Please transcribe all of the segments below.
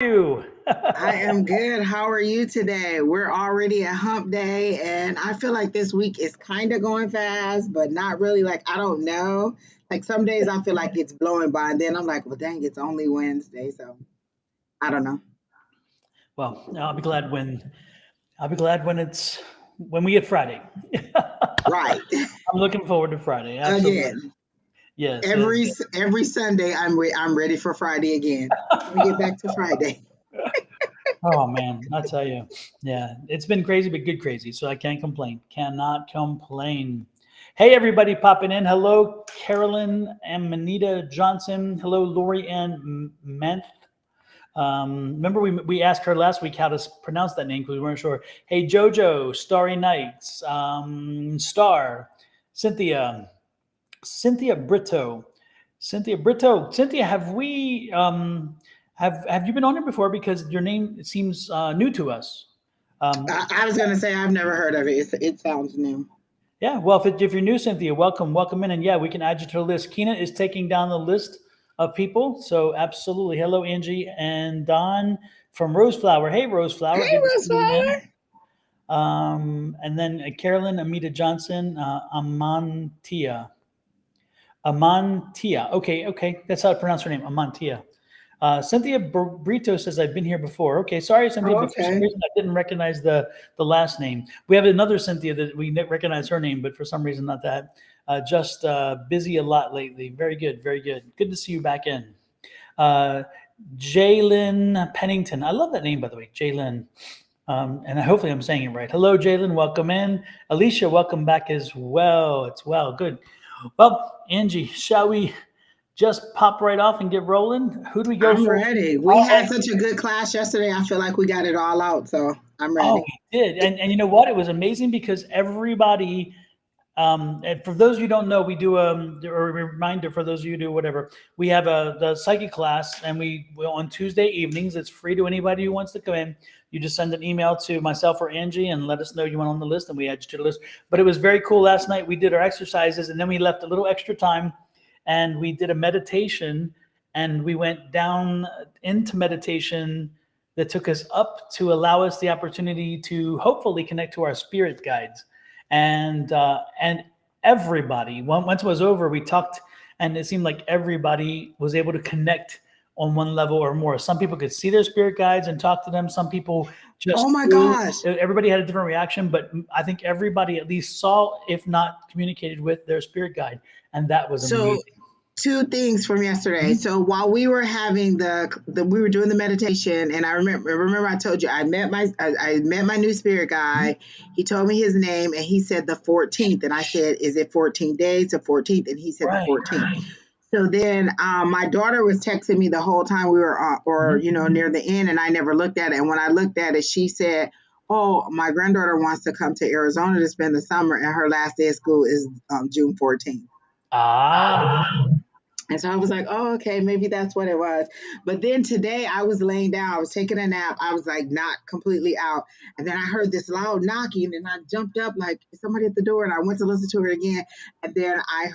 You. I am good. How are you today? We're already at hump day, and I feel like this week is kind of going fast, but not really. Like, I don't know. Like, some days I feel like it's blowing by, and then I'm like, well, dang, it's only Wednesday. So I don't know. Well, I'll be glad when we get Friday. Right. I'm looking forward to Friday. Absolutely. Again, Yes, yes. every Sunday, I'm ready for Friday again. Can we get back to Friday? Oh man, I tell you, yeah, it's been crazy, but good crazy. So I can't complain. Cannot complain. Hey, everybody popping in. Hello, Carolyn and Manita Johnson. Hello, Lori Ann Menth. Remember, we asked her last week how to pronounce that name because we weren't sure. Hey, JoJo, Starry Nights, Star, Cynthia, Cynthia Brito, Cynthia Brito, Cynthia. Have you been on here before? Because your name seems new to us. Um, I was going to say, I've never heard of it. It sounds new. yeah, well, if you're new, Cynthia, welcome in, and yeah, we can add you to the list. Keena is taking down the list of people, so absolutely. Hello, Angie and Don from Roseflower. Hey, Roseflower, Hey, good to see you Roseflower. again. And then Carolyn Amita Johnson, Amantia. Okay, that's how I pronounce her name, Amantia. Cynthia Brito says I've been here before. Okay, sorry, Cynthia, Oh, but for some okay. reason I didn't recognize the last name. We have another Cynthia that we recognize her name, but for some reason not that. Just busy a lot lately. Very good, very good. Good to see you back in. Uh, Jalen Pennington. I love that name, by the way, Jalen. And hopefully I'm saying it right. Hello, Jalen. Welcome in. Alicia, welcome back as well. It's well. Good. Well, Angie, shall we just pop right off and get rolling? Who do we go I'm first? ready. We Oh, had such a good class yesterday. I feel like we got it all out, so I'm oh, ready. we did. And you know what? It was amazing because everybody, and for those of you who don't know, we do or a reminder for those of you who do whatever. We have the psychic class, and we on Tuesday evenings. It's free to anybody who wants to come in. You just send an email to myself or Angie and let us know you went on the list, and we add you to the list. But it was very cool last night. We did our exercises, and then we left a little extra time, and we did a meditation, and we went down into meditation that took us up to allow us the opportunity to hopefully connect to our spirit guides and everybody once it was over we talked and it seemed like everybody was able to connect on one level or more. Some people could see their spirit guides and talk to them. Some people Oh just my knew. gosh. Everybody had a different reaction, but I think everybody at least saw, if not communicated with, their spirit guide, and that was So amazing. two things from yesterday. Mhm. So while we were having the we were doing the meditation, and I remember I told you I met my new spirit Mhm. guy. He told me his name, and he said the 14th, and I said, "Is it 14 days? The 14th?" And he said the Right. 14th. So then my daughter was texting me the whole time we were or Mhm. near the end, and I never looked at it. And when I looked at it, she said, "Oh, my granddaughter wants to come to Arizona to spend the summer, and her last day of school is June 14th." Ah. And so I was like, oh, okay, maybe that's what it was. But then today I was laying down, I was taking a nap, I was like not completely out. And then I heard this loud knocking and I jumped up like somebody at the door and I went to listen to it again. And then I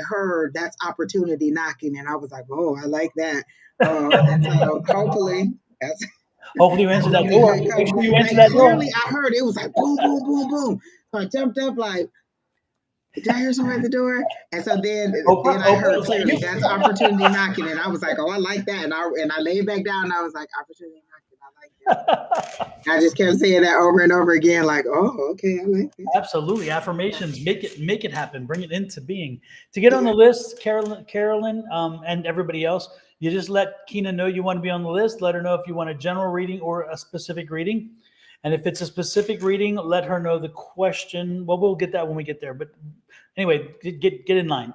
heard that's opportunity knocking and I was like, oh, I like that. And so hopefully that's Hopefully you answer that's that a door. good Make code. sure you answer Like that door. clearly I heard it was like boom, boom, boom, boom. So I jumped up like did I hear somebody at the door? And so then Oprah, I Oprah, heard is that clearly you? that's opportunity knocking, and I was like, oh, I like that, and I laid back down, and I was like, opportunity knocking, I like this. I just kept saying that over and over again, like, oh, okay, I like this. Absolutely. Affirmations, make it happen, bring it into being. To get on the list, Carolyn, and everybody else, you just let Keena know you want to be on the list. Let her know if you want a general reading or a specific reading. And if it's a specific reading, let her know the question. Well, we'll get that when we get there. But anyway, get in line.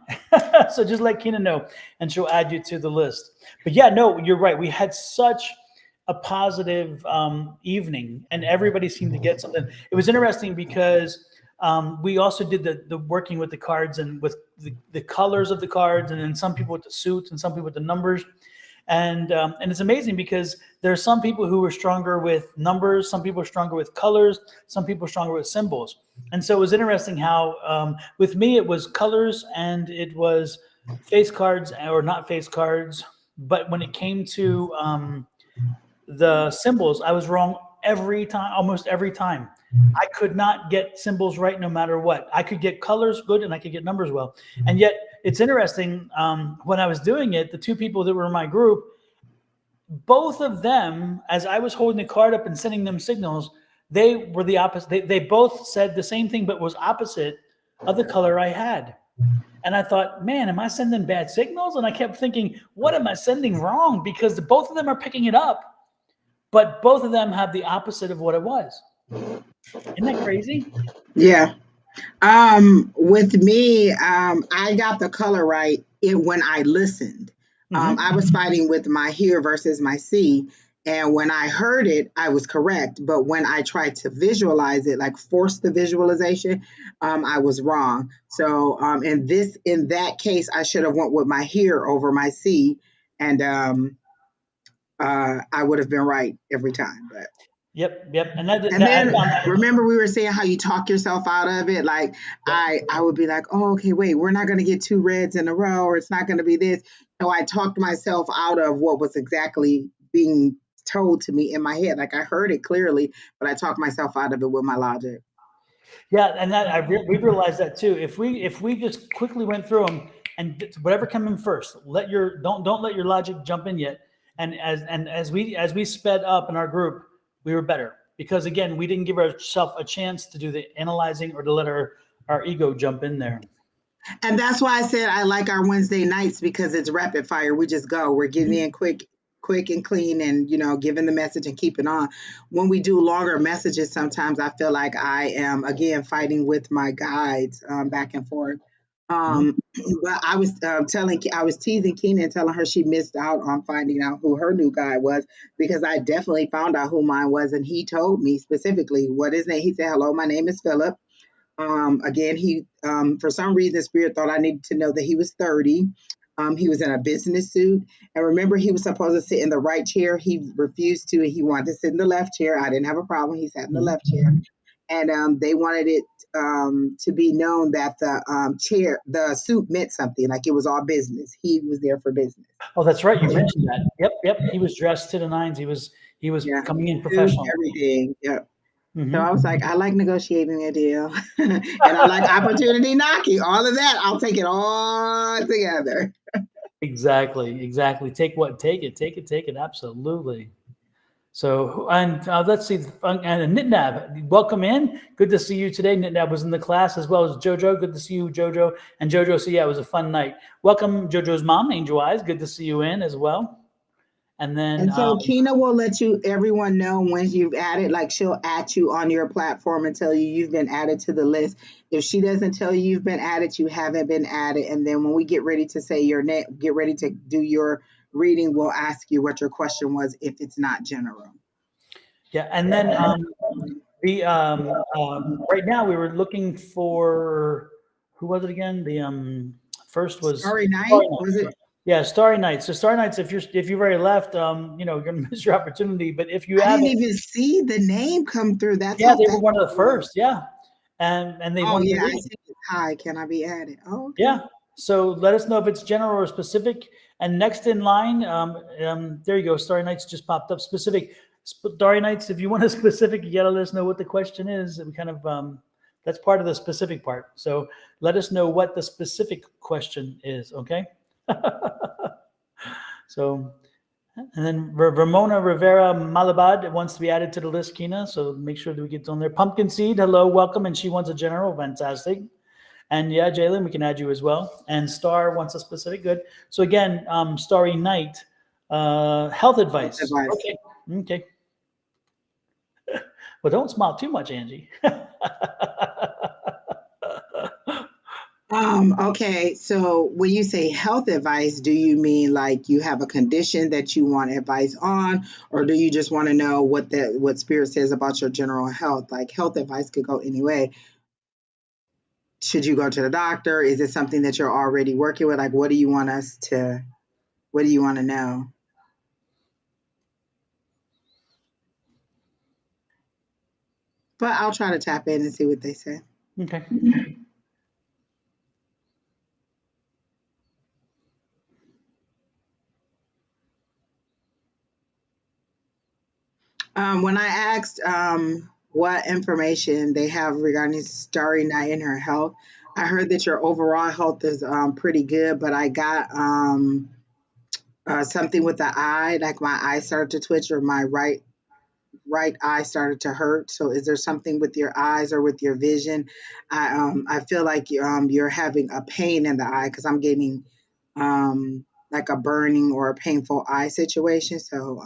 So just let Keena know, and she'll add you to the list. But yeah, no, you're right. We had such a positive evening, and everybody seemed to get something. It was interesting because we also did the working with the cards and with the colors of the cards, and then some people with the suits and some people with the numbers. And it's amazing because there are some people who are stronger with numbers, some people are stronger with colors, some people are stronger with symbols. And so it was interesting how with me it was colors and it was face cards or not face cards. But when it came to the symbols, I was wrong every time, almost every time. I could not get symbols right no matter what. I could get colors good and I could get numbers well. And yet it's interesting, when I was doing it, the two people that were in my group, both of them, as I was holding the card up and sending them signals, they were the opposite. They both said the same thing, but was opposite of the color I had. And I thought, man, am I sending bad signals? And I kept thinking, what am I sending wrong? Because both of them are picking it up, but both of them have the opposite of what it was. Isn't that crazy? Yeah. With me, I got the color right when I listened. I was fighting with my hear versus my see. And when I heard it, I was correct. But when I tried to visualize it, like force the visualization, I was wrong. So in that case, I should have went with my hear over my see, and I would have been right every time. But Yep. And and I then found that. remember we were saying how you talk yourself out of it. Like I would be like, oh, okay, wait, we're not going to get two reds in a row, or it's not going to be this. So I talked myself out of what was exactly being told to me in my head. Like I heard it clearly, but I talked myself out of it with my logic. Yeah, and that we realized that too. If we just quickly went through them and whatever come in first, don't let your logic jump in yet. And as we sped up in our group, we were better because again, we didn't give ourselves a chance to do the analyzing or to let our ego jump in there. And that's why I said I like our Wednesday nights because it's rapid fire. We just go. We're getting in quick and clean, and giving the message and keeping on. When we do longer messages, sometimes I feel like I am again fighting with my guides, back and forth. But I was I was teasing Keena and telling her she missed out on finding out who her new guide was, because I definitely found out who mine was, and he told me specifically what his name. He said, "Hello, my name is Philip." Again, he for some reason Spirit thought I needed to know that he was 30. He was in a business suit, and remember he was supposed to sit in the right chair. He refused to, and he wanted to sit in the left chair. I didn't have a problem. He sat in the left chair, and they wanted it to be known that the suit meant something, like it was all business. He was there for business. Oh, that's right. You mentioned that. Yep. He was dressed to the nines. He was Yeah, coming in suit, professional. everything. Yeah. So I Mm-hmm. was like, I like negotiating a deal, and I like opportunity knocking. All of that, I'll take it all together. Exactly. Take it. Absolutely. So, and let's see, and Nitnab, welcome in. Good to see you today. Nitnab was in the class as well as Jojo. Good to see you, Jojo. And Jojo, so yeah, it was a fun night. Welcome, Jojo's mom, Angel Eyes. Good to see you in as well. And then, And so Keena will let everyone know when you've added, like she'll add you on your platform and tell you you've been added to the list. If she doesn't tell you you've been added, you haven't been added. And then when we get ready to say your name, get ready to do your reading, we'll ask you what your question was if it's not general. yeah, and then the right now we were looking for, who was it again? The first was Starry Starry Night, was Nights. it? Yeah, Starry Nights. So Starry Nights, if you've already left, you're gonna miss your opportunity. But if you I didn't haven't, even see the name come through. That's yeah, how they were that's one of the cool. first. Yeah, and they Oh wanted to yeah, I read. see it. Hi, can I be added? Oh, okay. Yeah. So let us know if it's general or specific. And next in line, there you go. Starry Nights just popped up. Specific. Starry Nights, if you want a specific, you got to let us know what the question is. We kind of, that's part of the specific part. So let us know what the specific question is. Okay. So, and then Ramona Rivera Malabad wants to be added to the list, Kina. So make sure that we get on there. Pumpkin Seed, hello, welcome. And she wants a general. Fantastic. And yeah, Jalen, we can add you as well. And Star wants a specific. Good. So again, Starry Night, health advice. Advice. Okay. Well, don't smile too much, Angie. Okay, so when you say health advice, do you mean like you have a condition that you want advice on, or do you just want to know what Spirit says about your general health? Like health advice could go any way. Should you go to the doctor? Is it something that you're already working with? Like what do you want to know? But I'll try to tap in and see what they say. Okay. When I asked what information they have regarding Starry Night and her health, I heard that your overall health is pretty good, but I got something with the eye, like my eye started to twitch or my right eye started to hurt. So is there something with your eyes or with your vision? I feel like you're having a pain in the eye because I'm getting like a burning or a painful eye situation. So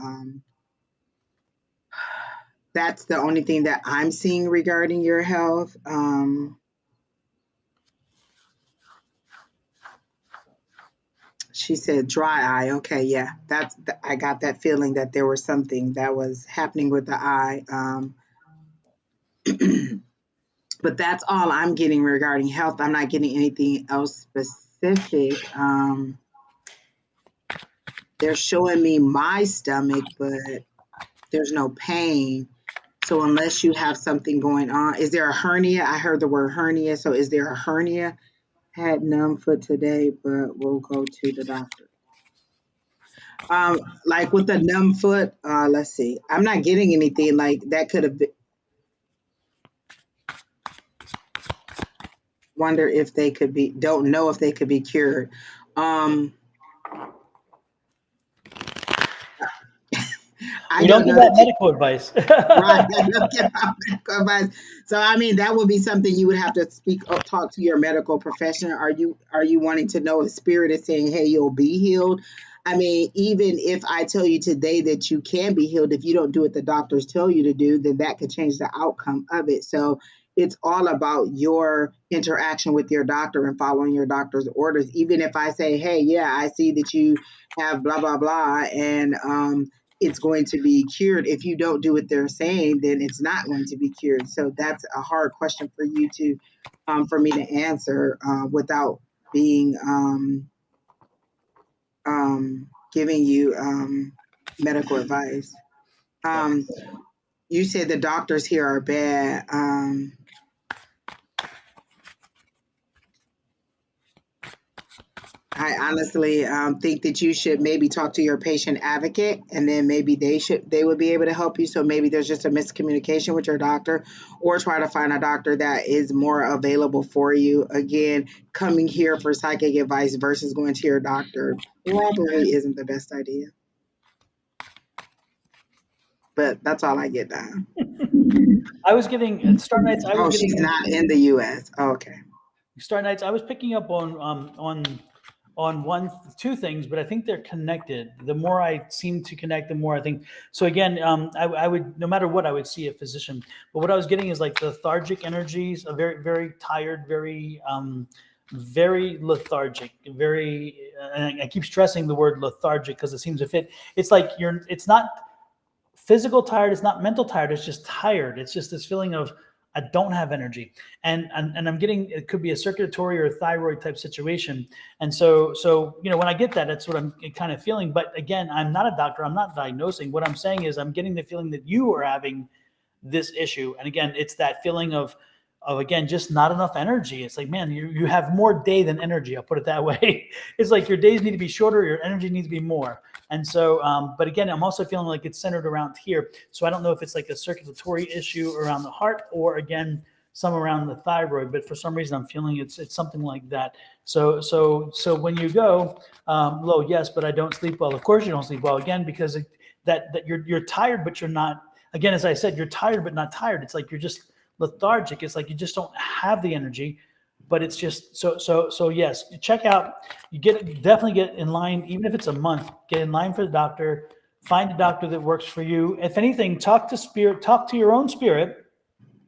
that's the only thing that I'm seeing regarding your health. She said dry eye. Okay, yeah, I got that feeling that there was something that was happening with the eye. But that's all I'm getting regarding health. I'm not getting anything else specific. They're showing me my stomach, but there's no pain. So unless you have something going on, is there a hernia? I heard the word hernia. So is there a hernia? Had numb foot today, but we'll go to the doctor. Like with a numb foot, let's see. I'm not getting anything like that could have been. Wonder if they could be, don't know if they could be cured. Um, I We don't don't give know that that medical advice. right. So I mean, that would be something you would have to talk to your medical professional. Are you wanting to know if spirit is saying, "Hey, you'll be healed"? I mean, even if I tell you today that you can be healed, if you don't do what the doctors tell you to do, then that could change the outcome of it. So it's all about your interaction with your doctor and following your doctor's orders. Even if I say, "Hey, yeah, I see that you have blah blah blah," and it's going to be cured. If you don't do what they're saying, then it's not going to be cured. So that's a hard question for you to, for me to answer without being giving you medical advice. Um, you said the doctors here are bad. I honestly think that you should maybe talk to your patient advocate, and then maybe they would be able to help you. So maybe there's just a miscommunication with your doctor, or try to find a doctor that is more available for you. Again, coming here for psychic advice versus going to your doctor probably isn't the best idea. But that's all I get now. I was getting at Star Nights. I was Oh, getting she's not in the U.S. Oh, okay. Star Nights. I was picking up on one two things, but I think they're connected. The more I seem to connect, the more I think. So again, I would, no matter what, I would see a physician. But what I was getting is like lethargic energies, a very tired, very lethargic, very. And I keep stressing the word lethargic because it seems to fit. It's like you're. It's not physical tired, it's not mental tired, it's just tired. It's just this feeling of I don't have energy. And I'm getting, it could be a circulatory or a thyroid type situation. And so when I get that, that's what I'm kind of feeling. But again, I'm not a doctor, I'm not diagnosing. What I'm saying is I'm getting the feeling that you are having this issue. And again, it's that feeling of again, just not enough energy. It's like, man, you have more day than energy. I'll put it that way. It's like your days need to be shorter, your energy needs to be more. And so, but again, I'm also feeling like it's centered around here. So I don't know if it's like a circulatory issue around the heart, or again, some around the thyroid. But for some reason, I'm feeling it's something like that. So when you go, low, yes, but I don't sleep well. Of course, you don't sleep well again because that you're tired, but you're not. Again, as I said, you're tired but not tired. It's like you're just lethargic. It's like you just don't have the energy. But it's just so yes, check out, definitely get in line, even if it's a month, get in line for the doctor, find a doctor that works for you. If anything, talk to spirit, talk to your own spirit,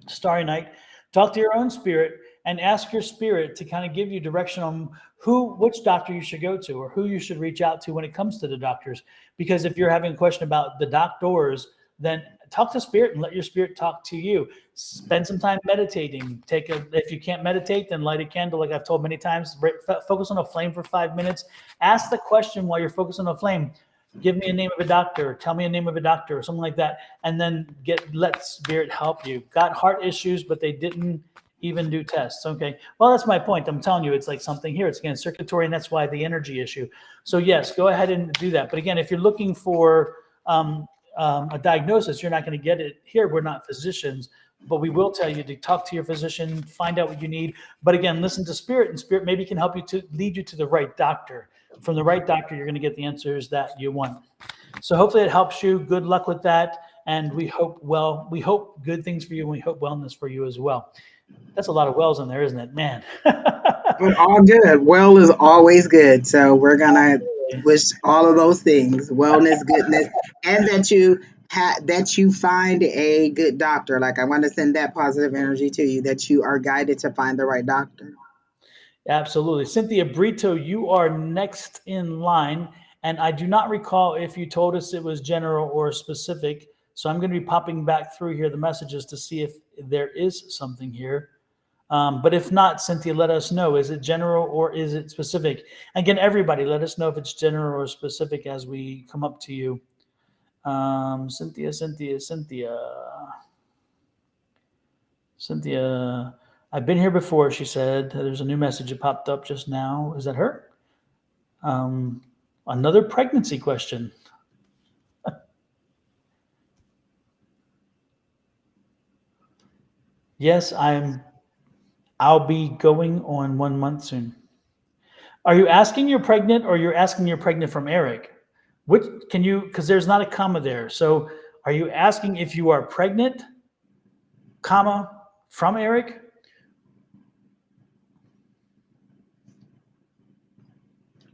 Starry Night, talk to your own spirit and ask your spirit to kind of give you direction on which doctor you should go to or who you should reach out to when it comes to the doctors. Because if you're having a question about the doctors, then talk to spirit and let your spirit talk to you. Spend some time meditating. If you can't meditate, then light a candle. Like I've told many times, focus on a flame for 5 minutes. Ask the question while you're focused on a flame. Give me a name of a doctor. Tell me a name of a doctor or something like that. And then let spirit help you. Got heart issues, but they didn't even do tests. Okay. Well, that's my point. I'm telling you, it's like something here. It's again circulatory, and that's why the energy issue. So yes, go ahead and do that. But again, if you're looking for a diagnosis, you're not going to get it here. We're not physicians, but we will tell you to talk to your physician, find out what you need. But again, listen to Spirit, and Spirit maybe can help you to lead you to the right doctor. From the right doctor, you're going to get the answers that you want. So hopefully it helps you. Good luck with that. And we hope good things for you, and we hope wellness for you as well. That's a lot of wells in there, isn't it, man? But all good. Well is always good. So we're gonna wish all of those things: wellness, goodness, and that you find a good doctor. Like I want to send that positive energy to you, that you are guided to find the right doctor. Absolutely. Cynthia Brito, you are next in line. And I do not recall if you told us it was general or specific. So I'm going to be popping back through here the messages to see if there is something here. But if not, Cynthia, let us know. Is it general or is it specific? Again, everybody, let us know if it's general or specific as we come up to you. Cynthia. I've been here before, she said. There's a new message that popped up just now. Is that her? Another pregnancy question. Yes, I'll be going on 1 month soon. Are you asking you're pregnant, or you're asking you're pregnant from Eric? Which can you, because there's not a comma there. So are you asking if you are pregnant, comma, from Eric?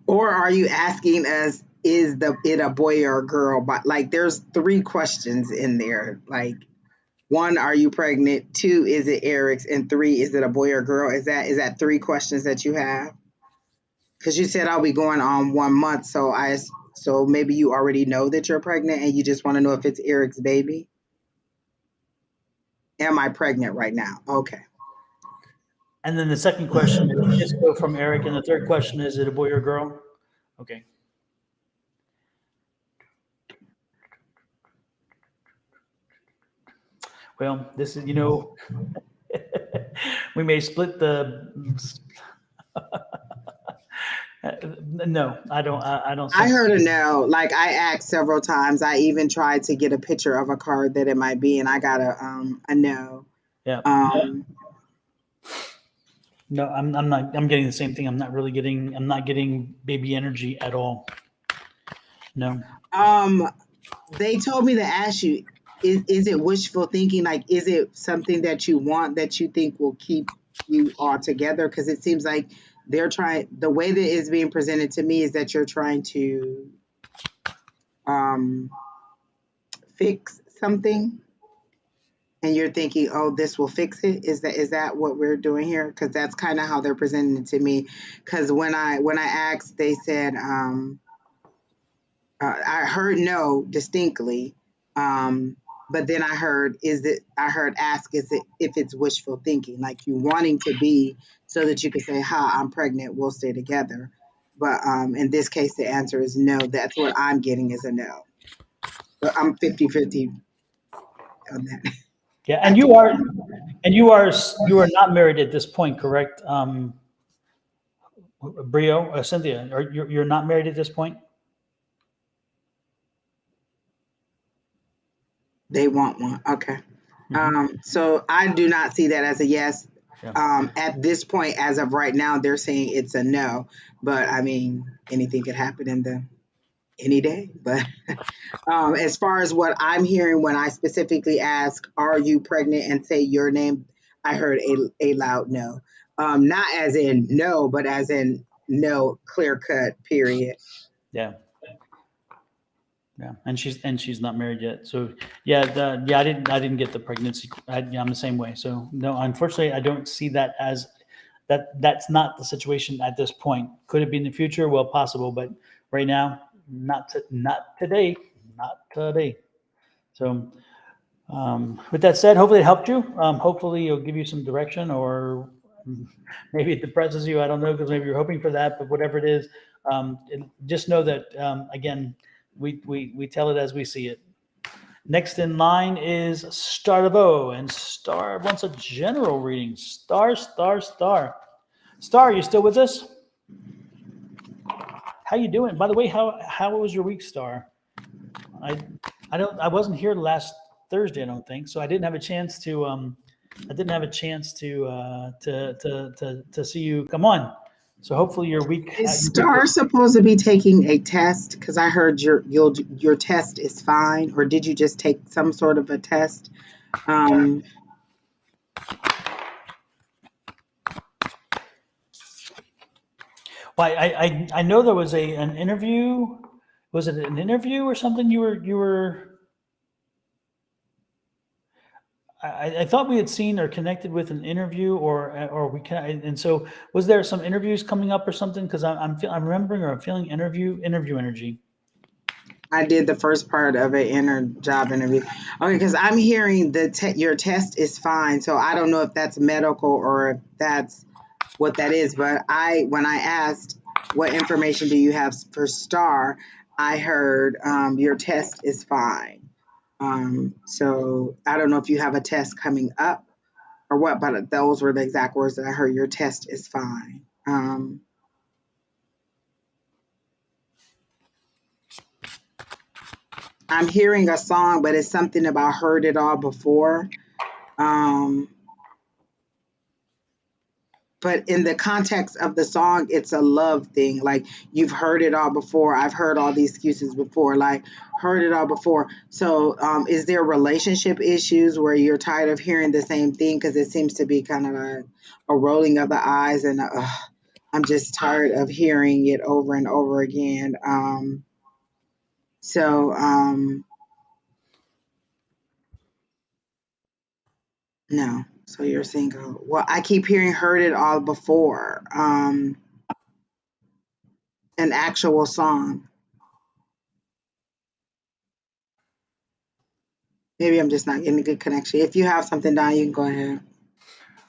Or are you asking us, is it a boy or a girl? But like there's 3 questions in there. Like 1, are you pregnant? 2, is it Eric's? And 3, is it a boy or girl? Is that 3 questions that you have? Because you said I'll be going on 1 month, so maybe you already know that you're pregnant and you just want to know if it's Eric's baby. Am I pregnant right now? Okay. And then the second question is Disco from Eric, and the third question is it a boy or girl? Okay. Well, this is, we may split the. No, I don't. I don't. I heard a no. Like I asked several times. I even tried to get a picture of a card that it might be, and I got a no. Yeah. Um, No, I'm not. I'm getting the same thing. I'm not getting baby energy at all. No. they told me to ask you, is it wishful thinking? Like, is it something that you want that you think will keep you all together? Because it seems like the way that it's being presented to me is that you're trying to um, fix something, and you're thinking, oh, this will fix it. Is that what we're doing here? Because that's kind of how they're presenting it to me. Because when I asked, they said, I heard no distinctly, but then I heard ask, is it if it's wishful thinking, like you wanting to be so that you can say, ha, I'm pregnant, we'll stay together. But in this case, the answer is no. That's what I'm getting is a no. But I'm 50-50 on that. Yeah, and you are not married at this point, correct? Brio, Cynthia, you're not married at this point? They want one. Okay. So I do not see that as a yes. Yeah. At this point, as of right now, they're saying it's a no. But I mean, anything could happen any day. But as far as what I'm hearing when I specifically ask, "Are you pregnant?" and say your name, I heard a loud no. Not as in no, but as in no, clear cut. Period. Yeah. Yeah, and she's not married yet. So yeah, I didn't get the pregnancy. I'm the same way. So no, unfortunately, I don't see that as that. That's not the situation at this point. Could it be in the future? Well, possible, but right now, not today, not today. So with that said, hopefully it helped you. Hopefully it'll give you some direction, or maybe it depresses you. I don't know, because maybe you're hoping for that. But whatever it is, just know that again. We tell it as we see it. Next in line is Star Devo, and Star wants a general reading. Star. Star, you still with us? How you doing? By the way, how was your week, Star? I I wasn't here last Thursday, I don't think, so I didn't have a chance to to see you come on. So hopefully Is your week Star supposed to be taking a test? Because I heard your test is fine, or did you just take some sort of a test? Um, well, I know there was an interview. Was it an interview or something? You were. I thought we had seen or connected with an interview, or we can. And so, was there some interviews coming up or something? Because I'm remembering or I'm feeling interview energy. I did the first part of an inner job interview. Okay, because I'm hearing your test is fine, so I don't know if that's medical or if that's what that is. But when I asked what information do you have for Star, I heard your test is fine. So I don't know if you have a test coming up or what, but those were the exact words that I heard. Your test is fine. I'm hearing a song, but it's something about heard it all before. Um, but in the context of the song, it's a love thing. Like you've heard it all before. I've heard all these excuses before. Like heard it all before. So, is there relationship issues where you're tired of hearing the same thing? Because it seems to be kind of a rolling of the eyes, and I'm just tired of hearing it over and over again. So, no. So you're single. Well, I keep hearing heard it all before. An actual song. Maybe I'm just not getting a good connection. If you have something down, you can go ahead.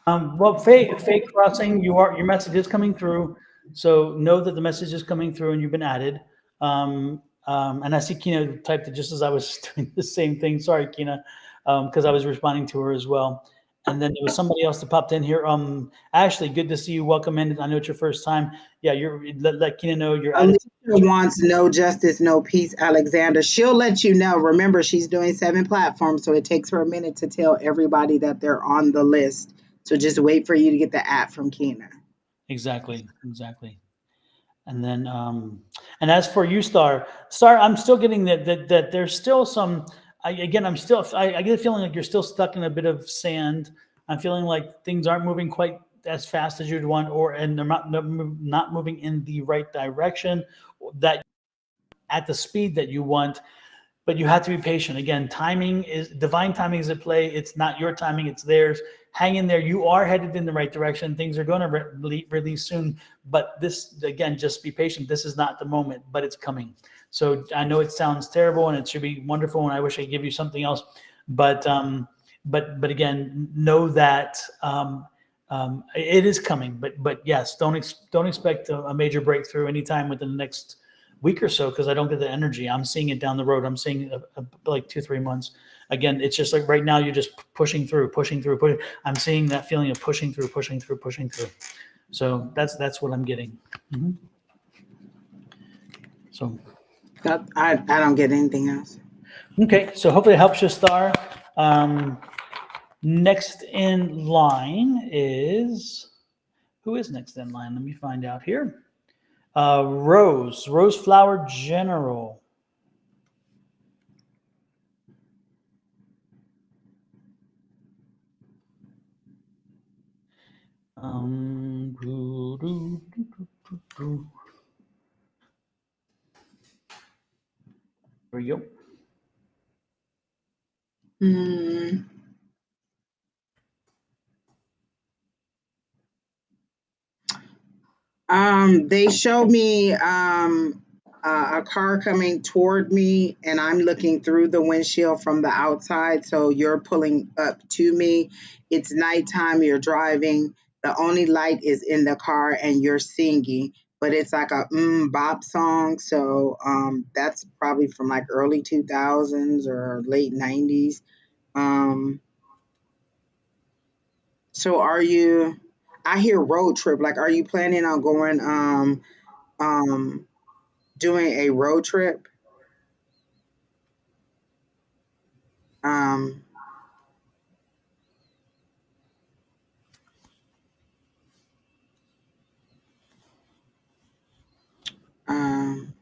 Well, fake crossing. Your message is coming through. So know that the message is coming through, and you've been added. And I see Kina typed it just as I was doing the same thing. Sorry, Kina, because I was responding to her as well. And then there was somebody else that popped in here. Ashley, good to see you. Welcome in. I know it's your first time. Yeah, let Kina know you're added. Alicia wants no justice, no peace, Alexander. She'll let you know. Remember, she's doing 7 platforms, so it takes her a minute to tell everybody that they're on the list. So just wait for you to get the app from Kina. Exactly. And then, and as for you, Star, I'm still getting that there's still some. I get a feeling like you're still stuck in a bit of sand. I'm feeling like things aren't moving quite as fast as you'd want, and they're not moving in the right direction, that at the speed that you want. But you have to be patient. Again, divine timing is at play. It's not your timing; it's theirs. Hang in there. You are headed in the right direction. Things are going to release soon. But this, again, just be patient. This is not the moment, but it's coming. So I know it sounds terrible, and it should be wonderful. And I wish I could give you something else, but but again, know that it is coming. But yes, don't expect a major breakthrough anytime within the next week or so, because I don't get the energy. I'm seeing it down the road. I'm seeing like 2-3 months. Again, it's just like right now you're just pushing through. I'm seeing that feeling of pushing through. So that's what I'm getting. Mhm. So I don't get anything else. okay, so hopefully it helps you, Star. Next in line is who is next in line? Let me find out here. Rose Flower General. Doo, doo, doo, doo. There we go. Hmm. They showed me a car coming toward me, and I'm looking through the windshield from the outside. So you're pulling up to me. It's nighttime. You're driving. The only light is in the car, and you're singing. But it's like a bop song. So that's probably from like early 2000s or late 90s. Um, so are you? I hear road trip. Like, are you planning on going? Um, doing a road trip. um,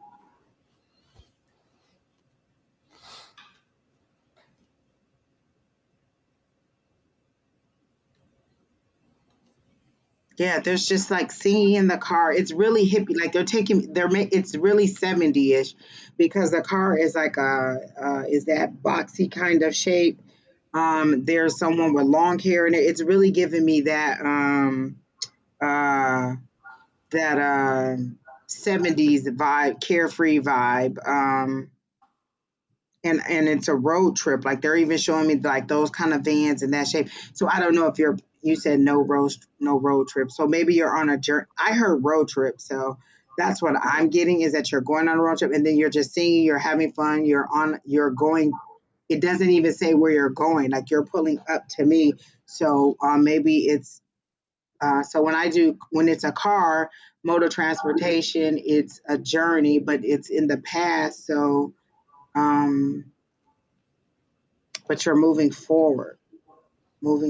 Yeah, there's just like singing in the car. It's really hippie. Like it's really 70-ish because the car is like is that boxy kind of shape. There's someone with long hair in it. It's really giving me uh, that 70s vibe, carefree vibe. And it's a road trip. Like they're even showing me like those kind of vans in that shape. So I don't know if you said no road trip. So maybe you're on a journey. I heard road trip, so that's what I'm getting is that you're going on a road trip and then you're just singing, you're having fun, you're going. It doesn't even say where you're going. Like you're pulling up to me. So maybe it's so when it's a car, mode of transportation, it's a journey, but it's in the past. So um but you're moving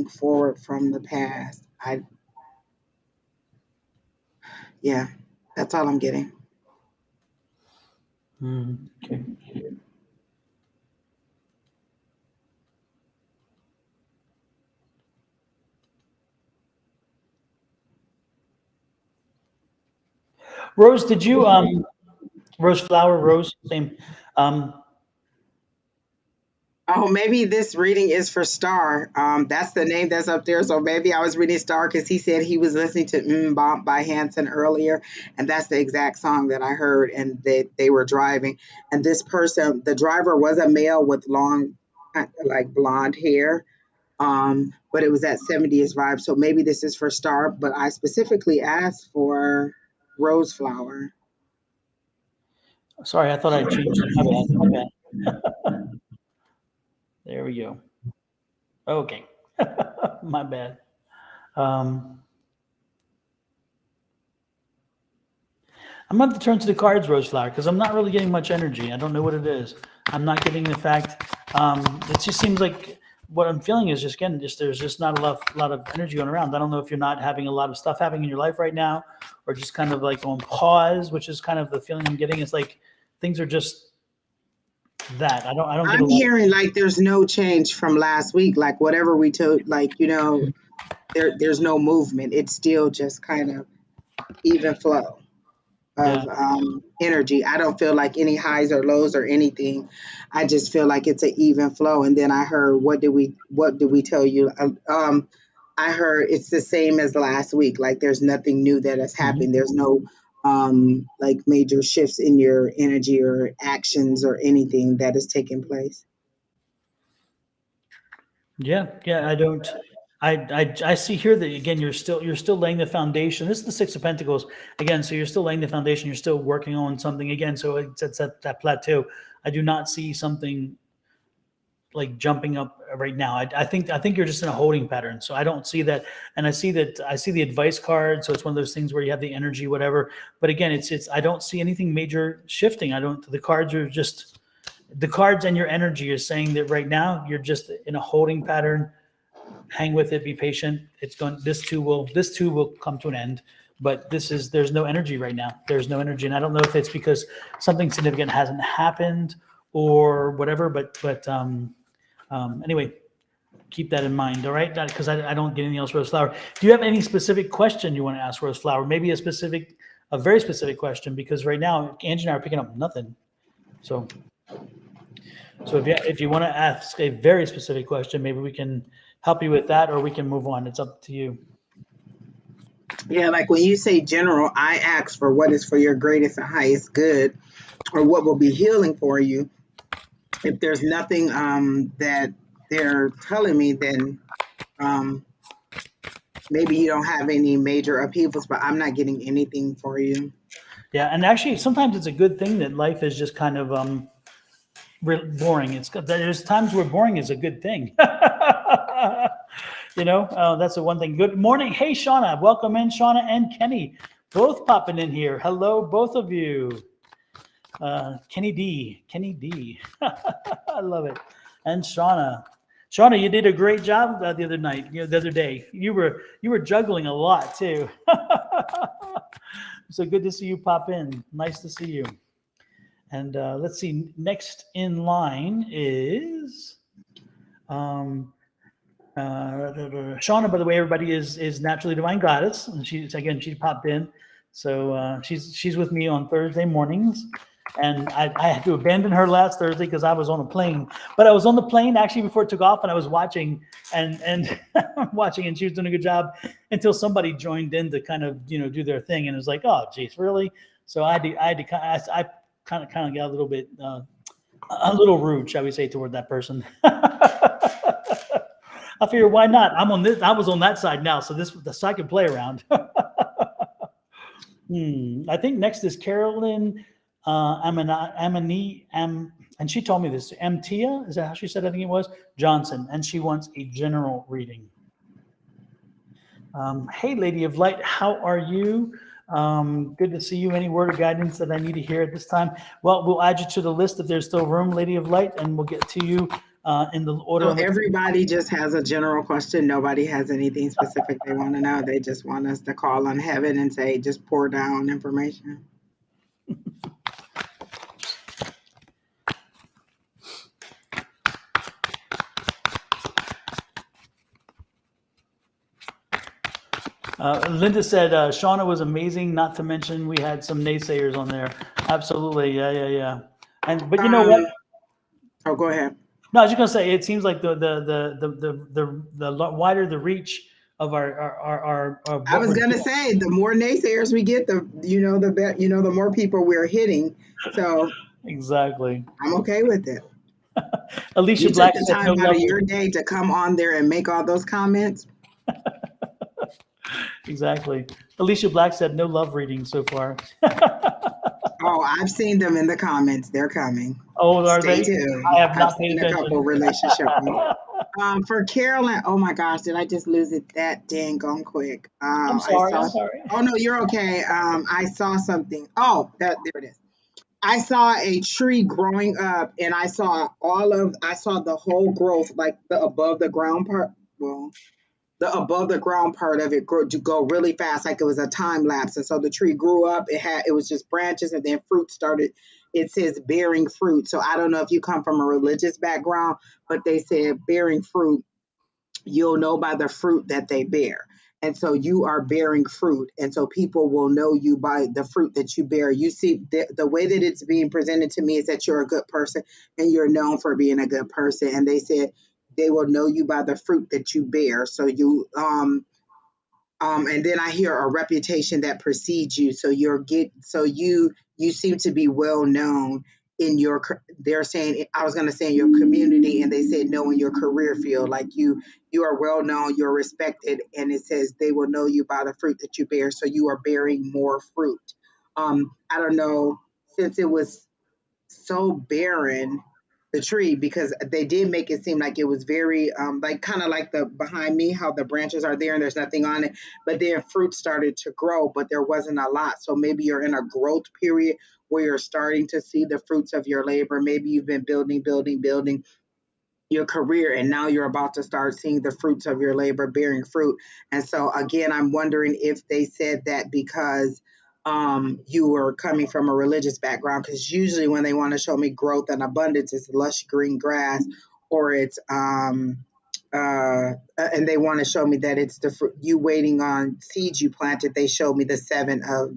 forward from the past. Yeah, that's all I'm getting. Okay. Rose, did you Rose Flower, Rose, same. Um, Oh, maybe this reading is for Star. That's the name that's up there. So maybe I was reading Star because he said he was listening to Bump by Hanson earlier, and that's the exact song that I heard. And they were driving, and this person, the driver, was a male with long, like blonde hair. But it was that 70s vibe. So maybe this is for Star, but I specifically asked for Rose Flower. sorry, I thought I changed it. My bad. My bad. There we go. Okay. My bad. Um, I'm going to have to turn to the cards, Rose Flower, because I'm not really getting much energy. I don't know what it is. I'm not getting the fact. It just seems like what I'm feeling is just again, just there's just not a lot of energy going around. I don't know if you're not having a lot of stuff happening in your life right now, or just kind of like on pause, which is kind of the feeling I'm getting. It's like things are just that. I don't get a I'm lot. hearing like there's no change from last week. Like whatever we told, like, there's no movement. It's still just kind of even flow Yeah. of energy. I don't feel like any highs or lows or anything. I just feel like it's an even flow. And then I heard, what did we tell you? I heard it's the same as last week. Like there's nothing new that has Mhm. happened. There's no like major shifts in your energy or actions or anything that is taking place. Yeah, yeah, I don't. I see here that again. You're still laying the foundation. This is the Six of Pentacles again. So you're still laying the foundation. You're still working on something again. So it's at that plateau. I do not see something like jumping up right now. I think you're just in a holding pattern. So I don't see that. And I see the advice card. So it's one of those things where you have the energy, whatever. But again, it's I don't see anything major shifting. I don't. The cards are just the cards and your energy is saying that right now you're just in a holding pattern. Hang with it, be patient. It's going, this too will come to an end, but there's no energy right now. There's no energy. And I don't know if it's because something significant hasn't happened or whatever, but anyway, keep that in mind. All right. Because I don't get anything else, Rose Flower. Do you have any specific question you want to ask Rose Flower? Maybe a very specific question, because right now Angie and I are picking up nothing. So if you want to ask a very specific question, maybe we can help you with that, or we can move on. It's up to you. Yeah, like when you say general, I ask for what is for your greatest and highest good, or what will be healing for you. If there's nothing that they're telling me, then um, maybe you don't have any major upheavals, but I'm not getting anything for you. Yeah, and actually, sometimes it's a good thing that life is just kind of boring. There's times where boring is a good thing. That's the one thing. Good morning. Hey, Shauna. Welcome in, Shauna and Kenny. Both popping in here. Hello, both of you. Kenny D. I love it. And Shauna. Shauna, you did a great job the other night. The other day, you were juggling a lot too. So good to see you pop in. Nice to see you. And let's see. Next in line is um, Shauna. By the way, everybody is naturally divine Gladys, and she popped in. So she's with me on Thursday mornings. And I had to abandon her last Thursday because I was on a plane. But I was on the plane actually before it took off, and I was watching and watching, and she was doing a good job until somebody joined in to kind of do their thing, and it was like, oh, geez, really? So I kind of got a little bit a little rude, shall we say, toward that person. I figure why not? I'm on this. I was on that side now, so so I can play around. I think next is Carolyn Amani, and she told me this. Amtia, is that how she said? I think it was Johnson, and she wants a general reading. Hey, Lady of Light, how are you? Good to see you. Any word of guidance that I need to hear at this time? Well, we'll add you to the list if there's still room, Lady of Light, and we'll get to you in the order. So everybody just has a general question. Nobody has anything specific they want to know. They just want us to call on heaven and say, just pour down information. Linda said Shauna was amazing. Not to mention we had some naysayers on there. Absolutely, yeah. But you know what? Oh, go ahead. No, I was just gonna say it seems like the wider the reach of our I was gonna say the more naysayers we get, the more people we're hitting. So exactly. I'm okay with it. Alicia You Black took the said time no out love. of your day to come on there and make all those comments. Exactly. Alicia Black said no love reading so far. Oh, I've seen them in the comments. They're coming. Oh, are Stay they? tuned. I have not I've paid seen attention. a couple relationship ones. For Carolyn, oh my gosh, did I just lose it that dang gone quick? I'm sorry. I'm sorry. Oh no, you're okay. I saw something. Oh, there it is. I saw a tree growing up, and I saw the whole growth, like the above the ground part. Well, the above the ground part of it grew to go really fast, like it was a time lapse. And so the tree grew up. It was just branches, and then fruit started. It says bearing fruit. So I don't know if you come from a religious background, but they said bearing fruit, you'll know by the fruit that they bear. And so you are bearing fruit. And so people will know you by the fruit that you bear. You see, the way that it's being presented to me is that you're a good person and you're known for being a good person. And they said they will know you by the fruit that you bear. So and then I hear a reputation that precedes you. So you seem to be well known in your. They're saying I was going to say in your community, and they said no in your career field. Like you are well known, you're respected, and it says they will know you by the fruit that you bear. So you are bearing more fruit. I don't know, since it was so barren, the tree, because they did make it seem like it was very like kind of like the behind me how the branches are there and there's nothing on it, but then fruit started to grow, but there wasn't a lot. So maybe you're in a growth period where you're starting to see the fruits of your labor. Maybe you've been building your career, and now you're about to start seeing the fruits of your labor bearing fruit. And so again, I'm wondering if they said that because you were coming from a religious background, because usually when they want to show me growth and abundance, it's lush green grass, or it's and they want to show me that it's the fruit you waiting on seeds you planted. They showed me the seven of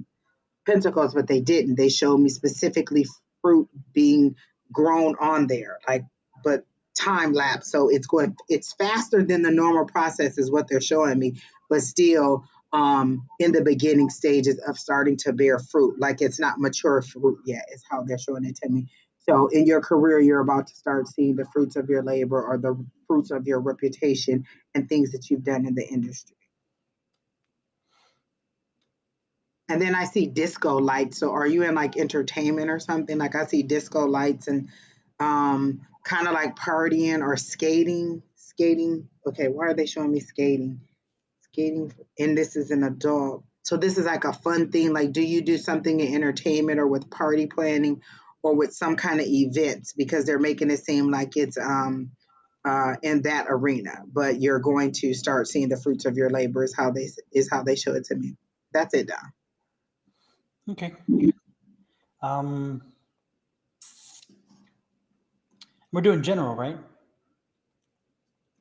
Pentacles, but they didn't. They showed me specifically fruit being grown on there, like, but time lapse. So it's faster than the normal process, is what they're showing me, but still in the beginning stages of starting to bear fruit. Like it's not mature fruit yet, is how they're showing it to me. So in your career, you're about to start seeing the fruits of your labor or the fruits of your reputation and things that you've done in the industry. And then I see disco lights. So are you in like entertainment or something? Like I see disco lights and kind of like partying or skating. Skating. Okay, why are they showing me skating? Skating, and this is an adult. So this is like a fun thing. Like, do you do something in entertainment or with party planning or with some kind of events? Because they're making it seem like it's in that arena, but you're going to start seeing the fruits of your labor is how they show it to me. That's it, Don. Okay. We're doing general, right?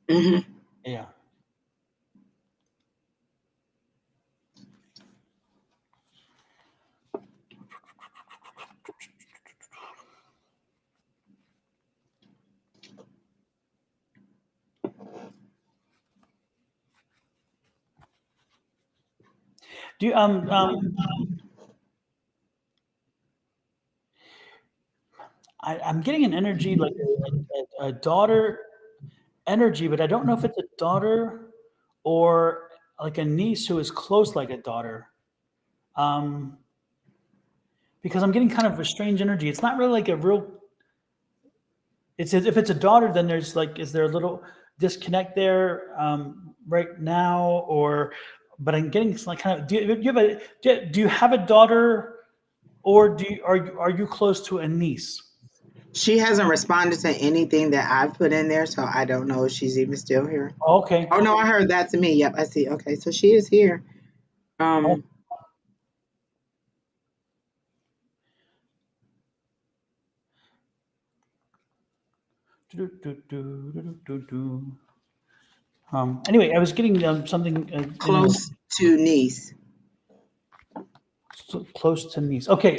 Hmm. Yeah. Do you I'm getting an energy like a daughter energy, but I don't know if it's a daughter or like a niece who is close like a daughter. Um, because I'm getting kind of a strange energy. It's not really like a real. It's if it's a daughter, then there's like, is there a little disconnect there right now, or? But I'm getting like kind of. Do you have a daughter, or are you close to a niece? She hasn't responded to anything that I've put in there, so I don't know if she's even still here. Okay. Oh no, I heard that to me. Yep, I see. Okay, so she is here. Oh, Um, do, do, do, do, do, do, do. Anyway, I was getting something, close to niece. close to niece. Okay.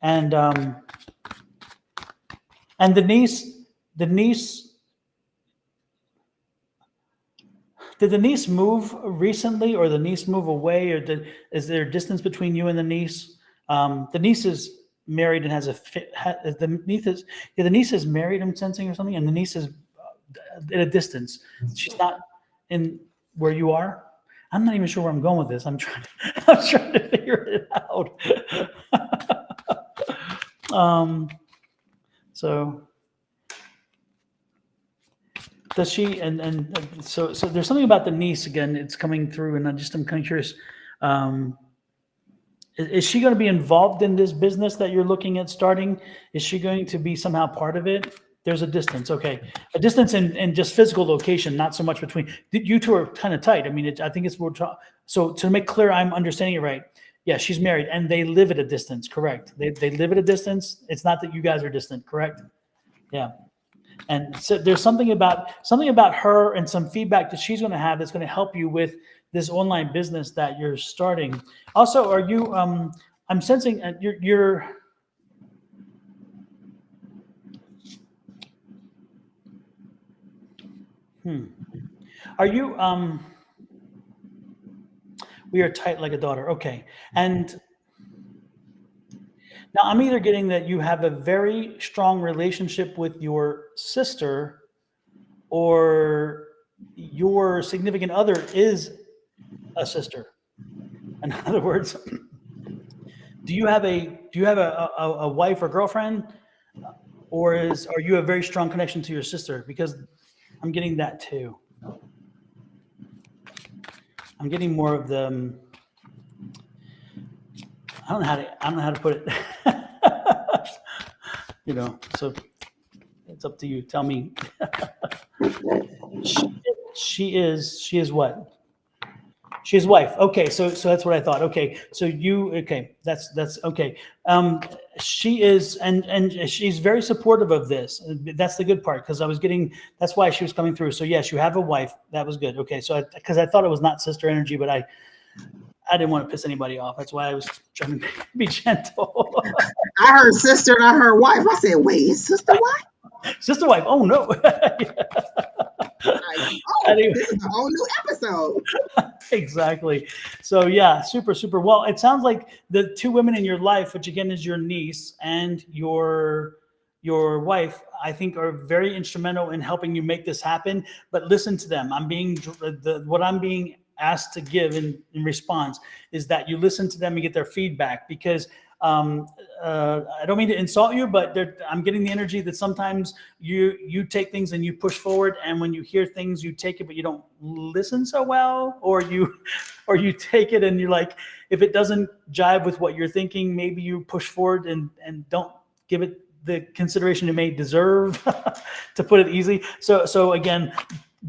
And and the niece, did the niece move recently, or the niece move away, or is there distance between you and the niece? The niece is married and has the niece is married. I'm sensing, or something, and the niece is at a distance. She's not in where you are. I'm not even sure where I'm going with this. I'm trying to figure it out. So does she, and so there's something about the niece again. It's coming through, and I'm kind of curious. Is she going to be involved in this business that you're looking at starting? Is she going to be somehow part of it? There's a distance, okay. A distance in just physical location, not so much between, you two are kind of tight. I mean, I think it's, so to make clear, I'm understanding it right. Yeah, she's married and they live at a distance, correct? They live at a distance. It's not that you guys are distant, correct? Yeah. And so there's something about her and some feedback that she's going to have that's going to help you with this online business that you're starting. Also, are you, I'm sensing you're are you, we are tight like a daughter. Okay. And now I'm either getting that you have a very strong relationship with your sister, or your significant other is a sister. In other words, do you have a wife or girlfriend, or are you a very strong connection to your sister? Because I'm getting that too. I'm getting more of the, I don't know how to put it. So it's up to you. Tell me. She is what? She's wife. Okay, so that's what I thought. Okay, so that's okay. She is, and she's very supportive of this. That's the good part, because that's why she was coming through. So yes, you have a wife. That was good. Okay, so because I thought it was not sister energy, but I didn't want to piss anybody off. That's why I was trying to be gentle. I heard sister and I heard wife. I said, wait, is sister wife? Sister wife. Oh no. Anyway. This is a whole new episode. Exactly. So yeah, super, super. Well, it sounds like the two women in your life, which again is your niece and your wife, I think are very instrumental in helping you make this happen. But listen to them. What I'm being asked to give in response is that you listen to them and get their feedback, because I don't mean to insult you, but I'm getting the energy that sometimes you take things and you push forward, and when you hear things, you take it, but you don't listen so well, or you take it and you're like, if it doesn't jive with what you're thinking, maybe you push forward and don't give it the consideration you may deserve, to put it easy. So again,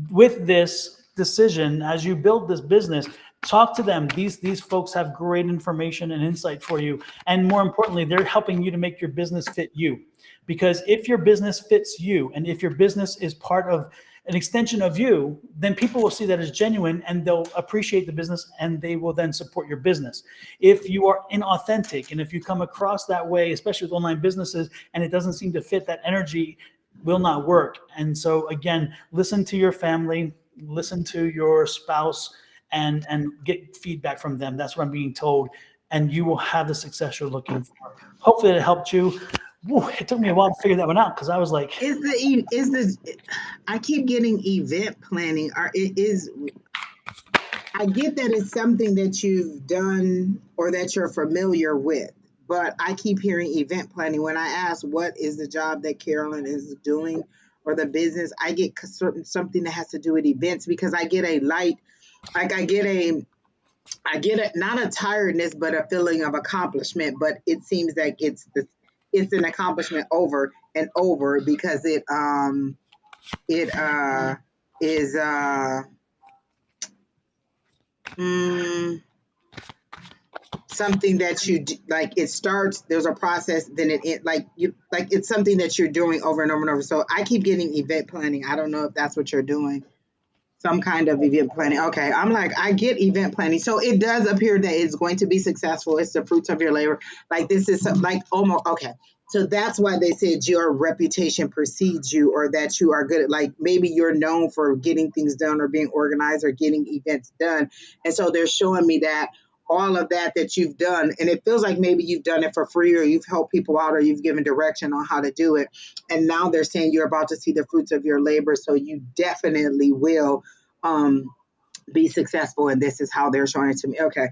with this decision, as you build this business, talk to them. These folks have great information and insight for you. And more importantly, they're helping you to make your business fit you. Because if your business fits you, and if your business is part of an extension of you, then people will see that as genuine and they'll appreciate the business and they will then support your business. If you are inauthentic and if you come across that way, especially with online businesses, and it doesn't seem to fit, that energy will not work. And so again, listen to your family, listen to your spouse, and get feedback from them. That's what I'm being told. And you will have the success you're looking for. Hopefully it helped you. Woo, it took me a while to figure that one out because I was like, I keep getting event planning. I get that it's something that you've done or that you're familiar with, but I keep hearing event planning. When I ask what is the job that Carolyn is doing or the business, I get something that has to do with events because I get not a tiredness, but a feeling of accomplishment. But it seems like it's an accomplishment over and over because it is something that you do, like it starts, there's a process, then it's something that you're doing over and over and over. So I keep getting event planning. I don't know if that's what you're doing. Some kind of event planning. Okay. I'm like, I get event planning. So it does appear that it's going to be successful. It's the fruits of your labor. Like this is like almost, okay. So that's why they said your reputation precedes you, or that you are good at, like, maybe you're known for getting things done or being organized or getting events done. And so they're showing me that all of that you've done, and it feels like maybe you've done it for free, or you've helped people out, or you've given direction on how to do it. And now they're saying you're about to see the fruits of your labor. So you definitely will be successful, and this is how they're showing it to me. Okay,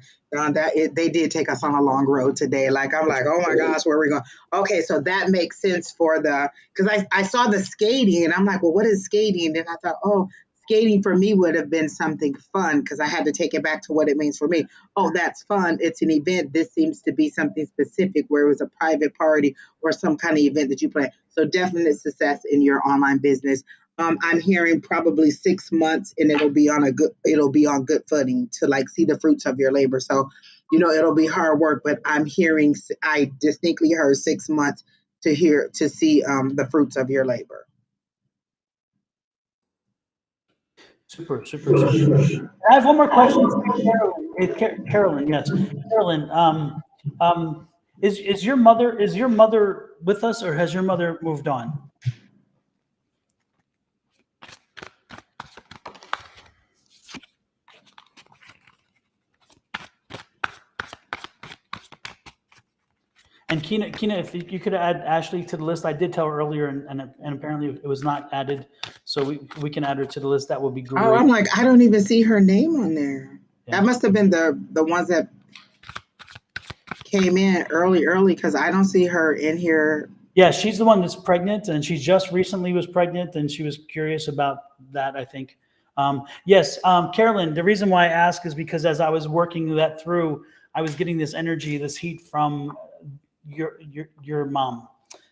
they did take us on a long road today. Like I'm like, oh my gosh, where are we going? Okay, so that makes sense because I saw the skating, and I'm like, well, what is skating? And then I thought, oh, skating for me would have been something fun because I had to take it back to what it means for me. Oh, that's fun. It's an event. This seems to be something specific where it was a private party or some kind of event that you plan. So definite success in your online business. I'm hearing probably 6 months, and it'll be on good footing to like see the fruits of your labor. So, it'll be hard work, but I distinctly heard 6 months to see the fruits of your labor. Super. I have one more question for Carolyn. Yes, Carolyn. Is your mother with us, or has your mother moved on? And Kina, if you could add Ashley to the list, I did tell her earlier, and apparently it was not added, so we can add her to the list. That would be great. Oh, I'm like, I don't even see her name on there. Yeah. That must have been the ones that came in early because I don't see her in here. Yeah, she's the one that's pregnant, and she just recently was pregnant, and she was curious about that, I think. Yes, Carolyn, the reason why I ask is because as I was working that through, I was getting this energy, this heat from your mom,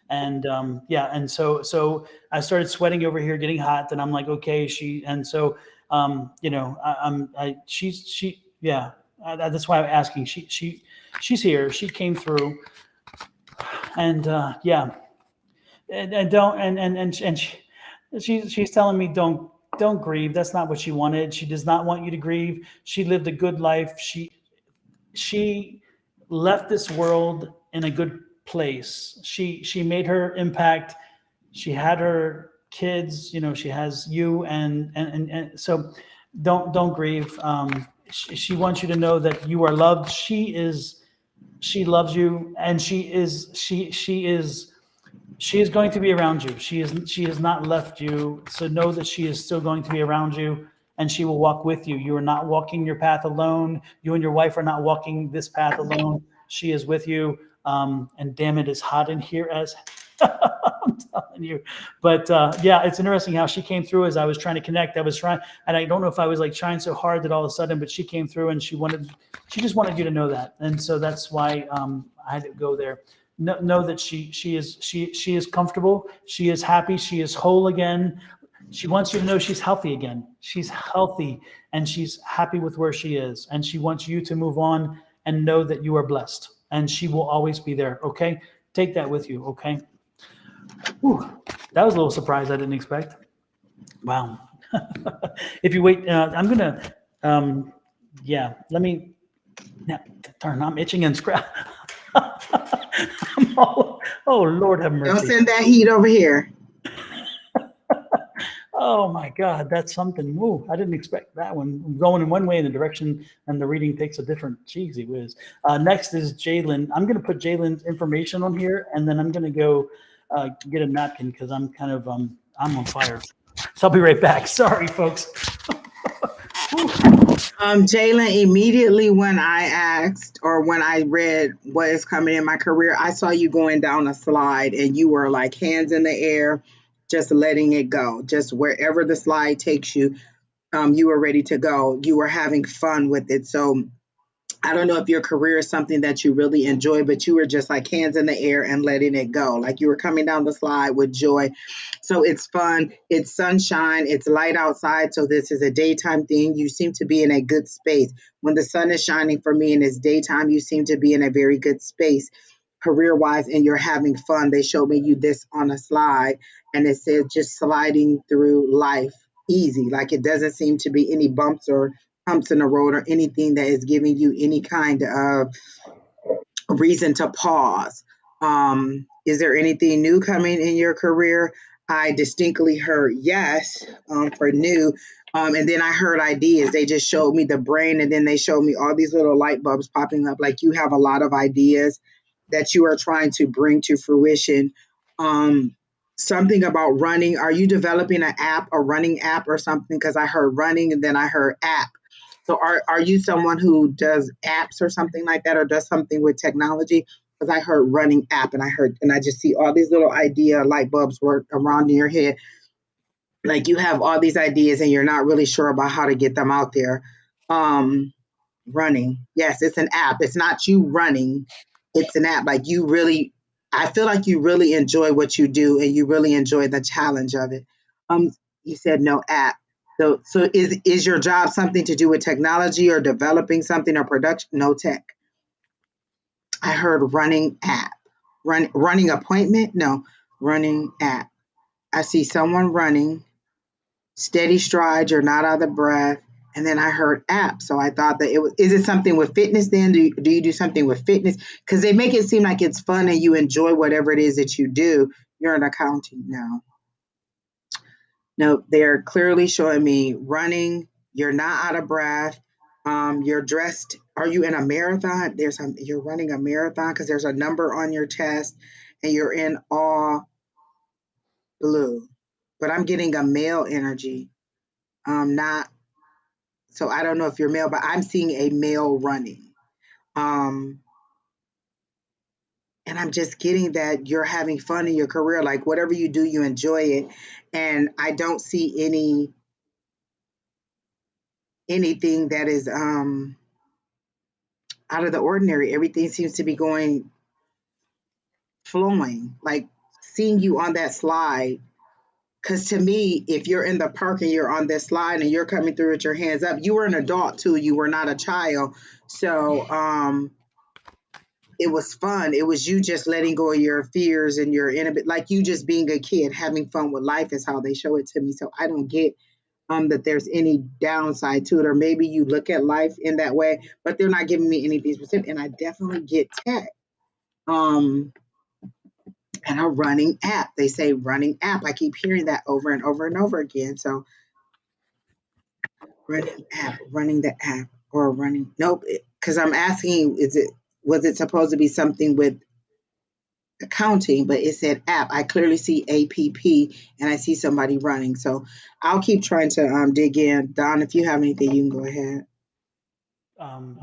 and and so I started sweating over here, getting hot, and I'm like, okay, that's why I'm asking. She's here, she came through, and she's telling me don't grieve. That's not what she wanted. She does not want you to grieve. She lived a good life. She left this world in a good place. She made her impact. She had her kids, she has you, and so don't grieve. She wants you to know that you are loved. She loves you, and she is going to be around you. She has not left you. So know that she is still going to be around you, and she will walk with you. You are not walking your path alone. You and your wife are not walking this path alone. She is with you. And damn, it is hot in here as I'm telling you. But it's interesting how she came through as I was trying to connect. And I don't know if I was like trying so hard that all of a sudden, but she came through and she just wanted you to know that. And so that's why I had to go there. know that she is comfortable. She is happy. She is whole again. She wants you to know she's healthy again. She's healthy and she's happy with where she is. And she wants you to move on and know that you are blessed. And she will always be there. Okay? Take that with you. Okay? Whew. That was a little surprise I didn't expect. Wow. If you wait, I'm going to, let me, darn, I'm itching and scratch. Oh, Lord have Don't mercy. send that heat over here. Oh my God, that's something. Woo, I didn't expect that one. I'm going in one way in the direction, and the reading takes a different. Cheesy whiz. Next is Jalen. I'm going to put Jalen's information on here, and then I'm going to go get a napkin because I'm kind of I'm on fire. So I'll be right back. Sorry, folks. Jalen, immediately when I asked or when I read what is coming in my career, I saw you going down a slide and you were like hands in the air, just letting it go. Just wherever the slide takes you, you were ready to go. You were having fun with it. So I don't know if your career is something that you really enjoy, but you were just like hands in the air and letting it go. Like you were coming down the slide with joy. So it's fun. It's sunshine. It's light outside. So this is a daytime thing. You seem to be in a good space. When the sun is shining for me and it's daytime, you seem to be in a very good space career wise and you're having fun. They showed me you this on a slide and it said just sliding through life easy. Like it doesn't seem to be any bumps or humps in the road or anything that is giving you any kind of reason to pause. Is there anything new coming in your career? I distinctly heard yes for new. And then I heard ideas. They just showed me the brain and then they showed me all these little light bulbs popping up. Like you have a lot of ideas that you are trying to bring to fruition. Um, Something about running. Are you developing an app, a running app or something? Because I heard running and then I heard app. So are you someone who does apps or something like that or does something with technology? Because I heard running app and I just see all these little idea light bulbs work around in your head. Like you have all these ideas and you're not really sure about how to get them out there. Um, Running. Yes, it's an app. It's not you running. It's an app. Like you really, I feel like you really enjoy what you do and you really enjoy the challenge of it. Um, you said no app. So is your job something to do with technology or developing something or production? No tech. I heard running app. Running appointment? No, running app. I see someone running steady strides, you're not out of breath. And then I heard app. So I thought that is it something with fitness then? Do you do something with fitness? Because they make it seem like it's fun and you enjoy whatever it is that you do. You're in accounting now. No, they're clearly showing me running. You're not out of breath. You're dressed. Are you in a marathon? You're running a marathon because there's a number on your chest and you're in all blue. But I'm getting a male energy. Not So I don't know if you're male, but I'm seeing a male running. Um, and I'm just getting that you're having fun in your career. Like whatever you do, you enjoy it. And I don't see anything that is out of the ordinary. Everything seems to be going flowing. Like seeing you on that slide. Because to me, if you're in the park and you're on this slide and you're coming through with your hands up, you were an adult too. You were not a child. So it was fun. It was you just letting go of your fears and your like you just being a kid, having fun with life is how they show it to me. So I don't get that there's any downside to it, or maybe you look at life in that way, but they're not giving me anything specific. And I definitely get tech. Um, and a running app. They say running app. I keep hearing that over and over and over again. So running app, running the app, or running nope. Because I'm asking you, was it supposed to be something with accounting, but it said app. I clearly see APP and I see somebody running. So I'll keep trying to dig in. Don, if you have anything, you can go ahead. Um,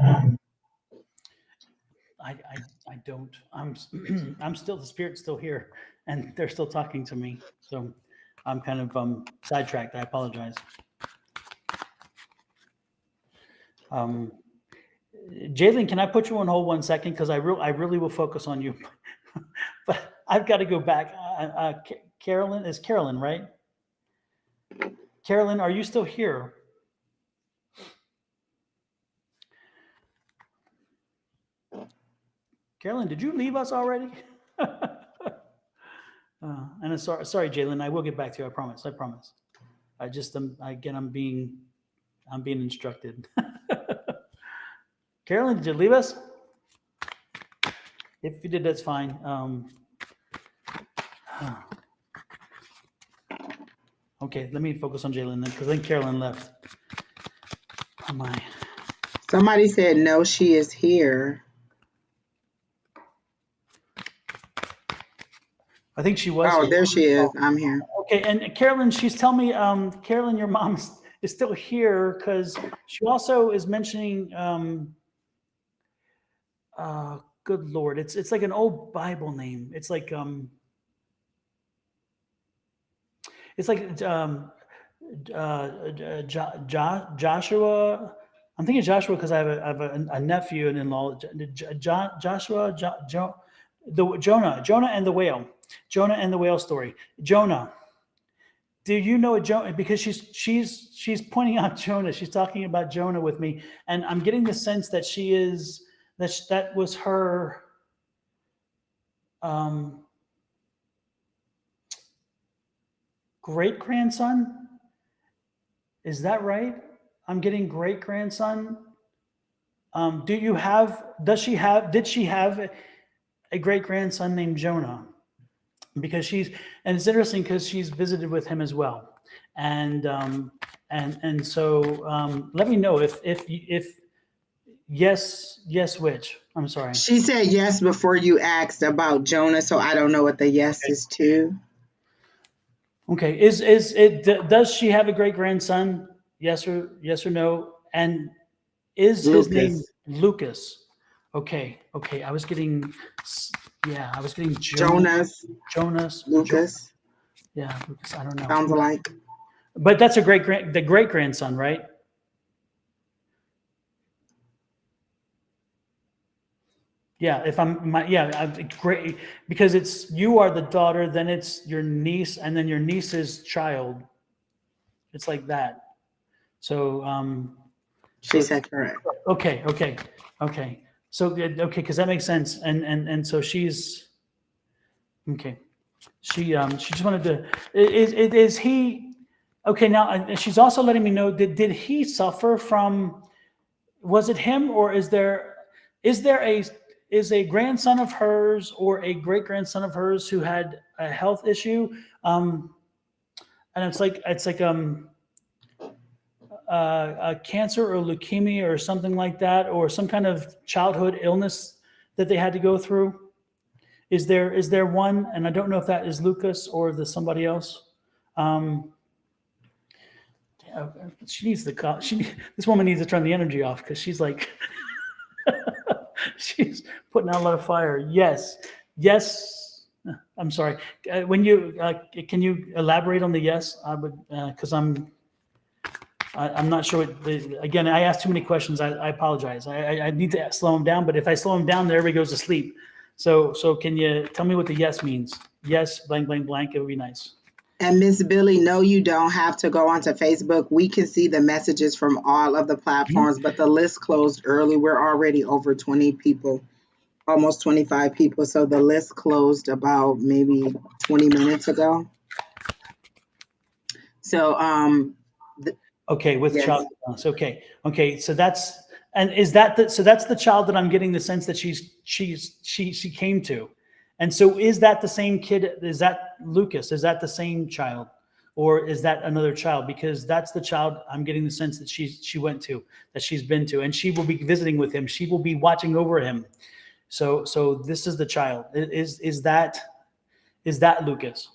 I don't. I'm still, the spirit's still here, and they're still talking to me. So I'm kind of sidetracked. I apologize. Jalen, can I put you on hold 1 second? Because I really will focus on you. But I've got to go back. Carolyn, is Carolyn, right? Carolyn, are you still here? Carolyn, did you leave us already? And sorry, Jalen. I will get back to you. I promise. I promise. I just I'm being instructed. Carolyn, did you leave us? If you did, that's fine. Okay, let me focus on Jalen then, because I think Carolyn left. Oh my. Somebody said no, she is here. I think she was. Oh, here. there she is. I'm here. Okay, and Carolyn, she's telling me, Carolyn, your mom is still here because she also is mentioning, good Lord, it's like an old Bible name. It's like Joshua. I'm thinking Joshua because I have a nephew and in-law, Joshua, Jonah and the whale. Jonah and the whale story. Jonah. Do you know Jonah? Because she's pointing out Jonah. She's talking about Jonah with me, and I'm getting the sense that she is that was her great grandson. Is that right? I'm getting great grandson. Did she have a great grandson named Jonah? Because and it's interesting because she's visited with him as well, and so let me know if yes, which I'm sorry. She said yes before you asked about Jonah, so I don't know what the yes is to. Okay, does she have a great grandson? Yes or no? And is his name Lucas? Okay. I was getting Jonas. Lucas. Yeah, Lucas. I don't know. Sounds like. But that's the great grandson, right? Yeah. Great, because you are the daughter, then it's your niece, and then your niece's child. It's like that. So she said correct. Okay. So because that makes sense, and so she's okay. She just wanted to. Is he okay now? And she's also letting me know. Did he suffer from? Was it him, or is there a grandson of hers or a great grandson of hers who had a health issue? And it's like cancer or leukemia or something like that, or some kind of childhood illness that they had to go through. Is there one? And I don't know if that is Lucas or somebody else. She needs to call. This woman needs to turn the energy off because she's like, she's putting out a lot of fire. Yes. I'm sorry. When you can you elaborate on the yes? I would because I'm not sure. Again, I asked too many questions. I apologize. I need to slow him down. But if I slow him down, there everybody goes to sleep. So can you tell me what the yes means? Yes, blank, blank, blank. It would be nice. And Miss Billy, no, you don't have to go onto Facebook. We can see the messages from all of the platforms, but the list closed early. We're already over 20 people, almost 25 people. So the list closed about maybe 20 minutes ago. So, okay, with yes. child. Okay. So that's the child that I'm getting the sense that she came to. And so is that the same kid? Is that Lucas? Is that the same child? Or is that another child? Because that's the child I'm getting the sense that she went to, that she's been to, and she will be visiting with him. She will be watching over him. So this is the child. Is that Lucas?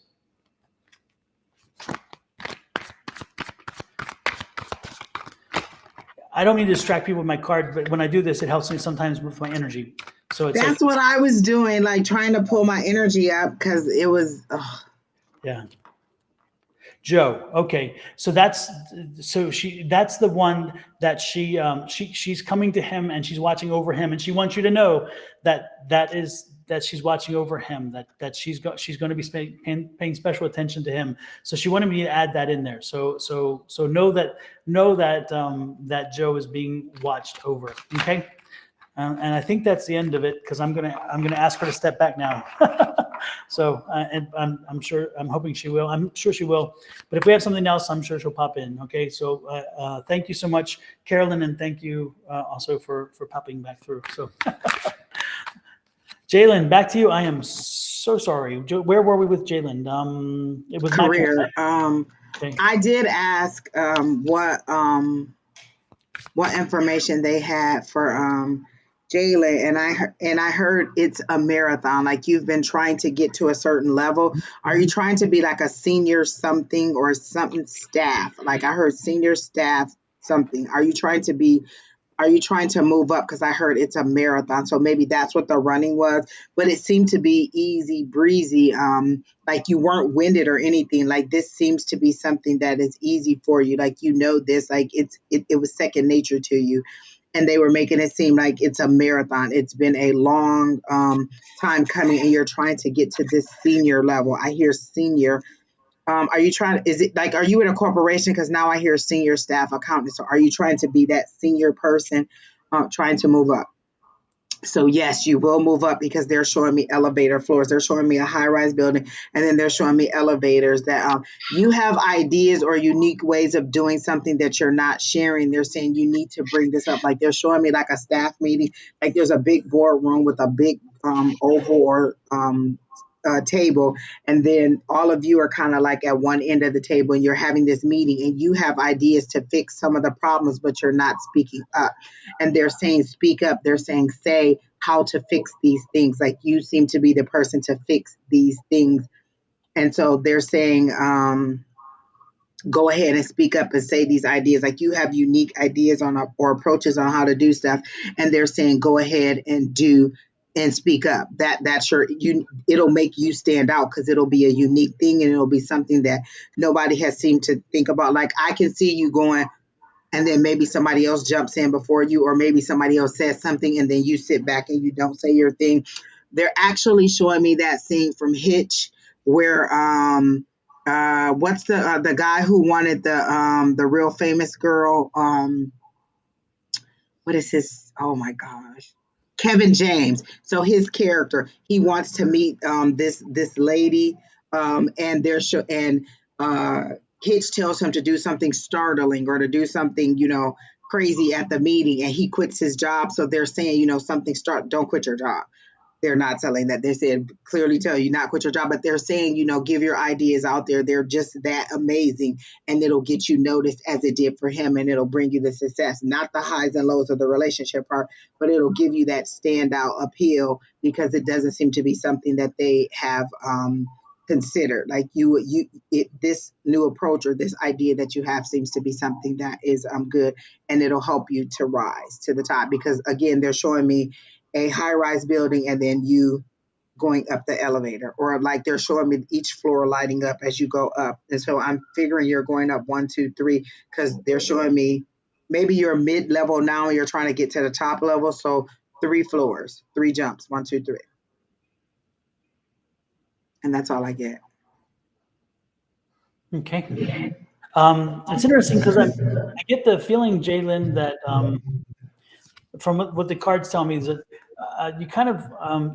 I don't mean to distract people with my card, but when I do this, it helps me sometimes with my energy. So that's what I was doing, like trying to pull my energy up because it was. Yeah. Joe. Okay, so that's the one that she's coming to him and she's watching over him, and she wants you to know that she's watching over him, that she's going to be paying special attention to him. So she wanted me to add that in there. So know that Joe is being watched over. Okay. And I think that's the end of it, because I'm gonna ask her to step back now. So and I'm hoping she will. I'm sure she will. But if we have something else, I'm sure she'll pop in. Okay. So thank you so much, Carolyn, and thank you also for popping back through. So Jalen, back to you. I am so sorry. Where were we with Jalen? It was Career. Okay. I did ask what information they had for Jalen, and I heard it's a marathon. Like, you've been trying to get to a certain level. Are you trying to be like a senior something or something staff? Like, I heard senior staff something. Are you trying to move up? Because I heard it's a marathon. So maybe that's what the running was. But it seemed to be easy breezy. Like, you weren't winded or anything. Like, this seems to be something that is easy for you. Like, this, like it was second nature to you. And they were making it seem like it's a marathon. It's been a long time coming, and you're trying to get to this senior level. I hear senior. Are you are you in a corporation? Because now I hear senior staff accountant. So are you trying to be that senior person, trying to move up? So yes, you will move up, because they're showing me elevator floors. They're showing me a high-rise building, and then they're showing me elevators. That you have ideas or unique ways of doing something that you're not sharing. They're saying you need to bring this up. Like, they're showing me like a staff meeting. Like, there's a big boardroom with a big oval or table, and then all of you are kind of like at one end of the table, and you're having this meeting, and you have ideas to fix some of the problems, but you're not speaking up. And they're saying speak up. They're saying say how to fix these things. Like, you seem to be the person to fix these things. And so they're saying go ahead and speak up and say these ideas. Like, you have unique ideas or approaches on how to do stuff, and they're saying go ahead and do and speak up. It'll make you stand out, because it'll be a unique thing, and it'll be something that nobody has seemed to think about. Like, I can see you going, and then maybe somebody else jumps in before you, or maybe somebody else says something, and then you sit back and you don't say your thing. They're actually showing me that scene from Hitch, where what's the guy who wanted the real famous girl, what is his, oh my gosh, Kevin James. So his character, he wants to meet this lady, and uh Hitch tells him to do something startling, or to do something, crazy at the meeting, and he quits his job. So they're saying, don't quit your job. They're not telling that. They said clearly tell you not quit your job, but they're saying, give your ideas out there. They're just that amazing, and it'll get you noticed, as it did for him, and it'll bring you the success, not the highs and lows of the relationship part, but it'll give you that standout appeal, because it doesn't seem to be something that they have considered. Like, this new approach or this idea that you have seems to be something that is good, and it'll help you to rise to the top, because again, they're showing me a high-rise building, and then you going up the elevator, or like they're showing me each floor lighting up as you go up. And so I'm figuring you're going up 1, 2, 3, because they're showing me maybe you're mid-level now and you're trying to get to the top level. So 3 floors, 3 jumps, 1, 2, 3. And that's all I get. Okay. It's interesting, because I get the feeling, Jalen, that from what the cards tell me, is that you kind of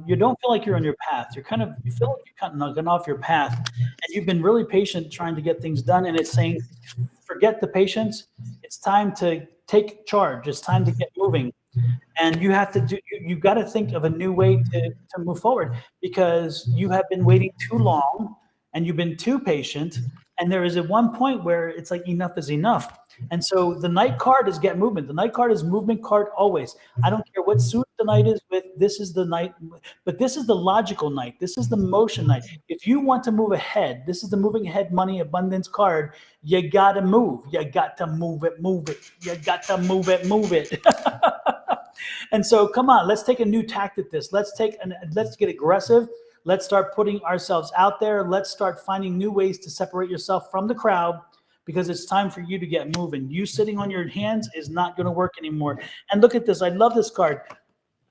you don't feel like you're on your path. You feel like you're kind of getting off your path, and you've been really patient trying to get things done. And it's saying, forget the patience. It's time to take charge. It's time to get moving. And you have to you've got to think of a new way to move forward, because you have been waiting too long, and you've been too patient. And there is at one point where it's like enough is enough. And so the night card is get movement. The night card is movement card always. I don't care what suit the night is with. This is the night, but this is the logical night. This is the motion night. If you want to move ahead, this is the moving ahead money abundance card. You got to move. You got to move it, move it. You got to move it, move it. And so come on, let's take a new tact at this. Let's get aggressive. Let's start putting ourselves out there. Let's start finding new ways to separate yourself from the crowd, because it's time for you to get moving. You sitting on your hands is not going to work anymore. And look at this. I love this card.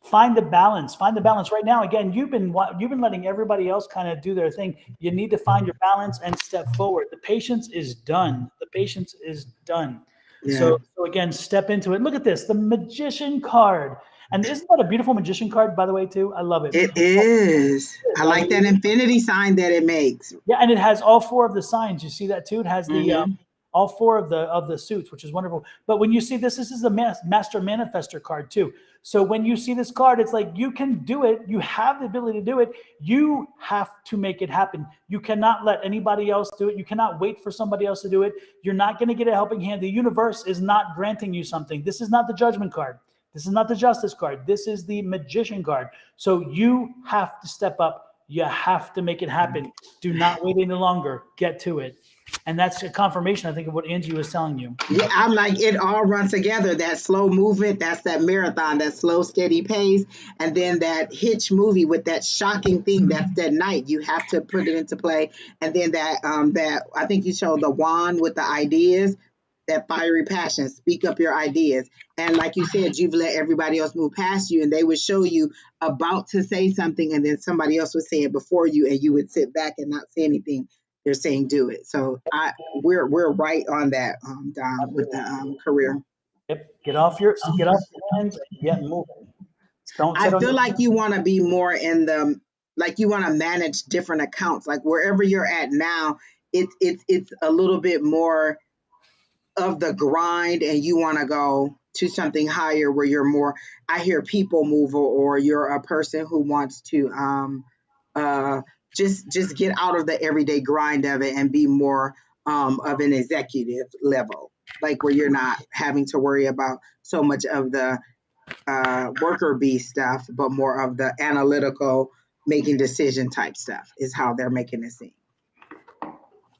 Find the balance. Find the balance right now. Again, you've been letting everybody else kind of do their thing. You need to find your balance and step forward. The patience is done. The patience is done. Yeah. So again, step into it. Look at this, the Magician card. And isn't that a beautiful Magician card, by the way, too? I love it. It is. I like that infinity sign that it makes. Yeah, and it has all four of the signs. You see that too? It has the Mhm. all four of the suits, which is wonderful. But when you see this is the Master Manifester card too. So when you see this card, it's like you can do it. You have the ability to do it. You have to make it happen. You cannot let anybody else do it. You cannot wait for somebody else to do it. You're not going to get a helping hand. The universe is not granting you something. This is not the Judgment card. This is not the Justice card. This is the Magician card. So you have to step up. You have to make it happen. Do not wait any longer. Get to it. And that's a confirmation, I think, of what Angie was telling you. Yeah, I'm like, it all runs together. That slow movement, that's that marathon, that slow, steady pace. And then that Hitch movie with that shocking thing, that's that night. You have to put it into play. And then that I think you showed the wand with the ideas, that fiery passion, speak up your ideas. And like you said, you've let everybody else move past you, and they would show you about to say something, and then somebody else would say it before you, and you would sit back and not say anything. They're saying do it. So we're right on that, Don, with the career. Yep. Get off your hands and get moving. Don't I sit on feel your like you want to be more in the, like you want to manage different accounts. Like wherever you're at now, it's a little bit more of the grind, and you want to go to something higher where you're more, I hear, people mover, or you're a person who wants to uh just get out of the everyday grind of it and be more of an executive level, like where you're not having to worry about so much of the worker bee stuff, but more of the analytical making decision type stuff is how they're making it seem.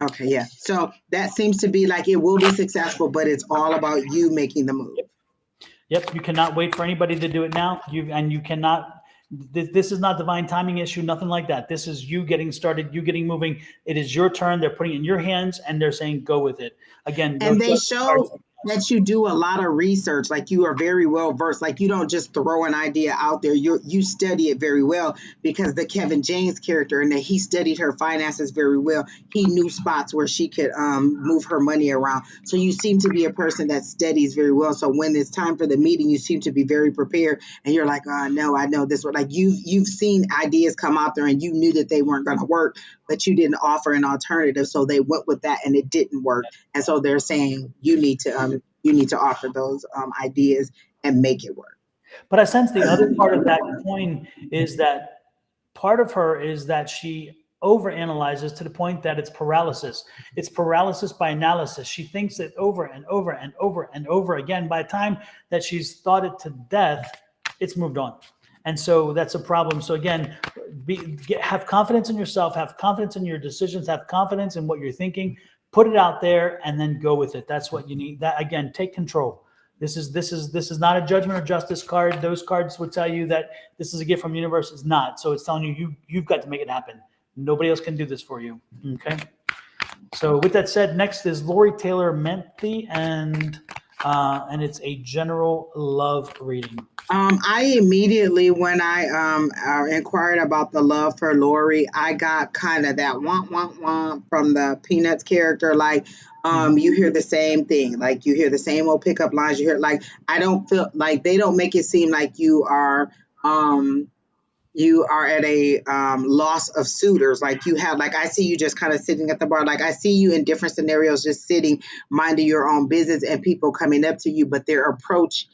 Okay, yeah. So that seems to be like it will be successful, but it's all about you making the move. Yep. You cannot wait for anybody to do it now. You cannot. This is not divine timing issue. Nothing like that. This is you getting started. You getting moving. It is your turn. They're putting it in your hands, and they're saying go with it. Again, no And they cards. show that you do a lot of research, like you are very well versed, like you don't just throw an idea out there, you study it very well, because the Kevin James character, and that he studied her finances very well. He knew spots where she could move her money around. So you seem to be a person that studies very well. So when it's time for the meeting, you seem to be very prepared, and you're like, oh no, I know this one. Like you've seen ideas come out there and you knew that they weren't going to work, but you didn't offer an alternative, so they went with that and it didn't work. And so they're saying you need to offer those ideas and make it work. But I sense the other part of that coin is that part of her is that she overanalyzes to the point that it's paralysis. It's paralysis by analysis. She thinks it over and over and over and over again. By the time that she's thought it to death, it's moved on. And so that's a problem. So again, have confidence in yourself, have confidence in your decisions, have confidence in what you're thinking, put it out there, and then go with it. That's what you need. That, again, take control. This is not a judgment or justice card. Those cards would tell you that this is a gift from the universe. It's not. So it's telling you've got to make it happen. Nobody else can do this for you. Okay. So with that said, next is Lori Taylor Menthe, and it's a general love reading. I immediately, when I inquired about the love for Lori, I got kind of that womp from the Peanuts character. Like, you hear the same thing, like you hear the same old pickup lines. You hear, like, I don't feel like they don't make it seem like you are at a loss of suitors. Like you have, like I see you just kind of sitting at the bar. Like I see you in different scenarios, just sitting, minding your own business, and people coming up to you, but their approach,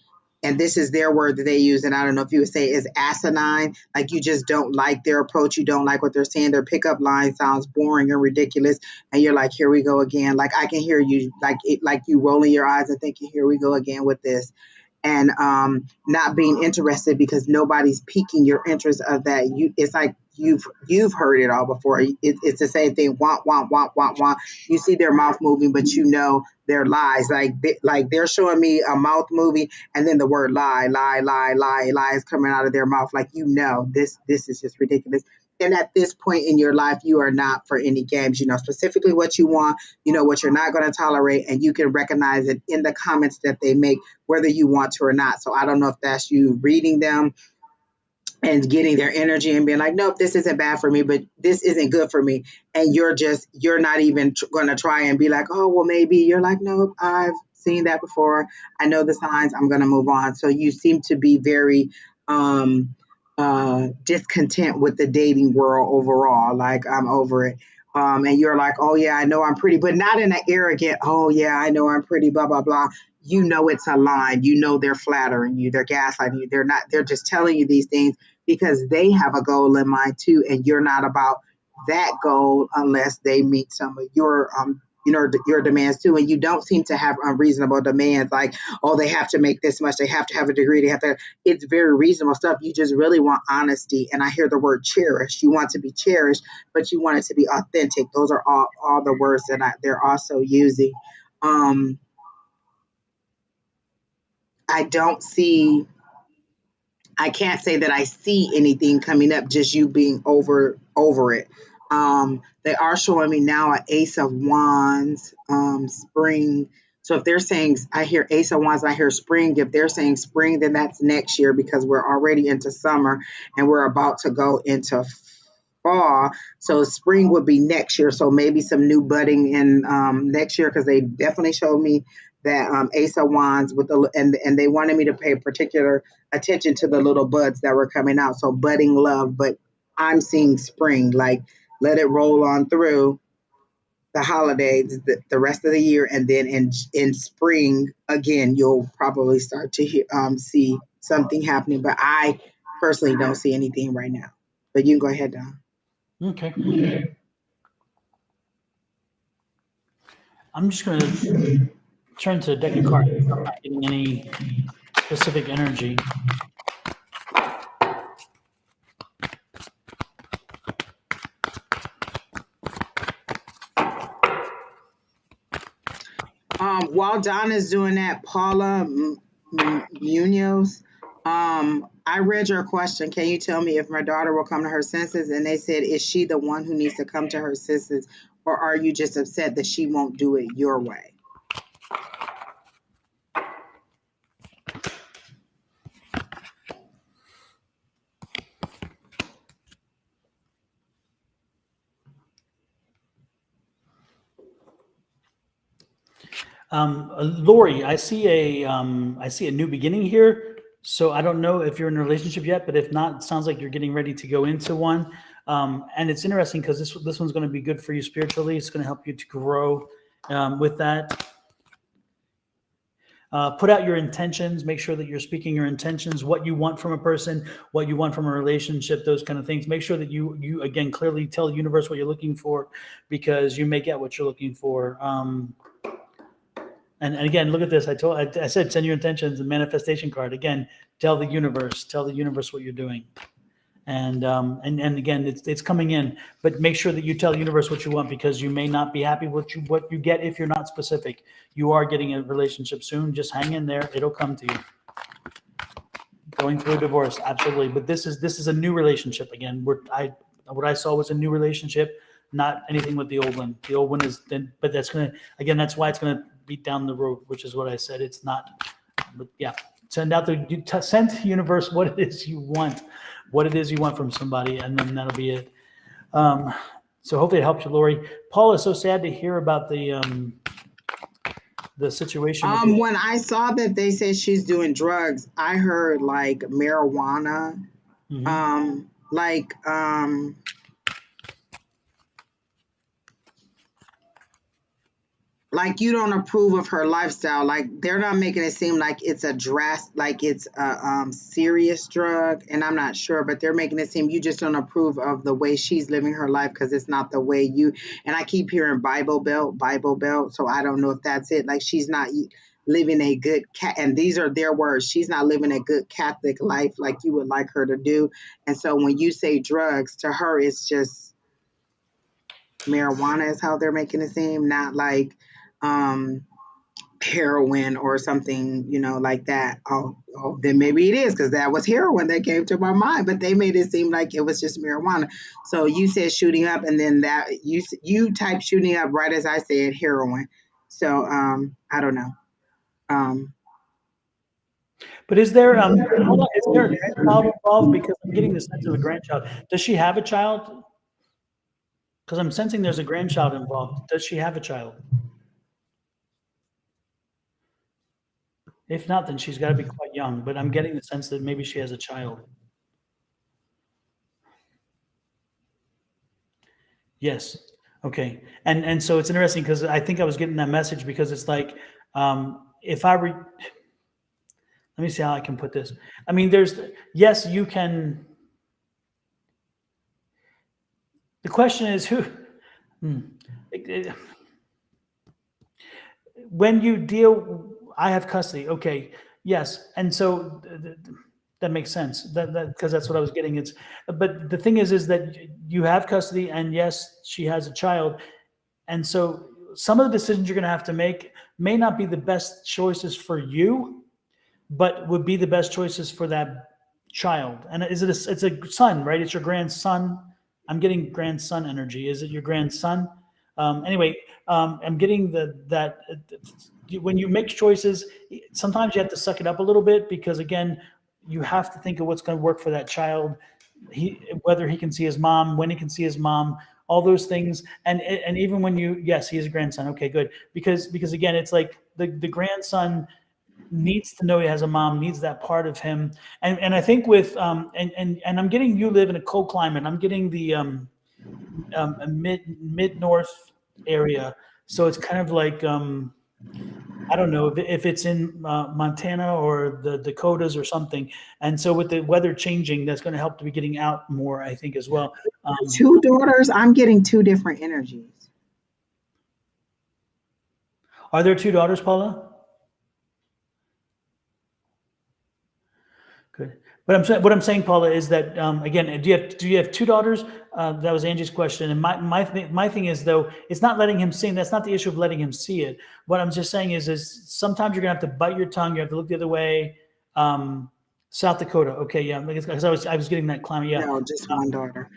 and this is their word that they use, and I don't know if you would say, is asinine. Like you just don't like their approach. You don't like what they're saying. Their pickup line sounds boring and ridiculous, and you're like, here we go again. Like I can hear you, like you rolling your eyes and thinking, here we go again with this. And not being interested because nobody's piquing your interest of that. It's like you've heard it all before. It's the same thing. Want. You see their mouth moving, but you know their lies. Like they're showing me a mouth moving, and then the word lie is coming out of their mouth. Like, you know, this is just ridiculous. and at this point in your life, you are not for any games. You know specifically what you want, you know what you're not going to tolerate, and you can recognize it in the comments that they make, whether you want to or not. So I don't know if that's you reading them and getting their energy and being like, nope, this isn't bad for me, but this isn't good for me. And you're not even going to try and be like, oh, well, maybe. You're like, nope, I've seen that before. I know the signs. I'm going to move on. So you seem to be very discontent with the dating world overall. Like, I'm over it. And you're like, oh, yeah, I know I'm pretty, but not in an arrogant, oh, yeah, I know I'm pretty, blah, blah, blah. You know it's a line. You know they're flattering you. They're gaslighting you. They're not. They're just telling you these things because they have a goal in mind too, and you're not about that goal unless they meet some of your your demands too. And you don't seem to have unreasonable demands like, oh, they have to make this much, they have to have a degree, they have to. It's very reasonable stuff. You just really want honesty, and I hear the word cherish. You want to be cherished, but you want it to be authentic. Those are all the words that they're also using. um I don't see, I can't say that I see anything coming up, just you being over it. They are showing me now an Ace of Wands, spring. So if they're saying, I hear Ace of Wands, I hear spring. If they're saying spring, then that's next year because we're already into summer and we're about to go into fall. So spring would be next year. So maybe some new budding in next year because they definitely showed me that Ace of Wands with the and they wanted me to pay particular attention to the little buds that were coming out. So budding love, but I'm seeing spring. Like let it roll on through the holidays, the rest of the year, and then in spring again, you'll probably start to see something happening. But I personally don't see anything right now. But you can go ahead, Don. Okay. I'm just going to turn to a deck of cards. I'm not getting any specific energy. While Don is doing that, Paula Munoz, I read your question. Can you tell me if my daughter will come to her senses? And they said, is she the one who needs to come to her senses, or are you just upset that she won't do it your way? Lori, I see a new beginning here. So I don't know if you're in a relationship yet, but if not, it sounds like you're getting ready to go into one. And it's interesting because this one's going to be good for you spiritually. It's going to help you to grow with that. Put out your intentions. Make sure that you're speaking your intentions, what you want from a person, what you want from a relationship, those kind of things. Make sure that you again clearly tell the universe what you're looking for, because you may get what you're looking for. And again, look at this. I said send your intentions and manifestation card. Again, tell the universe what you're doing. And again, it's coming in, but make sure that you tell the universe what you want, because you may not be happy with what you get if you're not specific. You are getting a relationship soon. Just hang in there. It'll come to you. Going through a divorce, absolutely. But this is a new relationship again. What I saw was a new relationship, not anything with the old one. The old one is then, but that's why it's gonna be down the road, which is what I said. It's not, but yeah. Send to universe what it is you want, from somebody, and then that'll be it. So hopefully it helps you, Lori. Paul, is so sad to hear about the situation with you. When I saw that they said she's doing drugs, I heard like marijuana, Mhm. Like you don't approve of her lifestyle. Like they're not making it seem like it's like it's a serious drug, and I'm not sure, but they're making it seem you just don't approve of the way she's living her life because it's not the way you. And I keep hearing Bible Belt, so I don't know if that's it. Like she's not living a good cat, and these are their words. She's not living a good Catholic life like you would like her to do. And so when you say drugs, to her, it's just marijuana is how they're making it seem, not like um heroin or something, like that. Oh, then maybe it is because that was heroin that came to my mind, but they made it seem like it was just marijuana. So you said shooting up, and then that you typed shooting up right as I said heroin. So I don't know. Um, But is there hold on, is there a grandchild involved? Because I'm getting the sense of a grandchild. Does she have a child? Because I'm sensing there's a grandchild involved. Does she have a child? If not, then she's got to be quite young. But I'm getting the sense that maybe she has a child. Yes. Okay. And so it's interesting because I think I was getting that message because it's like if I let me see how I can put this. I mean, yes, you can. The question is who. Hmm. When you deal, I have custody. Okay, yes, and so that makes sense. That because that's what I was getting. But the thing is that you have custody, and yes, she has a child, and so some of the decisions you're going to have to make may not be the best choices for you, but would be the best choices for that child. And is it it's a son, right? It's your grandson. I'm getting grandson energy. Is it your grandson? Anyway, I'm getting that when you make choices, sometimes you have to suck it up a little bit because again, you have to think of what's going to work for that child. Whether he can see his mom, when he can see his mom, all those things, and even when yes, he is a grandson. Okay, good, because again, it's like the grandson needs to know he has a mom, needs that part of him. And I think with and I'm getting you live in a cold climate. I'm getting the a mid north area, so it's kind of like I don't know if it's in Montana or the Dakotas or something. And so with the weather changing, that's going to help to be getting out more, I think, as well. two daughters. I'm getting two different energies. Are there two daughters, Paula? Good. But what I'm saying, Paula, is that again, do you have two daughters? That was Angie's question. And my thing is though, it's not letting him sing. That's not the issue of letting him see it. What I'm just saying is sometimes you're gonna have to bite your tongue. You have to look the other way. South Dakota. Okay, yeah, because I was getting that climate. Yeah. No, just one daughter.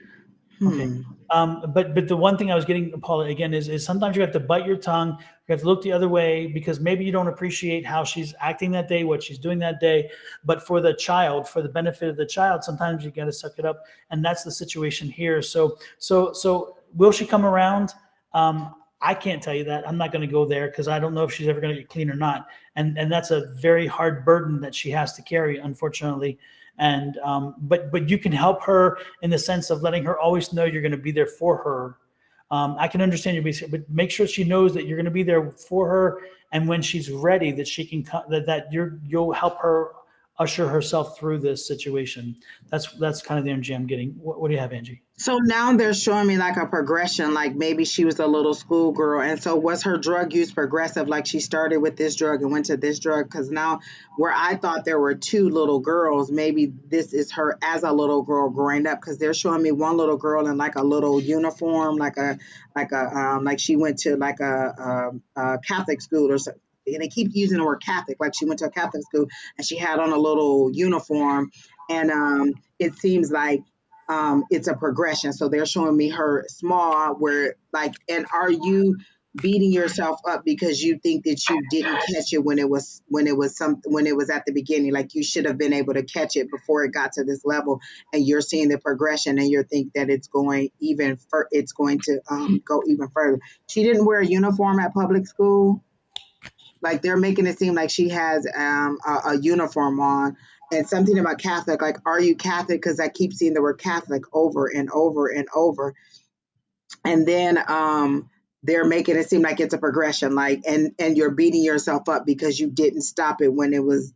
Okay. But the one thing I was getting, Paula, again, is sometimes you have to bite your tongue. You have to look the other way because maybe you don't appreciate how she's acting that day, what she's doing that day. But for the child, for the benefit of the child, sometimes you got to suck it up, and that's the situation here. So will she come around? I can't tell you that. I'm not going to go there because I don't know if she's ever going to get clean or not, and that's a very hard burden that she has to carry, unfortunately. And but you can help her in the sense of letting her always know you're going to be there for her. I can understand your but make sure she knows that you're going to be there for her, and when she's ready, that she can that you'll help her usher herself through this situation. That's kind of the energy I'm getting. What do you have, Angie? So now they're showing me like a progression, like maybe she was a little schoolgirl. And so was her drug use progressive? Like she started with this drug and went to this drug? Because now, where I thought there were two little girls, maybe this is her as a little girl growing up. Because they're showing me one little girl in like a little uniform, like she went to like a Catholic school or something. And they keep using the word Catholic, like she went to a Catholic school and she had on a little uniform. And it seems like it's a progression. So they're showing me her small, where like, and are you beating yourself up because you think that you didn't catch it when it was at the beginning? Like you should have been able to catch it before it got to this level, and you're seeing the progression, and you think that it's going it's going to go even further. She didn't wear a uniform at public school. Like they're making it seem like she has a uniform on, and something about Catholic, like are you Catholic? Because I keep seeing the word Catholic over and over and over. And then they're making it seem like it's a progression, like and you're beating yourself up because you didn't stop it when it was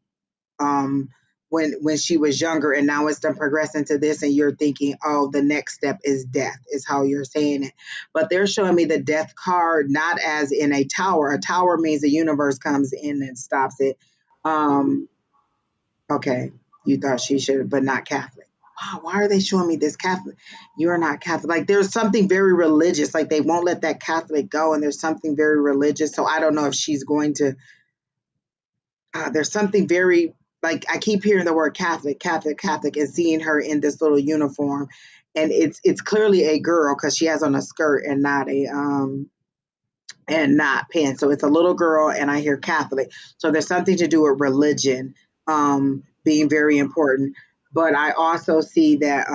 um when she was younger, and now it's done progressing to this, and you're thinking, oh, the next step is death, is how you're saying it. But they're showing me the death card not as in a tower. A tower means the universe comes in and stops it. um okay, you thought she should, but not Catholic. Wow, why are they showing me this Catholic? You're not Catholic. Like there's something very religious, like they won't let that Catholic go, and there's something very religious. So I don't know if she's going to there's something very, like, I keep hearing the word Catholic, Catholic, Catholic, and seeing her in this little uniform, and it's clearly a girl because she has on a skirt and not pants. So it's a little girl, and I hear Catholic. So there's something to do with religion being very important. But I also see that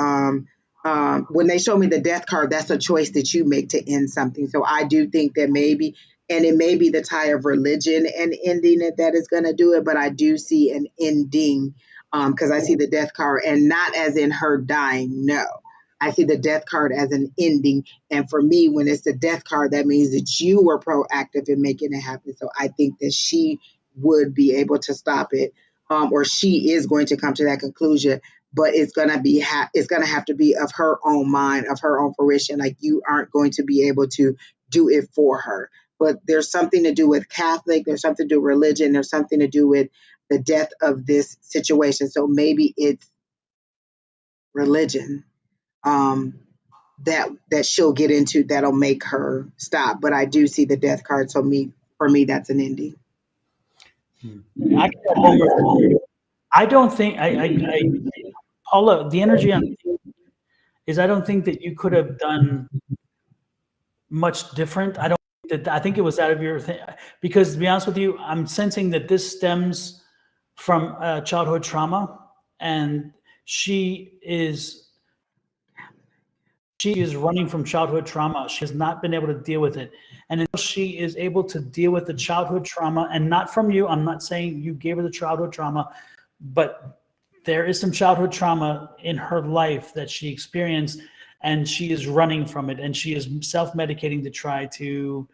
when they show me the death card, that's a choice that you make to end something. So I do think that maybe, and it may be the tie of religion and ending it that is going to do it, but I do see an ending because I see the death card, and not as in her dying. No. I see the death card as an ending. And for me, when it's the death card, that means that you were proactive in making it happen. So I think that she would be able to stop it, or she is going to come to that conclusion. But it's gonna be it's gonna have to be of her own mind, of her own fruition. Like, you aren't going to be able to do it for her. But there's something to do with Catholic. There's something to do with religion. There's something to do with the death of this situation. So maybe it's religion. Um, that she'll get into that'll make her stop. But I do see the death card, so for me that's an ending. I can add one more thing. I don't think Paula, the energy on is I don't think that you could have done much different. I think it was out of your thing, because to be honest with you, I'm sensing that this stems from childhood trauma, and she is running from childhood trauma. She has not been able to deal with it. And until she is able to deal with the childhood trauma, and not from you, I'm not saying you gave her the childhood trauma, but there is some childhood trauma in her life that she experienced, and she is running from it, and she is self-medicating to try to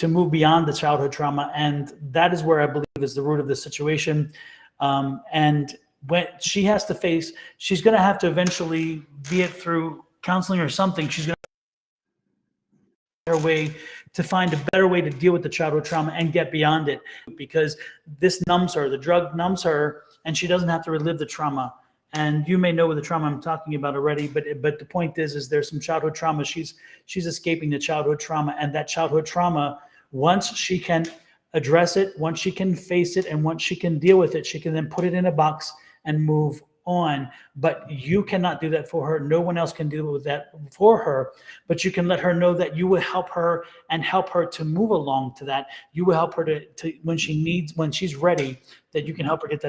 move beyond the childhood trauma. And that is where I believe is the root of the situation. And when she has to face, she's going to have to eventually, be it through counseling or something, she's going to find her way to find a better way to deal with the childhood trauma and get beyond it, because this numbs her, the drug numbs her, and she doesn't have to relive the trauma. And you may know the trauma I'm talking about already, but the point is there's some childhood trauma. She's escaping the childhood trauma, and that childhood trauma, once she can address it, once she can face it, and once she can deal with it, she can then put it in a box and move on. But you cannot do that for her. No one else can deal with that for her, but you can let her know that you will help her and help her to move along to that. You will help her to when she's ready, that you can help her get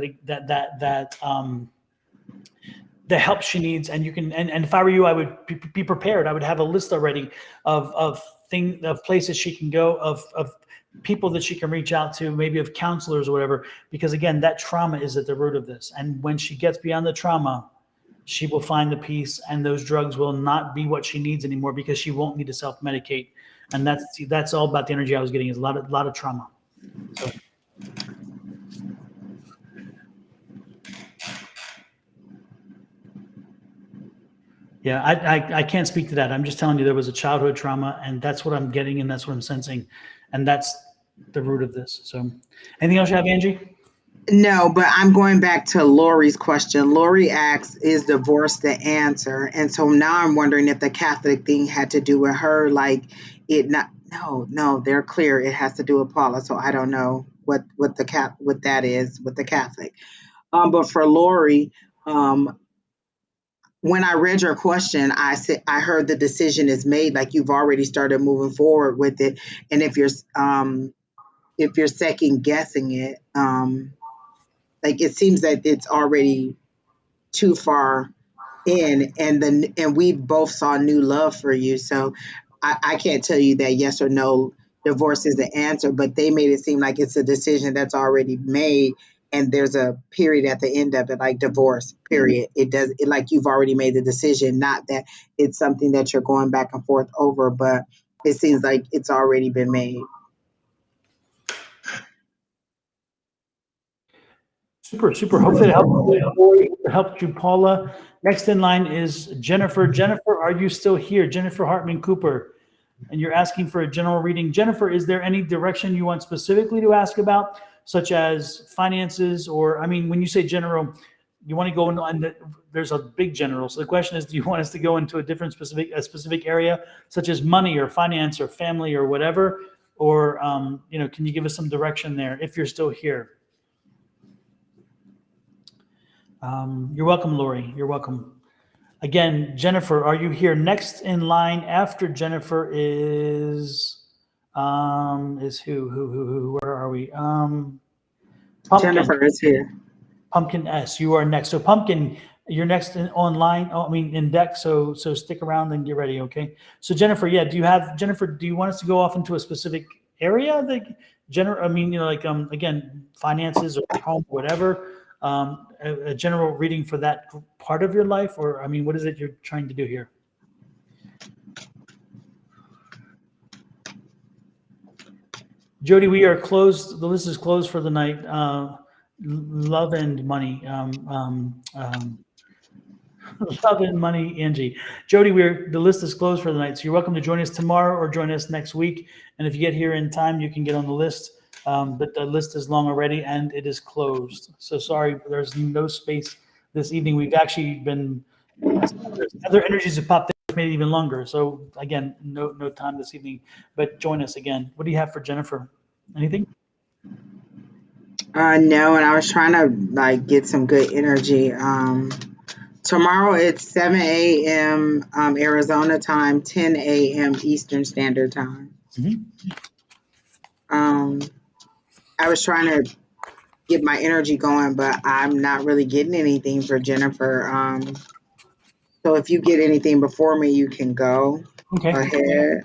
the help she needs. And you can, and if I were you, I would be prepared. I would have a list already of places she can go, of people that she can reach out to, maybe of counselors or whatever, because again, that trauma is at the root of this. And when she gets beyond the trauma, she will find the peace, and those drugs will not be what she needs anymore, because she won't need to self-medicate. And that's all about the energy I was getting, is a lot of trauma. So. Yeah, I can't speak to that. I'm just telling you there was a childhood trauma, and that's what I'm getting, and that's what I'm sensing, and that's the root of this. So, anything else you have, Angie? No, but I'm going back to Lori's question. Lori asks, is divorce the answer? And so now I'm wondering if the Catholic thing had to do with her, like it not. No, they're clear. It has to do with Paula. So I don't know what that is with the Catholic. But for Lori, when I read your question, I heard the decision is made. Like, you've already started moving forward with it, and if you're second guessing it, like, it seems that it's already too far in, and we both saw new love for you. So I can't tell you that yes or no divorce is the answer, but they made it seem like it's a decision that's already made, and there's a period at the end of it, like divorce period. Like, you've already made the decision, not that it's something that you're going back and forth over, but it seems like it's already been made. Super. Hopefully it helped you, Paula. Next in line is Jennifer. Jennifer, are you still here? Jennifer Hartman Cooper. And you're asking for a general reading. Jennifer, is there any direction you want specifically to ask about, such as finances? Or, I mean, when you say general, you want to go into, there's a big general. So the question is, do you want us to go into a specific area, such as money or finance or family or whatever? Or, can you give us some direction there if you're still here? You're welcome, Lori. You're welcome. Again, Jennifer, are you here? Next in line after Jennifer is who? Where are we? Pumpkin. Jennifer is here. Pumpkin S, you are next. So Pumpkin, you're next in online. Oh, I mean in deck. So stick around and get ready, okay? So Jennifer, yeah, Jennifer, do you want us to go off into a specific area? I mean, like again, finances or home, whatever. A general reading for that part of your life, or I mean, what is it you're trying to do here? Jody, we are closed. The list is closed for the night. Love and money. Love and money, Angie. Jody, the list is closed for the night, so you're welcome to join us tomorrow or join us next week. And if you get here in time, you can get on the list. But the list is long already and it is closed. So sorry, there's no space this evening. We've actually been other energies have popped in, made it even longer. So again, no time this evening. But join us again. What do you have for Jennifer? Anything? No, and I was trying to like get some good energy. Tomorrow it's 7 a.m. Arizona time, 10 a.m. Eastern Standard Time. Mm-hmm. I was trying to get my energy going, but I'm not really getting anything for Jennifer. So if you get anything before me, you can go Okay. ahead.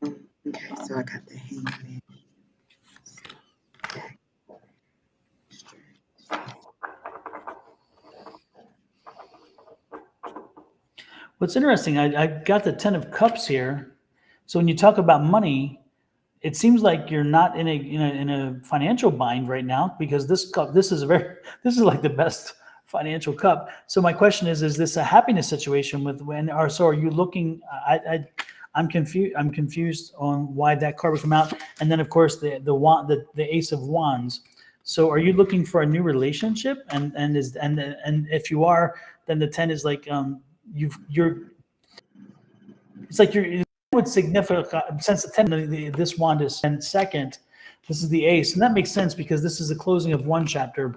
Okay, so I got the hangman. What's interesting, I got the 10 of Cups here. So when you talk about money, it seems like you're not in a financial bind right now because this is this is like the best financial cup. So my question is this a happiness situation with when or so are you looking? I'm confused on why that card would come out, and then of course the Ace of Wands. So are you looking for a new relationship? And if you are, then the 10 is like you're it's like you're would signify since the 10 this wand is second, this is the ace, and that makes sense because this is the closing of one chapter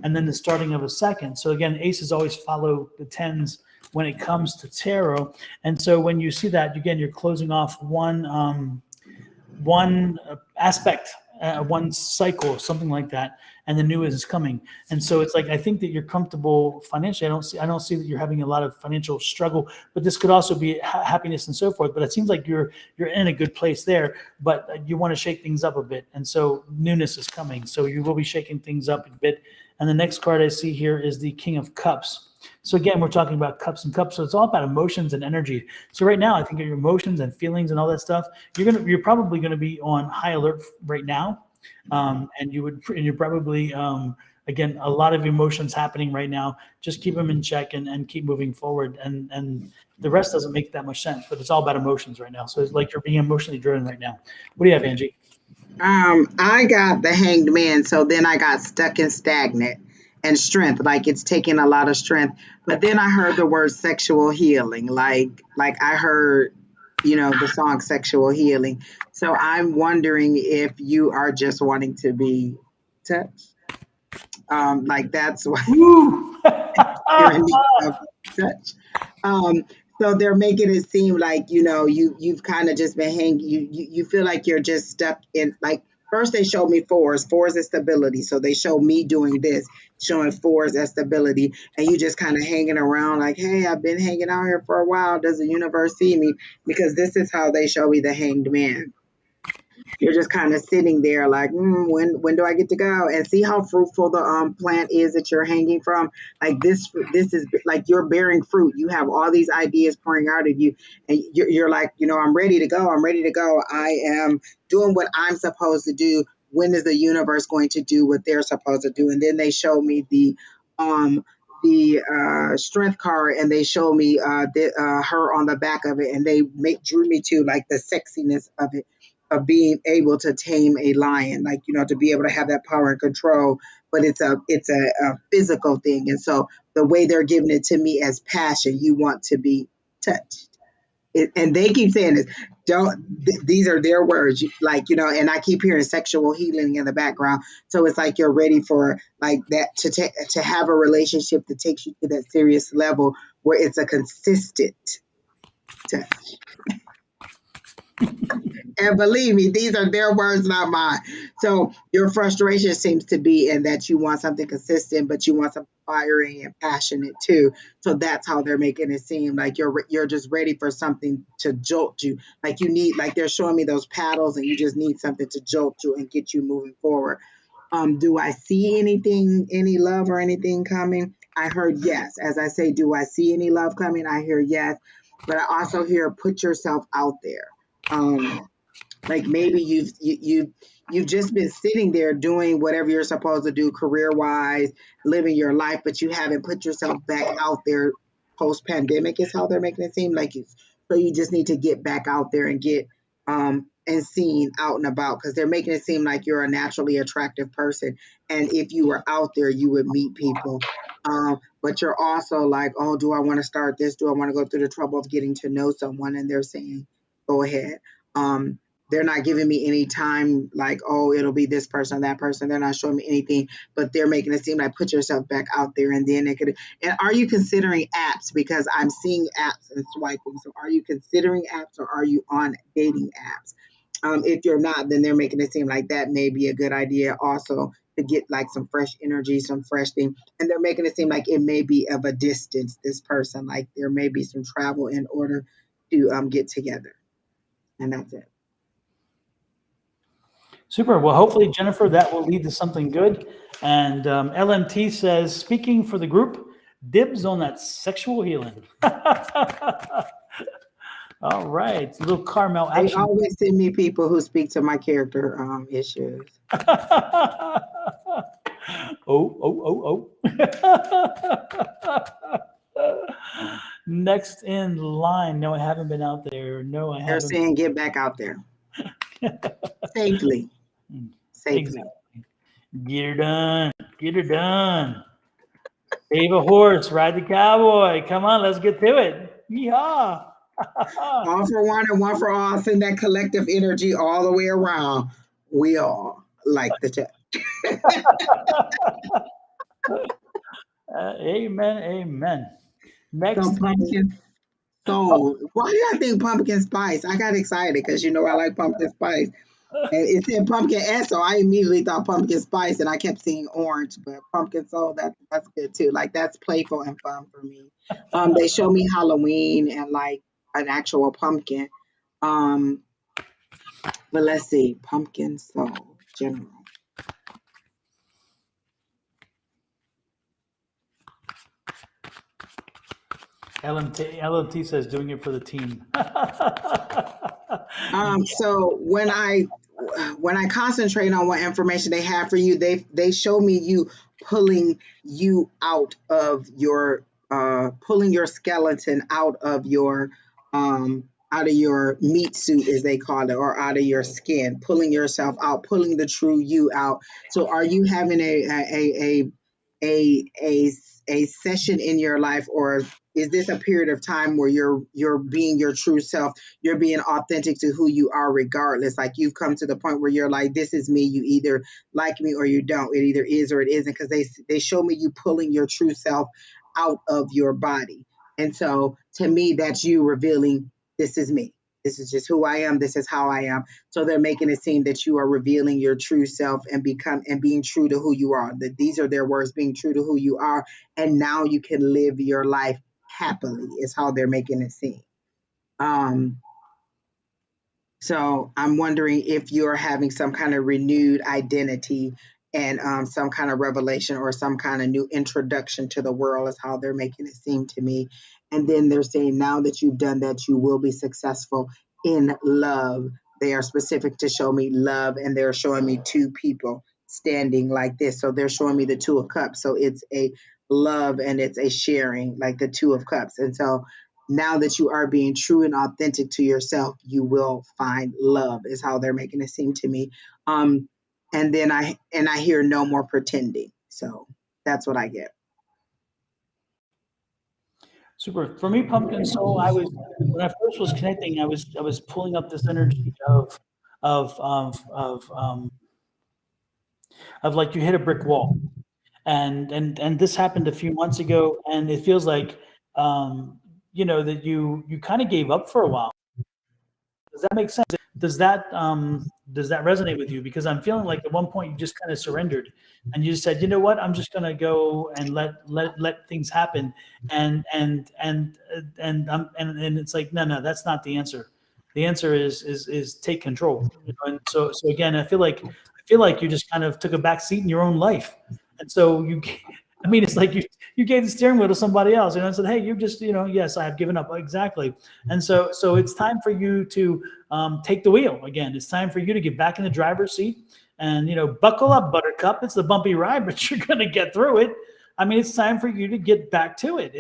and then the starting of a second. So again, aces always follow the tens when it comes to tarot, and so when you see that again, you're closing off one aspect, one cycle, something like that, and the new is coming. And so it's like I think that you're comfortable financially. I don't see that you're having a lot of financial struggle, but this could also be happiness and so forth. But it seems like you're in a good place there, but you want to shake things up a bit, and so newness is coming. So you will be shaking things up a bit. And the next card I see here is the King of Cups. So again, we're talking about cups and cups. So it's all about emotions and energy. So right now, I think your emotions and feelings and all that stuff, you're probably gonna be on high alert right now, and you're probably again a lot of emotions happening right now. Just keep them in check and keep moving forward. And the rest doesn't make that much sense. But it's all about emotions right now. So it's like you're being emotionally driven right now. What do you have, Angie? I got the hanged man, so then I got stuck and stagnant and strength, like it's taking a lot of strength. But then I heard the word sexual healing, like I heard, the song sexual healing. So I'm wondering if you are just wanting to be touched. Like that's why Woo! you're in need of touch. Um, so they're making it seem like you've kind of just been hanging. You feel like you're just stuck in like. First, they showed me fours. Fours is stability. So they show me doing this, showing fours as stability, and you just kind of hanging around like, hey, I've been hanging out here for a while. Does the universe see me? Because this is how they show me the hanged man. You're just kind of sitting there like, when do I get to go? And see how fruitful the plant is that you're hanging from. Like this is like you're bearing fruit. You have all these ideas pouring out of you, and you're like, I'm ready to go. I'm ready to go. I am doing what I'm supposed to do. When is the universe going to do what they're supposed to do? And then they show me the strength card, and they show me her on the back of it, and they drew me to like the sexiness of it, of being able to tame a lion, like to be able to have that power and control. But it's a physical thing, and so the way they're giving it to me as passion, you want to be touched. And they keep saying this. these are their words, like, and I keep hearing sexual healing in the background. So it's like you're ready for like that to have a relationship that takes you to that serious level where it's a consistent touch. And believe me, these are their words, not mine. So your frustration seems to be in that you want something consistent, but you want something fiery and passionate too. So that's how they're making it seem like you're just ready for something to jolt you. Like you need, like they're showing me those paddles, and you just need something to jolt you and get you moving forward. Do I see anything, any love or anything coming? I heard yes. As I say, do I see any love coming? I hear yes, but I also hear put yourself out there. Like maybe you've just been sitting there doing whatever you're supposed to do career wise, living your life, but you haven't put yourself back out there. Post pandemic is how they're making it seem like so you just need to get back out there and get and seen out and about, because they're making it seem like you're a naturally attractive person, and if you were out there you would meet people. But you're also like, oh, do I want to start this? Do I want to go through the trouble of getting to know someone? And they're saying go ahead. um they're not giving me any time like, oh, it'll be this person, that person. They're not showing me anything, but they're making it seem like put yourself back out there, and then it could. And are you considering apps? Because I'm seeing apps and swiping. So are you considering apps, or are you on dating apps? If you're not, then they're making it seem like that may be a good idea also, to get like some fresh energy, some fresh thing. And they're making it seem like it may be of a distance, this person, like there may be some travel in order to get together. And that's it. Super. Well, hopefully, Jennifer, that will lead to something good. And LMT says, speaking for the group, dibs on that sexual healing. All right, a little Carmel They action. always send me people who speak to my character issues. Oh. Next in line. No, I haven't been out there. No, I They're haven't. saying get back out there safely. Safely. Exactly. Get her done. Get her done. Save a horse, ride the cowboy. Come on, let's get to it. Yeehaw. All for one and one for all. Send that collective energy all the way around. We all like the chat. Amen. Amen. Next. So pumpkin soul. Why do I think pumpkin spice? I got excited because I like pumpkin spice. And it said pumpkin S, so I immediately thought pumpkin spice, and I kept seeing orange, but pumpkin soul, that's good too. Like that's playful and fun for me. They show me Halloween and like an actual pumpkin. Um, but let's see, pumpkin soul general. LMT says doing it for the team. So when I concentrate on what information they have for you, they show me you pulling you out of your pulling your skeleton out of your meat suit, as they call it, or out of your skin, pulling yourself out, pulling the true you out. So are you having a session in your life, or is this a period of time where you're being your true self, you're being authentic to who you are regardless? Like you've come to the point where you're like, this is me, you either like me or you don't, it either is or it isn't, because they show me you pulling your true self out of your body. And so to me, that's you revealing, this is me, this is just who I am, this is how I am. So they're making it seem that you are revealing your true self and being true to who you are. That these are their words, being true to who you are, and now you can live your life happily, is how they're making it seem. Um, so I'm wondering if you're having some kind of renewed identity and some kind of revelation or some kind of new introduction to the world, is how they're making it seem to me. And then they're saying now that you've done that, you will be successful in love. They are specific to show me love, and they're showing me two people standing like this. So they're showing me the Two of Cups. So it's a love and it's a sharing, like the Two of Cups. And so now that you are being true and authentic to yourself, you will find love, is how they're making it seem to me. And then I hear no more pretending. So that's what I get. Super. For me, Pumpkin Soul, when I first was connecting, I was pulling up this energy of of of um of like you hit a brick wall. And this happened a few months ago, and it feels like um that you kind of gave up for a while. Does that make sense? Does that resonate with you? Because I'm feeling like at one point you just kind of surrendered, and you just said, you know what, I'm just gonna go and let things happen, and it's like, no, that's not the answer. The answer is take control. And so again, I feel like you just kind of took a back seat in your own life, and so I mean, it's like you gave the steering wheel to somebody else, and said, hey, you just, yes, I have given up. Exactly. And so it's time for you to take the wheel again. It's time for you to get back in the driver's seat and, buckle up, Buttercup. It's the bumpy ride, but you're going to get through it. I mean, it's time for you to get back to it.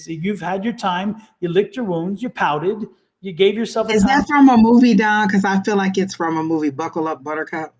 You've had your time. You licked your wounds. You pouted. You gave yourself a Is time. that from a movie, Don? Because I feel like it's from a movie, Buckle Up, Buttercup.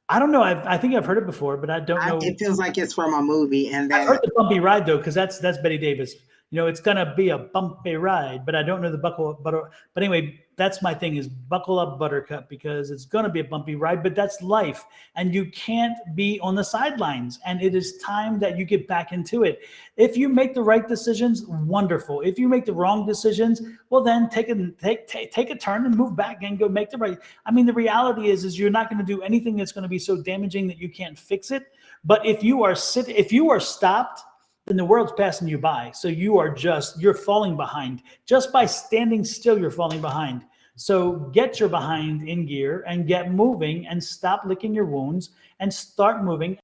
I don't know. I think I've heard it before, but I don't know. It feels like it's from a movie, and I've heard that the bumpy ride though, because that's Betty Davis. It's gonna be a bumpy ride, but I don't know the buckle up butter. But anyway, that's my thing is buckle up, Buttercup, because it's gonna be a bumpy ride. But that's life, and you can't be on the sidelines. And it is time that you get back into it. If you make the right decisions, wonderful. If you make the wrong decisions, well, then take a turn and move back and go make the right. I mean, the reality is you're not going to do anything that's going to be so damaging that you can't fix it. But if you are stopped, then the world's passing you by. So you're falling behind. Just by standing still, you're falling behind. So get your behind in gear and get moving and stop licking your wounds and start moving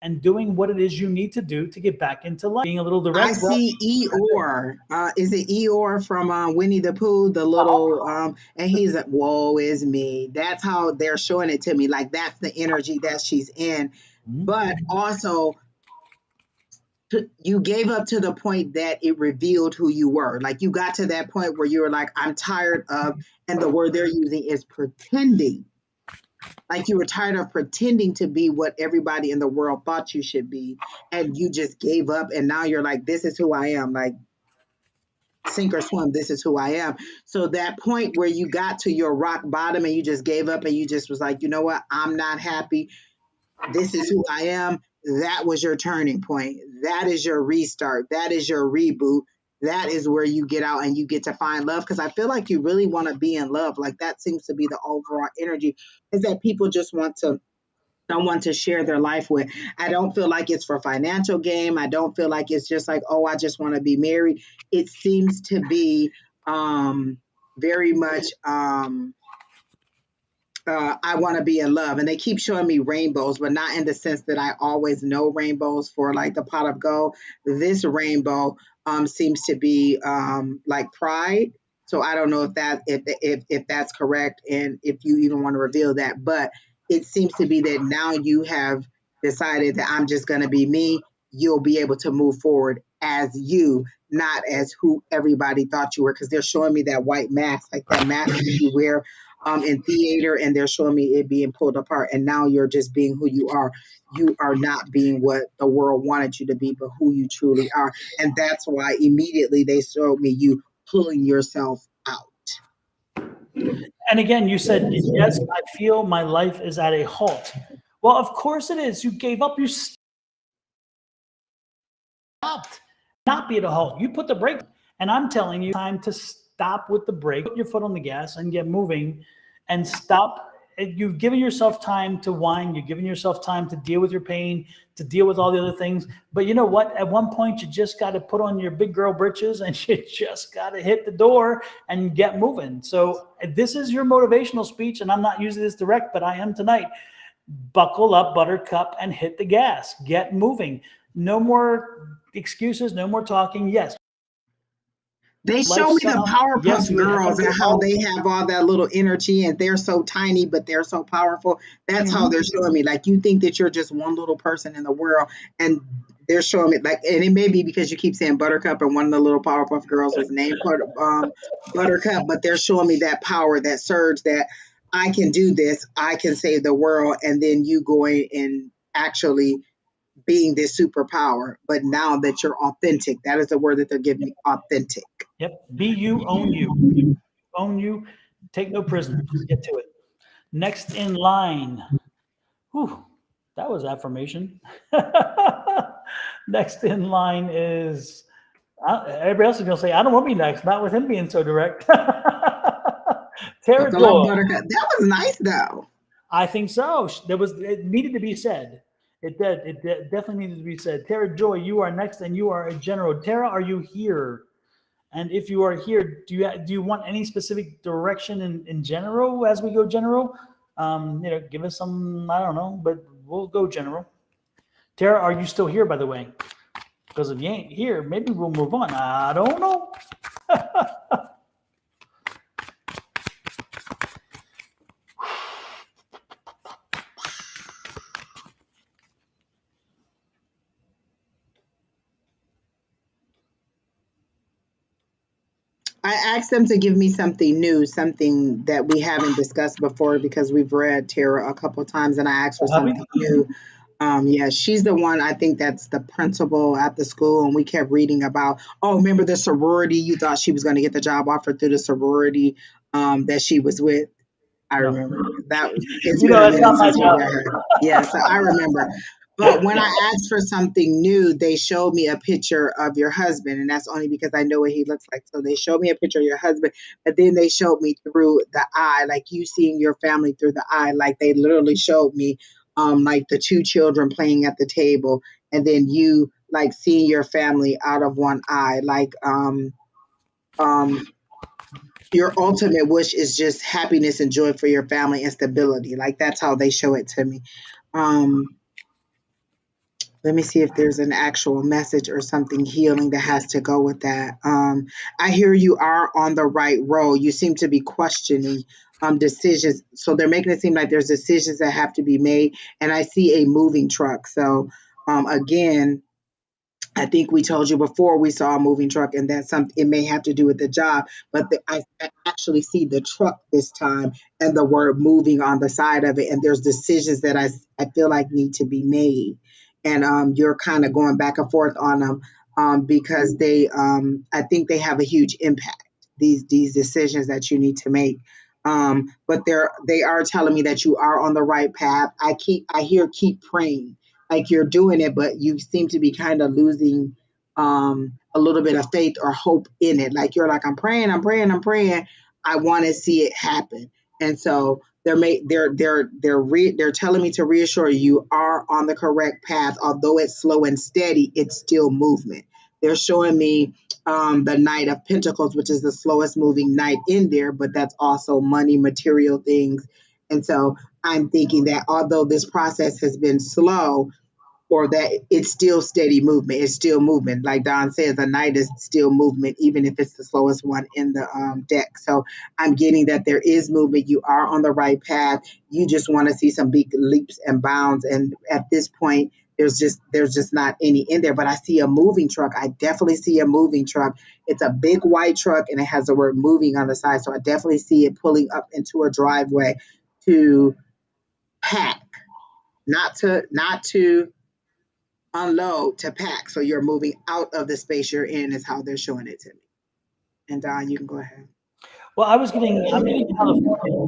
and doing what it is you need to do to get back into life. Being a little I direct. Well, see Eeyore. Is it Eeyore from Winnie the Pooh? The little and he's like, "Woe is me." That's how they're showing it to me. Like that's the energy that she's in. But also, you gave up to the point that it revealed who you were. Like you got to that point where you were like, "I'm tired of," and the word they're using is pretending. Like you were tired of pretending to be what everybody in the world thought you should be, and you just gave up, and now you're like, "This is who I am." Like sink or swim, this is who I am. So that point where you got to your rock bottom and you just gave up and you just was like, you know what, I'm not happy. This is who I am. That was your turning point. That is your restart. That is your reboot. That is where you get out and you get to find love. Because I feel like you really want to be in love. Like that seems to be the overall energy, is that people just want to someone to share their life with. I don't feel like it's for financial gain. I don't feel like it's just like, oh, I just want to be married. It seems to be very much I want to be in love. And they keep showing me rainbows, but not in the sense that I always know rainbows for like the pot of gold. This rainbow seems to be like pride. So I don't know if that's correct and if you even want to reveal that, but it seems to be that now you have decided that I'm just going to be me. You'll be able to move forward as you, not as who everybody thought you were, because they're showing me that white mask, like that mask that you wear in theater, and they're showing me it being pulled apart. And now you're just being who you are. You are not being what the world wanted you to be, but who you truly are. And that's why immediately they showed me you pulling yourself out. and again, you said, yes, I feel my life is at a halt. Well, of course it is. You gave up. You stopped. Not be at a halt. You put the brake. And I'm telling you, time to stop with the brake, put your foot on the gas and get moving and stop. You've given yourself time to whine. You've given yourself time to deal with your pain, to deal with all the other things. But you know what? At one point, you just got to put on your big girl britches and you just got to hit the door and get moving. So this is your motivational speech. And I'm not using this direct, but I am tonight. Buckle up, Buttercup, and hit the gas. Get moving. No more excuses. No more talking. Yes. They show me the Yes, Powerpuff you would have Girls to and how they have all that little energy and they're so tiny, but they're so powerful. That's how they're showing me. Like you think that you're just one little person in the world, and they're showing me like, and it may be because you keep saying Buttercup, and one of the little Powerpuff Girls was named Buttercup, but they're showing me that power, that surge, that I can do this, I can save the world, and then you going and actually being this superpower, but now that you're authentic, that is the word that they're giving me, authentic. Yep. Be you, own you. Own you. Take no prisoners. Get to it. Next in line. Whew, that was affirmation. Next in line is everybody else is going to say, I don't want to be next, not with him being so direct. Tara Buckle up, Joy. Buttercup. That was nice though. I think so. It needed to be said. It did. Definitely needed to be said. Tara Joy, you are next, and you are a general. Tara, are you here? And if you are here, do you want any specific direction in general as we go general? Give us some. I don't know, but we'll go general. Tara, are you still here? By the way, because if you ain't here, maybe we'll move on. I don't know. I asked them to give me something new, something that we haven't discussed before because we've read Tara a couple times, and I asked for something new. Yeah, she's the one, I think that's the principal at the school, and we kept reading about, oh, remember the sorority? You thought she was going to get the job offer through the sorority that she was with. I No. remember that. It's been a That's minute not my since we job. got her. Yeah, so I remember. But when I asked for something new, they showed me a picture of your husband, and that's only because I know what he looks like. So they showed me a picture of your husband, but then they showed me through the eye, like you seeing your family through the eye, like they literally showed me, like the two children playing at the table, and then you like seeing your family out of one eye, like um your ultimate wish is just happiness and joy for your family and stability. Like that's how they show it to me. Um, Let me see if there's an actual message or something healing that has to go with that. I hear you are on the right road. You seem to be questioning decisions. So they're making it seem like there's decisions that have to be made. And I see a moving truck. So again, I think we told you before we saw a moving truck, and that something it may have to do with the job, but I actually see the truck this time and the word moving on the side of it, and there's decisions that I feel like need to be made, and you're kind of going back and forth on them because they I think they have a huge impact, these decisions that you need to make. But they are telling me that you are on the right path. I hear keep praying, like you're doing it, but you seem to be kind of losing a little bit of faith or hope in it. Like you're like, I'm praying, I'm praying, I'm praying. I want to see it happen. And so they're telling me to reassure you are on the correct path. Although it's slow and steady, it's still movement. They're showing me the Knight of Pentacles, which is the slowest moving knight in there, but that's also money, material things. And so I'm thinking that although this process has been slow, or that it's still steady movement. It's still movement. Like Don says, a knight is still movement, even if it's the slowest one in the deck. So I'm getting that there is movement. You are on the right path. You just want to see some big leaps and bounds. And at this point, there's just not any in there. But I see a moving truck. I definitely see a moving truck. It's a big white truck, and it has the word moving on the side. So I definitely see it pulling up into a driveway to pack, not to unload, to pack. So you're moving out of the space you're in is how they're showing it to me. And Don, you can go ahead. Well, I'm getting California,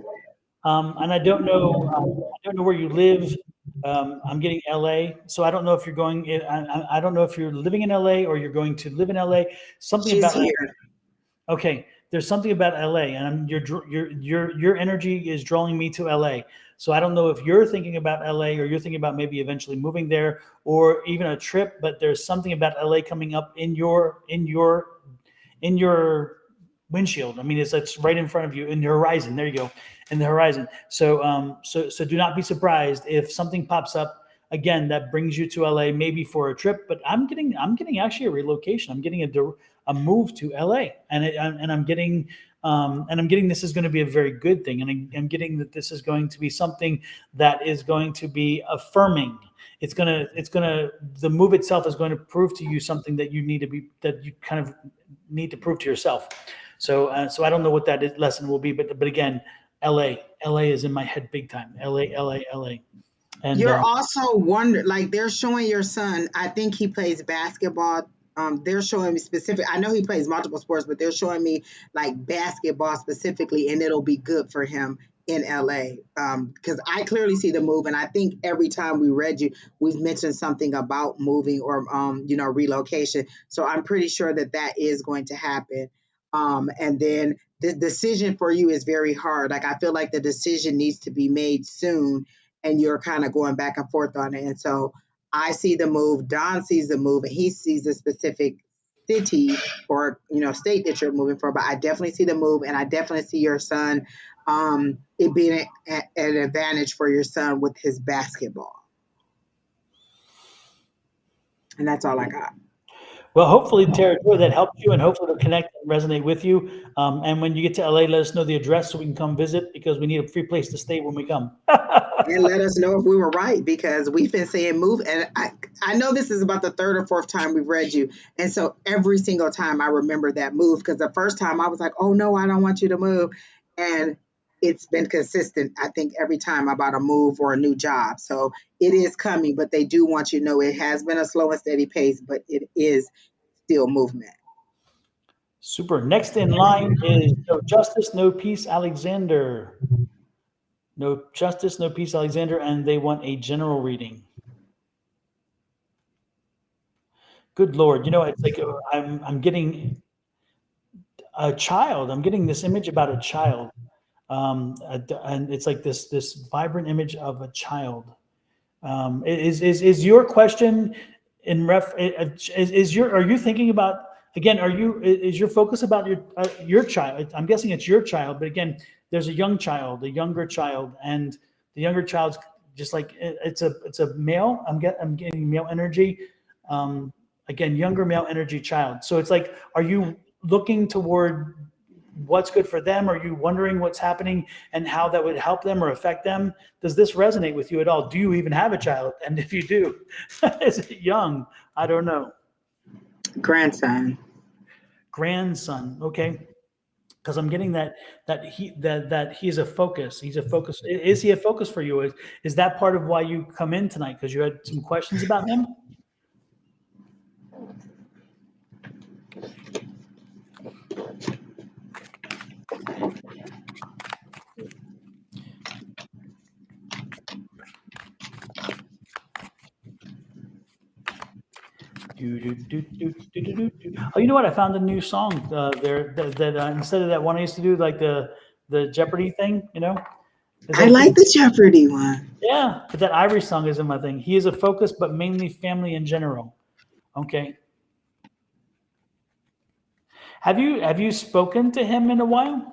and I don't know where you live. I'm getting LA, so I don't know if you're going. I don't know if you're living in LA or you're going to live in LA. Something She's about here. Okay, there's something about LA, and your energy is drawing me to LA. So I don't know if you're thinking about LA or you're thinking about maybe eventually moving there or even a trip. But there's something about LA coming up in your windshield. I mean, it's right in front of you in the horizon. There you go, in the horizon. So do not be surprised if something pops up again that brings you to LA, maybe for a trip. But I'm getting actually a relocation. I'm getting a move to LA, and I'm getting. And I'm getting this is going to be a very good thing, and I'm getting that this is going to be something that is going to be affirming. The move itself is going to prove to you something that you kind of need to prove to yourself. So I don't know what that lesson will be, but again, LA is in my head big time. LA. And You're also wondering, like they're showing your son. I think he plays basketball. They're showing me specific. I know he plays multiple sports, but they're showing me like basketball specifically, and it'll be good for him in LA. Because I clearly see the move, and I think every time we read you, we've mentioned something about moving or relocation. So I'm pretty sure that that is going to happen. And then the decision for you is very hard. Like I feel like the decision needs to be made soon and you're kind of going back and forth on it. And so I see the move, Don sees the move, and he sees a specific city or state that you're moving for. But I definitely see the move, and I definitely see your son it being an advantage for your son with his basketball. And that's all I got. well, hopefully, territory that helps you, and hopefully it'll connect and resonate with you. And when you get to LA, let us know the address so we can come visit because we need a free place to stay when we come. And let us know if we were right because we've been saying move. And I know this is about the third or fourth time we've read you. And so every single time I remember that move because the first time I was like, oh no, I don't want you to move. And it's been consistent, I think, every time about a move or a new job. So it is coming, but they do want you to know it has been a slow and steady pace, but it is still movement. Super. Next in line is No Justice, No Peace, Alexander. No Justice, No Peace, Alexander, and they want a general reading. Good Lord. It's like I'm getting a child. I'm getting this image about a child. And it's like this vibrant image of a child. Is your question in ref? Are you thinking about again? Is your focus about your child? I'm guessing it's your child, but again, there's a young child, a younger child, and the younger child's just like it's a male. I'm getting male energy. Again, younger male energy child. So it's like, are you looking toward what's good for them? Are you wondering what's happening and how that would help them or affect them? Does this resonate with you at all? Do you even have a child? And if you do, is it young? I don't know. Grandson. Grandson. Okay. Because I'm getting that he's a focus. He's a focus. Is he a focus for you? Is that part of why you come in tonight? Because you had some questions about him? Oh, you know what? I found a new song there that instead of that one I used to do, like the Jeopardy thing, It's I like, like the Jeopardy one. yeah, but that Irish song isn't my thing. He is a focus, but mainly family in general. Okay. Have you spoken to him in a while?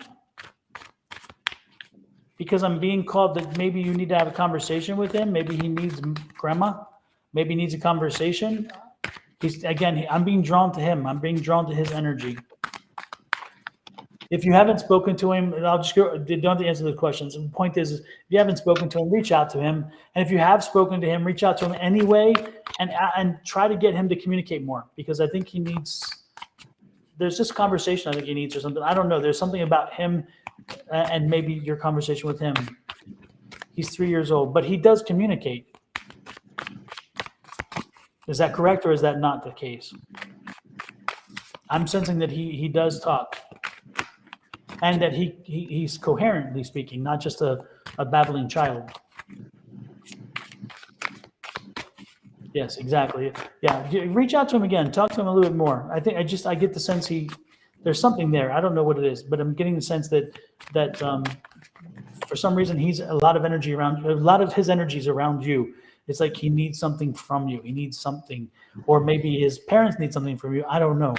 Because I'm being called that maybe you need to have a conversation with him. Maybe he needs grandma. Maybe he needs a conversation. I'm being drawn to him. I'm being drawn to his energy. If you haven't spoken to him, and I'll just go, don't have to answer the questions. The point is, if you haven't spoken to him, reach out to him. And if you have spoken to him, reach out to him anyway and try to get him to communicate more because I think there's this conversation I think he needs or something. I don't know. There's something about him and maybe your conversation with him. He's 3 years old, but he does communicate. Is that correct or is that not the case? I'm sensing that he does talk. And that he's coherently speaking, not just a babbling child. Yes, exactly. Yeah, reach out to him again. Talk to him a little bit more. I think I get the sense there's something there. I don't know what it is, but I'm getting the sense that for some reason he's a lot of energy around. A lot of his energy is around you. It's like he needs something from you. He needs something, or maybe his parents need something from you. I don't know.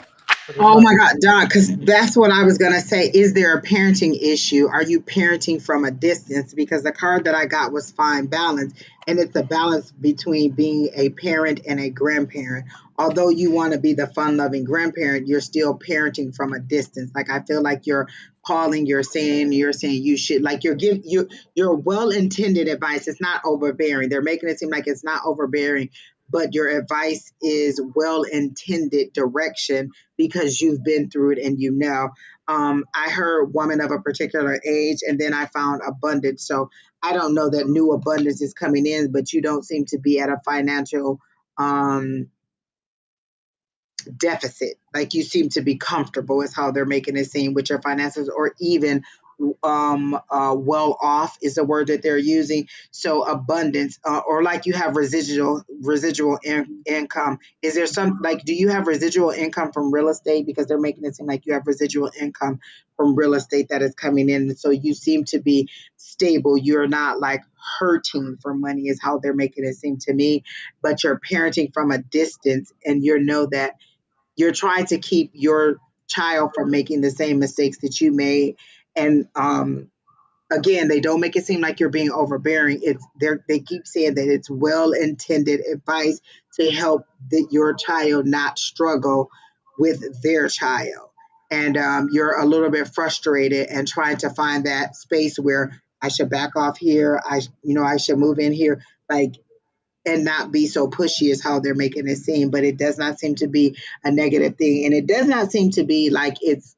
Oh my God, Don, because that's what I was going to say. Is there a parenting issue? Are you parenting from a distance? Because the card that I got was fine balance, and it's a balance between being a parent and a grandparent. Although you want to be the fun-loving grandparent, you're still parenting from a distance. Like I feel like you're calling, you're saying you should, like you're well-intended advice. It's not overbearing. They're making it seem like it's not overbearing, but your advice is well-intended direction because you've been through it and you know. I heard woman of a particular age, and then I found abundance. So I don't know that new abundance is coming in, but you don't seem to be at a financial um, deficit. Like you seem to be comfortable, is how they're making it seem with your finances, or even well off is the word that they're using. So abundance, or like you have income. Is there some, like, do you have residual income from real estate? Because they're making it seem like you have residual income from real estate that is coming in. So you seem to be stable. You're not like hurting for money, is how they're making it seem to me. But you're parenting from a distance, and you know that you're trying to keep your child from making the same mistakes that you made. And again, they don't make it seem like you're being overbearing. They keep saying that it's well intended advice to help your child not struggle with their child. And you're a little bit frustrated and trying to find that space where I should back off here. I should move in here. Like, and not be so pushy is how they're making it seem, but it does not seem to be a negative thing, and it does not seem to be like it's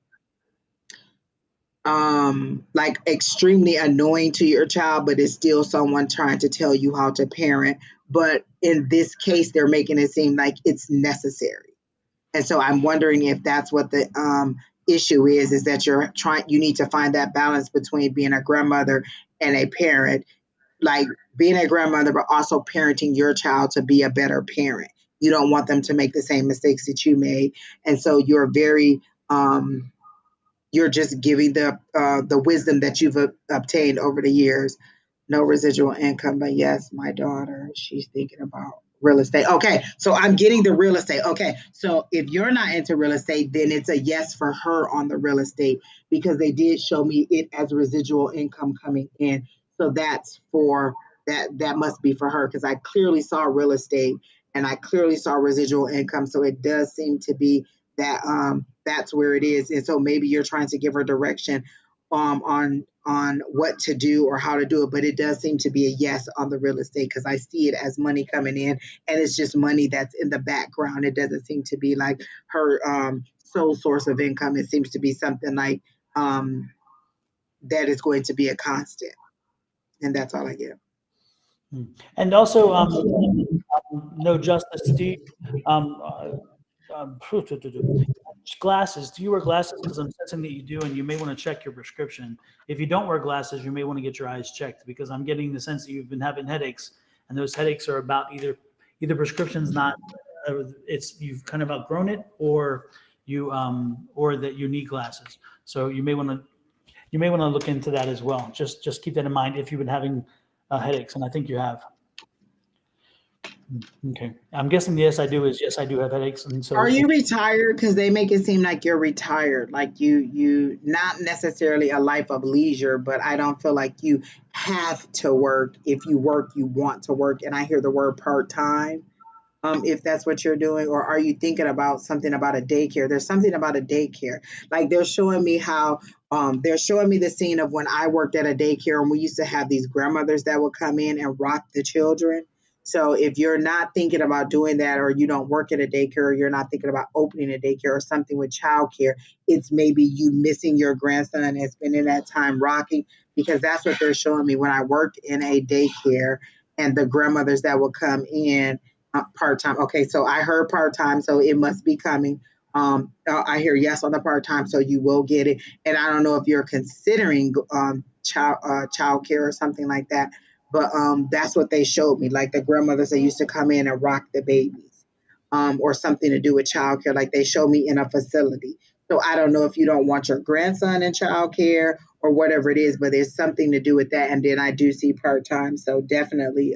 like extremely annoying to your child, but it's still someone trying to tell you how to parent. But in this case, they're making it seem like it's necessary, and so I'm wondering if that's what the issue is that you need to find that balance between being a grandmother and a parent, like being a grandmother, but also parenting your child to be a better parent. You don't want them to make the same mistakes that you made. And so you're just giving the wisdom that you've obtained over the years. No residual income, but yes, my daughter, she's thinking about real estate. Okay, so I'm getting the real estate. Okay, so if you're not into real estate, then it's a yes for her on the real estate, because they did show me it as residual income coming in. So that's for that must be for her, because I clearly saw real estate and I clearly saw residual income. So it does seem to be that that's where it is. And so maybe you're trying to give her direction on what to do or how to do it, but it does seem to be a yes on the real estate, because I see it as money coming in, and it's just money that's in the background. It doesn't seem to be like her sole source of income. It seems to be something like that is going to be a constant, and that's all I get. And also, no justice, Steve. Um, glasses. Do you wear glasses? Because I'm sensing that you do, and you may want to check your prescription. If you don't wear glasses, you may want to get your eyes checked, because I'm getting the sense that you've been having headaches, and those headaches are about either prescription's not, it's you've kind of outgrown it, or that you need glasses. So you may want to look into that as well. Just keep that in mind if you've been having headaches, and I think you have. Okay, I'm guessing the yes I do is yes I do have headaches, and so Are you retired? Because they make it seem like you're retired, like you not necessarily a life of leisure, but I don't feel like you have to work. If you work, you want to work, and I hear the word part time. If that's what you're doing, or are you thinking about something about a daycare? There's something about a daycare. Like they're showing me how they're showing me the scene of when I worked at a daycare, and we used to have these grandmothers that would come in and rock the children. So if you're not thinking about doing that, or you don't work at a daycare, or you're not thinking about opening a daycare or something with childcare, it's maybe you missing your grandson and spending that time rocking, because that's what they're showing me when I worked in a daycare, and the grandmothers that would come in part time. Okay, so I heard part time, so it must be coming. I hear yes on the part time, so you will get it. And I don't know if you're considering child care or something like that, but that's what they showed me. Like the grandmothers that used to come in and rock the babies, or something to do with child care. Like they showed me in a facility. So I don't know if you don't want your grandson in child care or whatever it is, but there's something to do with that. And then I do see part time, so definitely.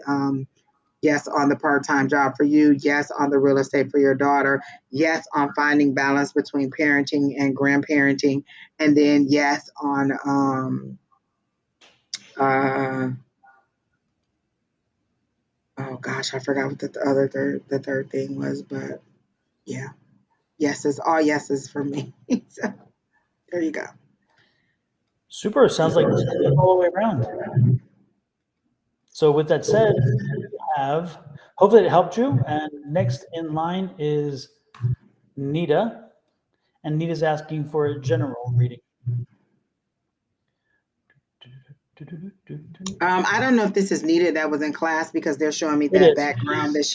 Yes, on the part time job for you. Yes, on the real estate for your daughter. Yes, on finding balance between parenting and grandparenting. And then, yes, on, uh, oh gosh, I forgot what the third thing was, but yeah, yeses, all yeses for me. So there you go. super. Sounds like all the way around. So with that said, have hopefully it helped you. And next in line is Nita. And Nita's asking for a general reading. I don't know if this is needed. That was in class because they're showing me It that is. background that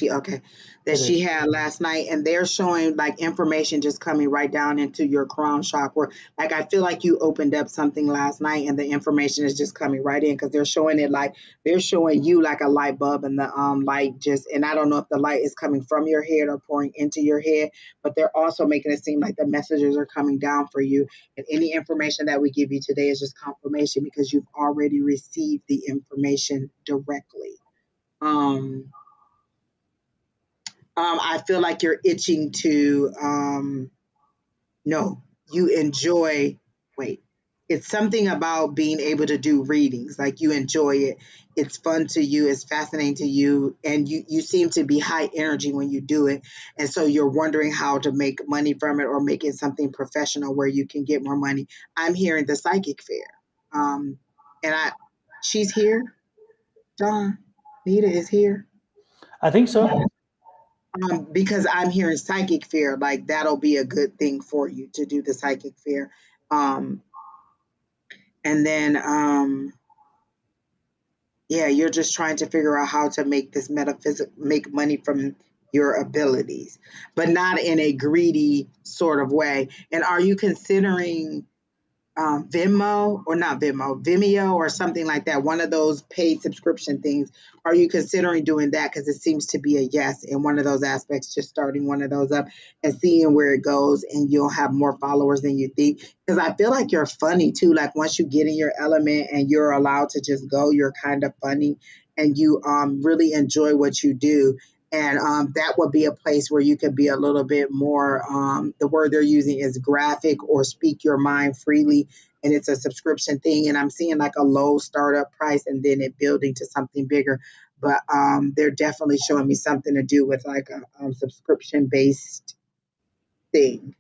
It she is. had last night, and they're showing like information just coming right down into your crown chakra. Like I feel like you opened up something last night, and the information is just coming right in because they're showing it like they're showing you like a light bulb, and the light just. And I don't know if the light is coming from your head or pouring into your head, but they're also making it seem like the messages are coming down for you. And any information that we give you today is just confirmation because you've already received the information directly. Um, I feel like you're itching to, no, you enjoy, wait, it's something about being able to do readings. Like you enjoy it. It's fun to you. It's fascinating to you. And you seem to be high energy when you do it. And so you're wondering how to make money from it or make it something professional where you can get more money. I'm hearing the psychic fair. Um, and she's here. Don, Nita is here. I think so. Because I'm hearing psychic fair, like that'll be a good thing for you to do the psychic fair. Um, and then yeah, you're just trying to figure out how to make this make money from your abilities, but not in a greedy sort of way. And are you considering Venmo or not Venmo, Vimeo or something like that, one of those paid subscription things? Are you considering doing that? Because it seems to be a yes in one of those aspects, just starting one of those up and seeing where it goes, and you'll have more followers than you think. Because I feel like you're funny too. Like once you get in your element and you're allowed to just go, you're kind of funny and you really enjoy what you do. And that would be a place where you could be a little bit more, the word they're using is graphic or speak your mind freely. And it's a subscription thing. And I'm seeing like a low startup price and then it building to something bigger. But they're definitely showing me something to do with like a subscription based thing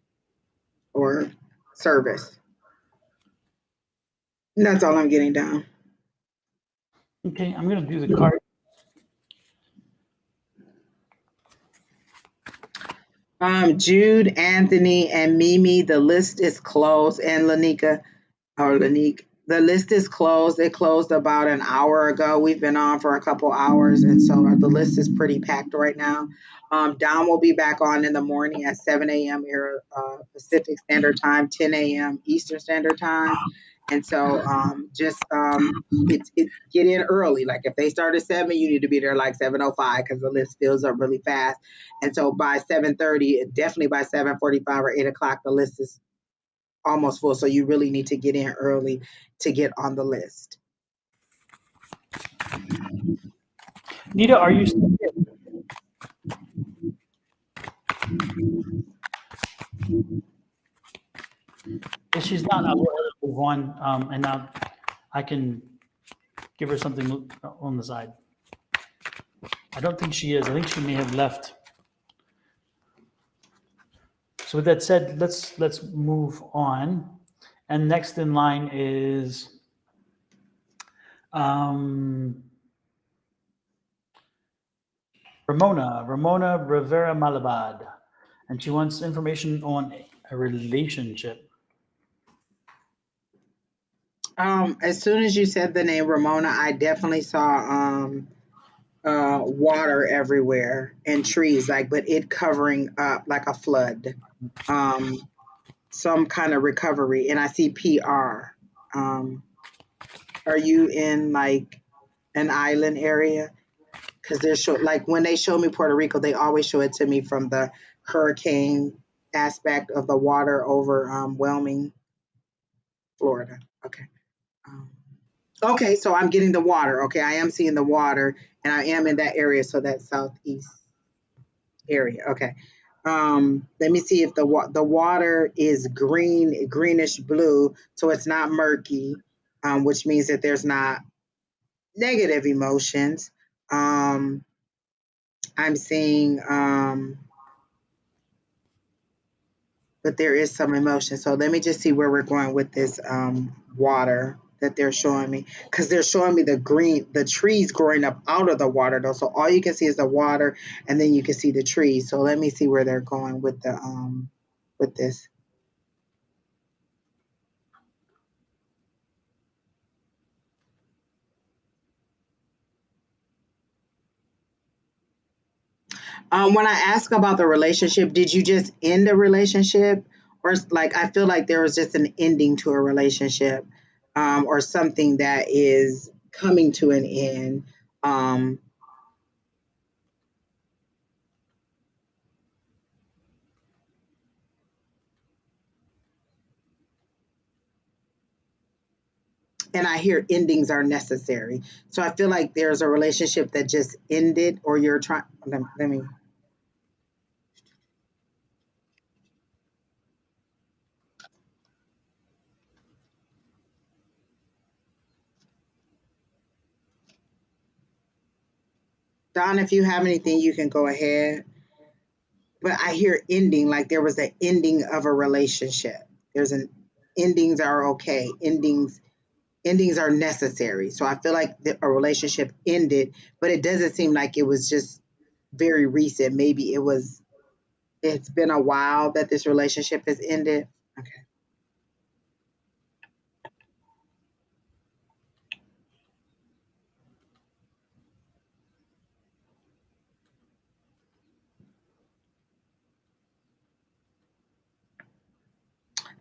or service. And that's all I'm getting down. Okay, I'm going to do the card. Jude, Anthony, and Mimi, the list is closed. And Lanika, or Lanique, the list is closed. It closed about an hour ago. We've been on for a couple hours, and so the list is pretty packed right now. Don will be back on in the morning at 7 a.m. Pacific Standard Time, 10 a.m. Eastern Standard Time. And so just it's get in early. Like if they start at 7, you need to be there like 7:05 because the list fills up really fast. And so by 7:30, definitely by 7:45 or 8 o'clock, the list is almost full. So you really need to get in early to get on the list. Nita, are you still here? If she's not, I will move on, and now I can give her something on the side. I don't think she is. I think she may have left. So with that said, let's move on. And next in line is Ramona Rivera Malabad, and she wants information on a relationship. As soon as you said the name Ramona, I definitely saw water everywhere and trees, like, but it covering up like a flood, um, some kind of recovery. And I see PR. Are you in like an island area? Because they're like when they show me Puerto Rico, they always show it to me from the hurricane aspect of the water over whelming Florida. Okay. Um, okay, so I'm getting the water. Okay, I am seeing the water, and I am in that area, so that southeast area. Okay. Let me see if the water is greenish blue, so it's not murky, which means that there's not negative emotions. Um, I'm seeing, but there is some emotion. So let me just see where we're going with this water that they're showing me, because they're showing me the trees growing up out of the water though. So all you can see is the water, and then you can see the trees. So let me see where they're going with the with this. When I ask about the relationship, did you just end a relationship, or like I feel like there was just an ending to a relationship, or something that is coming to an end. Um, and I hear endings are necessary. So I feel like there's a relationship that just ended, or you're trying. Let me. Don, if you have anything, you can go ahead. But I hear ending, like there was an ending of a relationship. There's an endings are okay. Endings are necessary. So I feel like a relationship ended, but it doesn't seem like it was just very recent. Maybe it's been a while that this relationship has ended. Okay.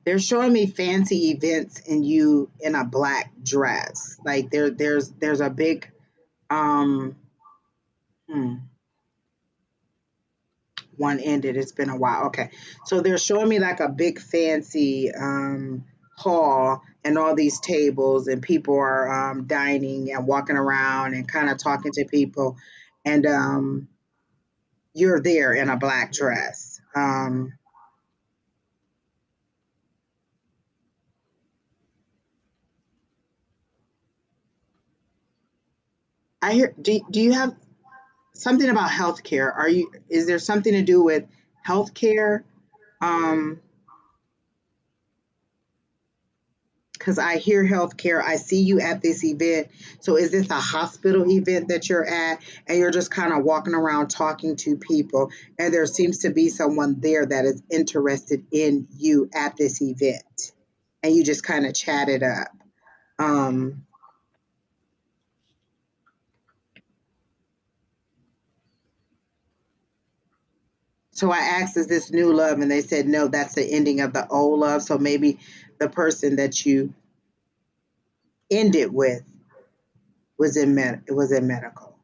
They're showing me fancy events and you in a black dress. Like there's a big um hmm, one ended. It's been a while. Okay. So they're showing me like a big fancy hall and all these tables and people are dining and walking around and kind of talking to people and you're there in a black dress. I hear do you have something about healthcare? Are you is there something to do with healthcare? Um because I hear healthcare. I see you at this event. So is this a hospital event that you're at and you're just kind of walking around talking to people and there seems to be someone there that is interested in you at this event and you just kind of chat it up. Um so I asked, is this new love? And they said, no, that's the ending of the old love. So maybe the person that you ended with it was in medical.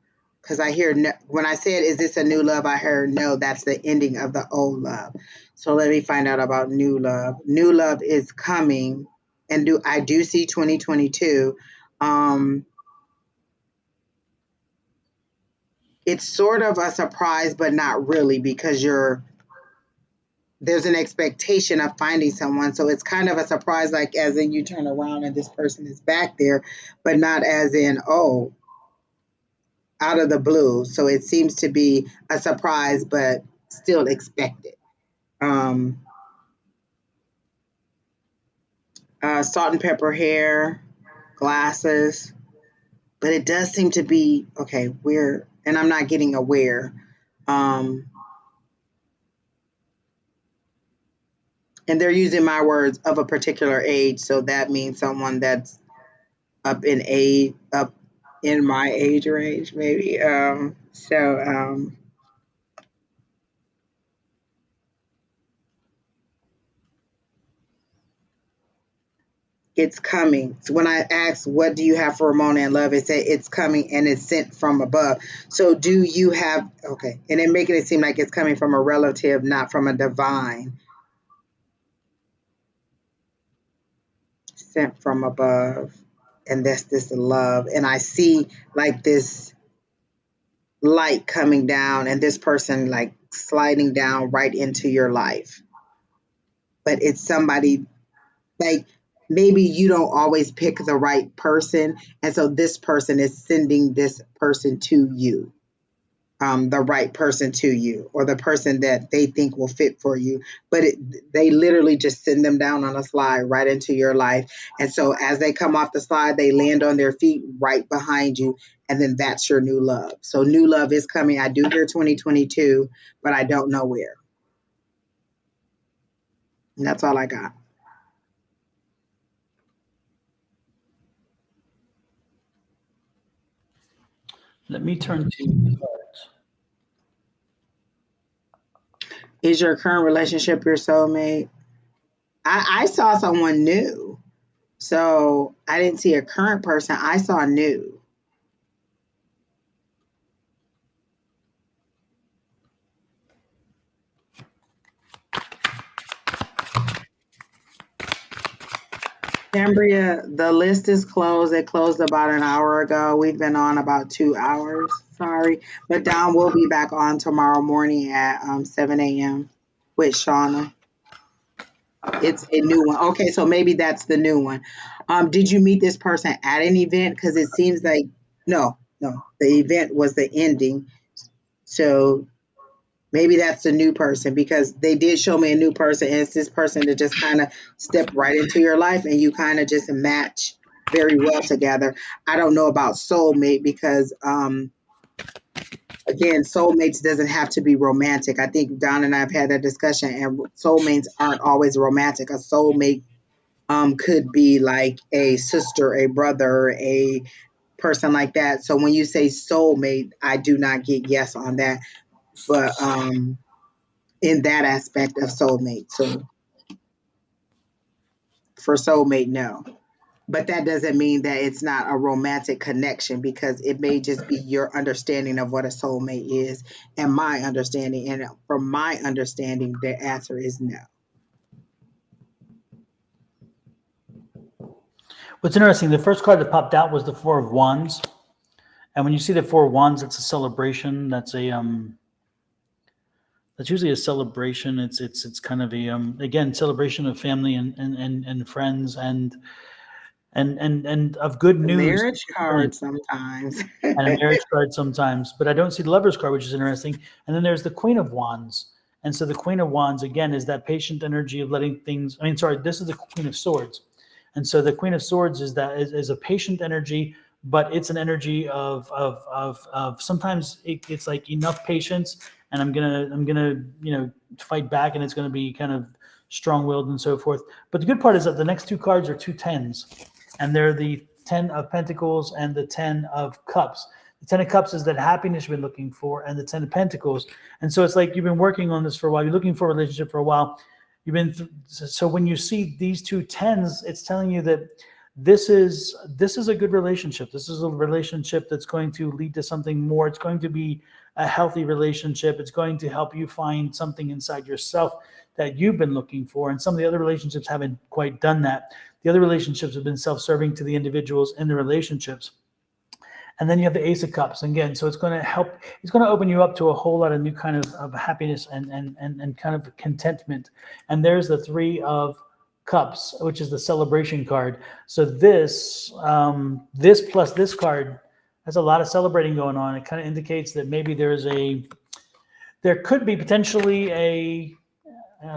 Because I hear no, when I said, "Is this a new love?" I heard no. That's the ending of the old love. So let me find out about new love. New love is coming, and do I do see 2022? Um, it's sort of a surprise, but not really because there's an expectation of finding someone. So it's kind of a surprise, like as in you turn around and this person is back there, but not as in oh out of the blue. So it seems to be a surprise, but still expected. Um, Salt and pepper hair, glasses, but it does seem to be okay. Where, and I'm not getting a where. Um, and they're using my words of a particular age, so that means someone that's up in my age range, maybe. It's coming. So when I asked, what do you have for Ramona and love? It said it's coming and it's sent from above. So do you have, okay. And then making it seem like it's coming from a relative, not from a divine, sent from above. And that's this love. And I see like this light coming down and this person like sliding down right into your life. But it's somebody like maybe you don't always pick the right person. And so this person is sending this person to you, the right person to you, or the person that they think will fit for you. But they literally just send them down on a slide right into your life. And so as they come off the slide, they land on their feet right behind you. And then that's your new love. So new love is coming. I do hear 2022, but I don't know where. And that's all I got. Let me turn to the cards. Is your current relationship your soulmate? I saw someone new. So I didn't see a current person. I saw new. Cambria, the list is closed. It closed about an hour ago. We've been on about 2 hours. Sorry. But Don will be back on tomorrow morning at 7 a.m. with Shauna. It's a new one. Okay, so maybe that's the new one. Did you meet this person at an event? Because it seems like no, the event was the ending. So maybe that's the new person because they did show me a new person, and it's this person that just kind of stepped right into your life, and you kind of just match very well together. I don't know about soulmate because again, soulmates doesn't have to be romantic. I think Don and I have had that discussion, and soulmates aren't always romantic. A soulmate could be like a sister, a brother, a person like that. So when you say soulmate, I do not get yes on that. But in that aspect of soulmate. So for soulmate, no. But that doesn't mean that it's not a romantic connection because it may just be your understanding of what a soulmate is and my understanding. And from my understanding, the answer is no. What's interesting, the first card that popped out was the Four of Wands. And when you see the Four of Wands, it's a celebration. That's usually a celebration. It's kind of a again, celebration of family and friends and of good The news. marriage card sometimes. And a marriage card sometimes, but I don't see the Lovers card, which is interesting. And then there's the Queen of Wands. And so the Queen of Wands, again, is that patient energy of letting things, this is the Queen of Swords. And so the Queen of Swords is a patient energy, but it's an energy of sometimes it's like enough patience, and I'm gonna fight back, and it's gonna be kind of strong-willed and so forth. But the good part is that the next two cards are two tens, and they're the 10 of Pentacles and the 10 of Cups. The 10 of Cups is that happiness you've been looking for, and the 10 of Pentacles. And so it's like you've been working on this for a while. You're looking for a relationship for a while. So when you see these two tens, it's telling you that this is a good relationship. This is a relationship that's going to lead to something more. It's going to be a healthy relationship. It's going to help you find something inside yourself that you've been looking for. And some of the other relationships haven't quite done that. The other relationships have been self-serving to the individuals in the relationships. And then you have the Ace of Cups again. So it's going to help. It's going to open you up to a whole lot of new kind of happiness and kind of contentment. And there's the Three of Cups, which is the celebration card. So this plus this card has a lot of celebrating going on. It kind of indicates that maybe there could be potentially a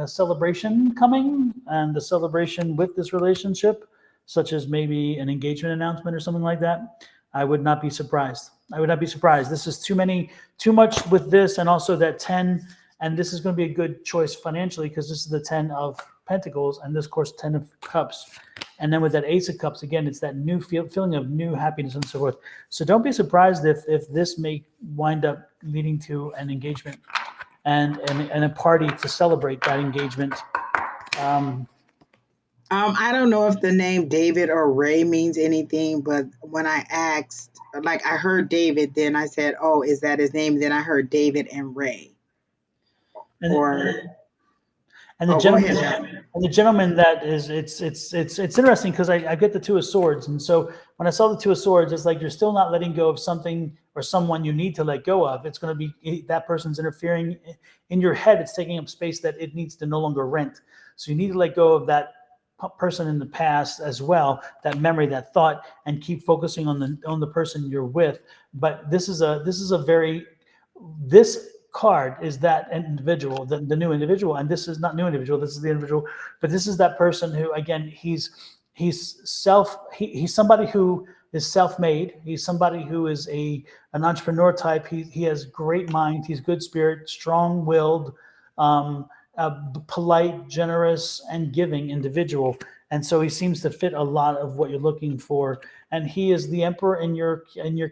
celebration coming, and the celebration with this relationship, such as maybe an engagement announcement or something like that. I would not be surprised. This is too much with this, and also that 10, and this is going to be a good choice financially because this is the 10 of Pentacles and this, of course, 10 of Cups. And then with that Ace of Cups, again, it's that new feeling of new happiness and so forth. So don't be surprised if this may wind up leading to an engagement and a party to celebrate that engagement. I don't know if the name David or Ray means anything, but when I asked, like I heard David, then I said, "Oh, is that his name?" Then I heard David and Ray. And, Or and the go gentleman, ahead. and the gentleman that is, it's interesting because I get the Two of Swords, and so when I saw the Two of Swords, it's like you're still not letting go of something or someone you need to let go of. It's going to be that person's interfering in your head. It's taking up space that it needs to no longer rent. So you need to let go of that person in the past as well, that memory, that thought, and keep focusing on the person you're with. But this card is that individual, the new individual, and this is not new individual, this is the individual, but this is that person who, again, he's somebody who is self-made. He's somebody who is an entrepreneur type. He has great mind. He's good spirit, strong-willed, polite, generous, and giving individual. And so he seems to fit a lot of what you're looking for. And he is the emperor in your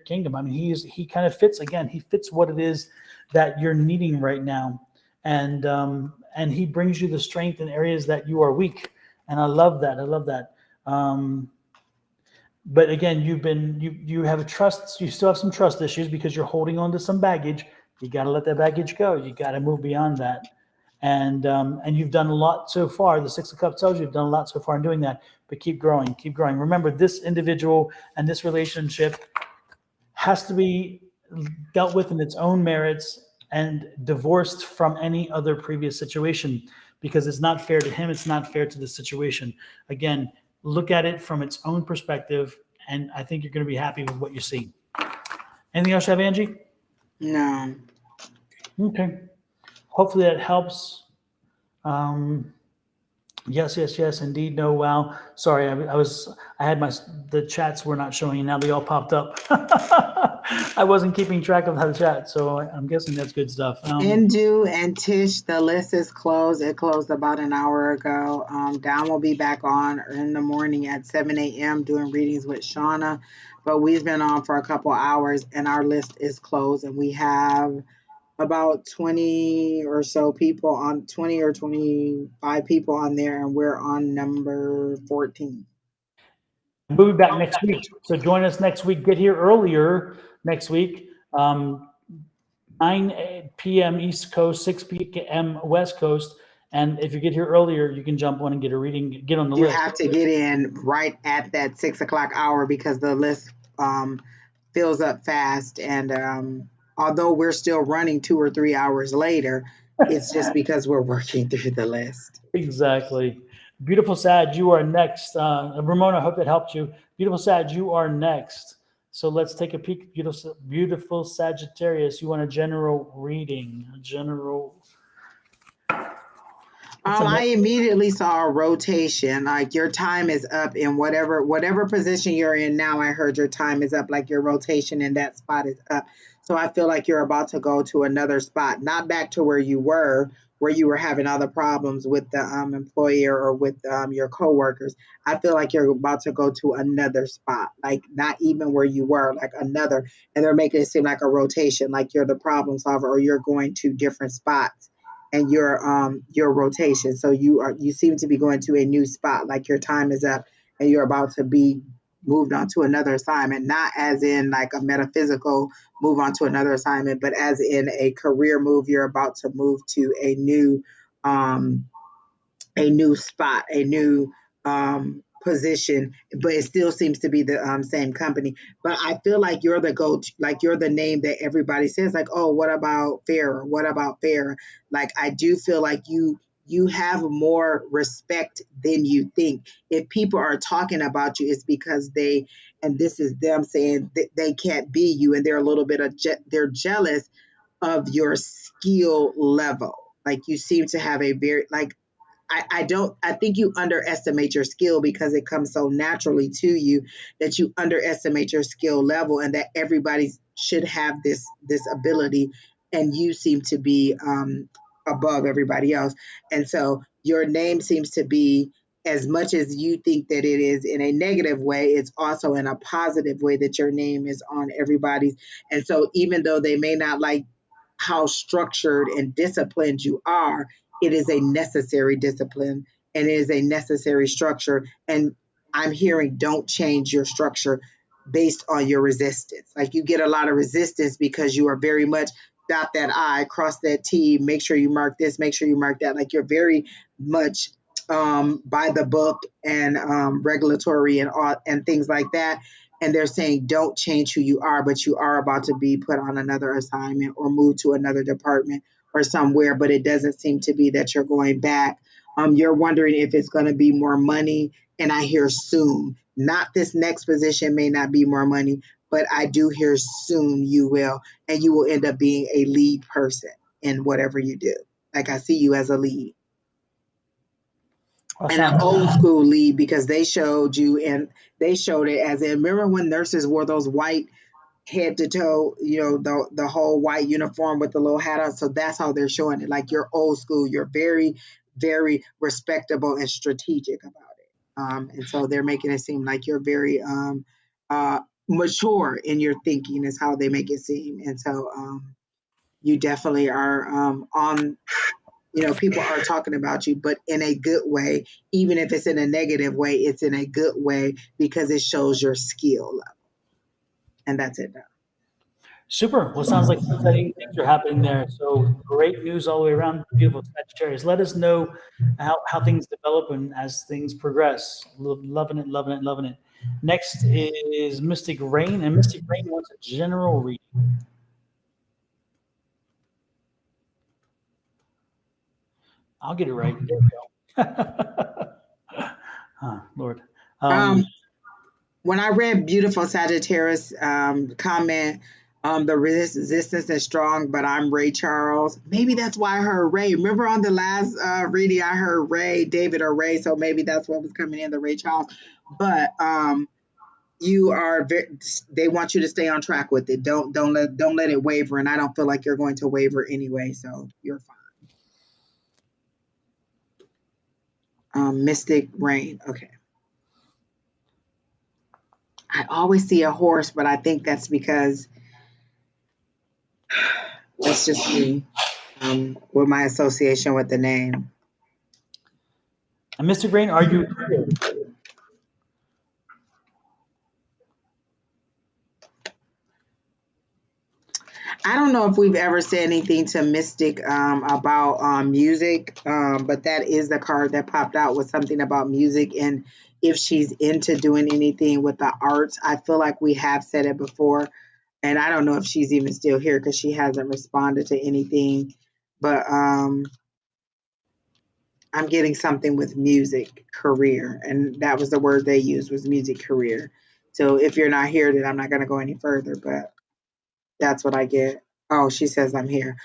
kingdom. I mean, he kind of fits, again, he fits what it is that you're needing right now. and he brings you the strength in areas that you are weak. And I love that. I love that. But again, you have a trust. You still have some trust issues because you're holding on to some baggage. You got to let that baggage go. You got to move beyond that. And you've done a lot so far. The Six of Cups tells you you've done a lot so far in doing that. But keep growing, keep growing. Remember, this individual and this relationship has to be dealt with in its own merits and divorced from any other previous situation, because it's not fair to him, it's not fair to the situation. Again, look at it from its own perspective, and I think you're going to be happy with what you see. Anything else you have, Angie? No. Okay. Hopefully that helps. Um, Yes, yes, yes, indeed. No, wow. Sorry, I had the chats were not showing, and now they all popped up. I wasn't keeping track of how to chat, so I'm guessing that's good stuff. Indu and Tish, the list is closed. It closed about an hour ago. Don will be back on in the morning at 7 a.m. doing readings with Shauna. But we've been on for a couple hours and our list is closed. And we have about 20 or so people on 20 or 25 people on there. And we're on number 14. We'll be back next week, so join us next week. Get here earlier next week. 9 p.m. East Coast, 6 p.m. West Coast. And if you get here earlier, you can jump on and get a reading, get on the You list. have to get in right at that 6 o'clock hour because the list fills up fast. And although we're still running 2 or 3 hours later, it's just because we're working through the list. Exactly. Beautiful Sad, you are next. Ramona, I hope that helped you. Beautiful Sad, you are next. So let's take a peek. Beautiful Sagittarius, you want a general reading? A general. I immediately saw a rotation. Like your time is up in whatever position you're in now. I heard your time is up. Like your rotation in that spot is up. So I feel like you're about to go to another spot, not back to where you were having other problems with the employer or with your coworkers. I feel like you're about to go to another spot, like not even where you were, like another. And they're making it seem like a rotation, like you're the problem solver, or you're going to different spots and your rotation. So you seem to be going to a new spot, like your time is up and you're about to be moved on to another assignment, not as in like a metaphysical move on to another assignment, but as in a career move. You're about to move to um a new spot, a new position, but it still seems to be the same company. But I feel like you're the go-to, like you're the name that everybody says, like, oh, what about Farrah? What about Farrah? Like, I do feel like you have more respect than you think. If people are talking about you, it's because and this is them saying that they can't be you, and they're a little bit they're jealous of your skill level. Like you seem to have a very like I think you underestimate your skill because it comes so naturally to you that you underestimate your skill level and that everybody should have this ability and you seem to be above everybody else. And so your name seems to be, as much as you think that it is in a negative way, it's also in a positive way that your name is on everybody's. And so even though they may not like how structured and disciplined you are, it is a necessary discipline and it is a necessary structure. And I'm hearing don't change your structure based on your resistance. Like you get a lot of resistance because you are very much dot that I, cross that T, make sure you mark this, make sure you mark that. Like you're very much by the book and regulatory and things like that. And they're saying don't change who you are, but you are about to be put on another assignment or move to another department or somewhere, but it doesn't seem to be that you're going back. You're wondering if it's going to be more money, and I hear soon. Not this next position may not be more money, but I do hear soon you will, and you will end up being a lead person in whatever you do. Like I see you as a lead and an old school lead because they showed you and they showed it as in remember when nurses wore those white head to toe, the whole white uniform with the little hat on. So that's how they're showing it. Like you're old school. You're very, very respectable and strategic about it. And so they're making it seem like you're very mature in your thinking is how they make it seem. And so you definitely are on. People are talking about you, but in a good way. Even if it's in a negative way, it's in a good way because it shows your skill level. And that's it. Super. Well, sounds like exciting things are happening there. So great news all the way around. Beautiful Sagittarius. Let us know how things develop and as things progress. Loving it, loving it, loving it. Next is Mystic Rain, and Mystic Rain wants a general reading. I'll get it right. There we go. Lord. When I read Beautiful Sagittarius comment, the resistance is strong, but I'm Ray Charles. Maybe that's why I heard Ray. Remember on the last reading, I heard Ray, David or Ray, so maybe that's what was coming in, the Ray Charles. But you are they want you to stay on track with it. Don't let it waver, and I don't feel like you're going to waver anyway, so you're fine. Mystic Rain. Okay. I always see a horse, but I think that's because that's just me with my association with the name. And Mystic Rain, are you here? I don't know if we've ever said anything to Mystic about music, but that is the card that popped out with something about music and if she's into doing anything with the arts. I feel like we have said it before, and I don't know if she's even still here because she hasn't responded to anything, but I'm getting something with music career, and that was the word they used, was music career. So if you're not here, then I'm not going to go any further, but that's what I get. Oh, she says I'm here.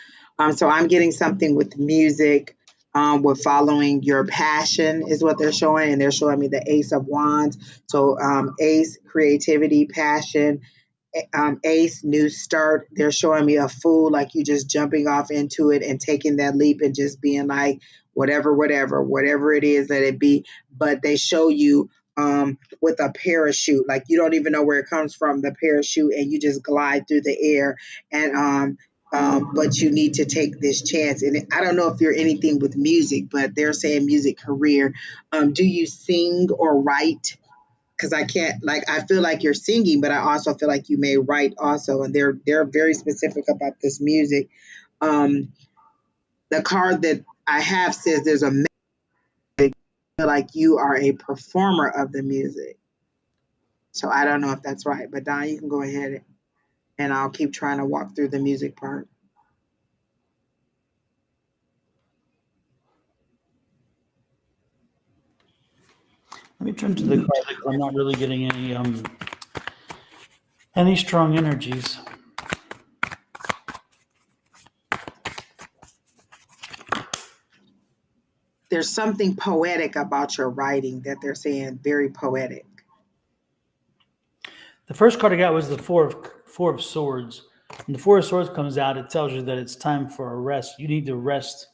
So I'm getting something with music, with following your passion is what they're showing, and they're showing me the Ace of Wands. So Ace, creativity, passion. Ace, new start. They're showing me a fool, like you just jumping off into it and taking that leap and just being like, whatever it is, let it be. But they show you with a parachute, like you don't even know where it comes from, the parachute, and you just glide through the air. And but you need to take this chance. And I don't know if you're anything with music, but they're saying music career. Do you sing or write? Because I can't, like, I feel like you're singing, but I also feel like you may write also, and they're very specific about this music. The card that I have says there's a music. I feel like you are a performer of the music, so I don't know if that's right. But Don, you can go ahead and I'll keep trying to walk through the music part. Let me turn to the card because I'm not really getting any strong energies. There's something poetic about your writing that they're saying, very poetic. The first card I got was the Four of Swords. When the Four of Swords comes out, it tells you that it's time for a rest. You need to rest.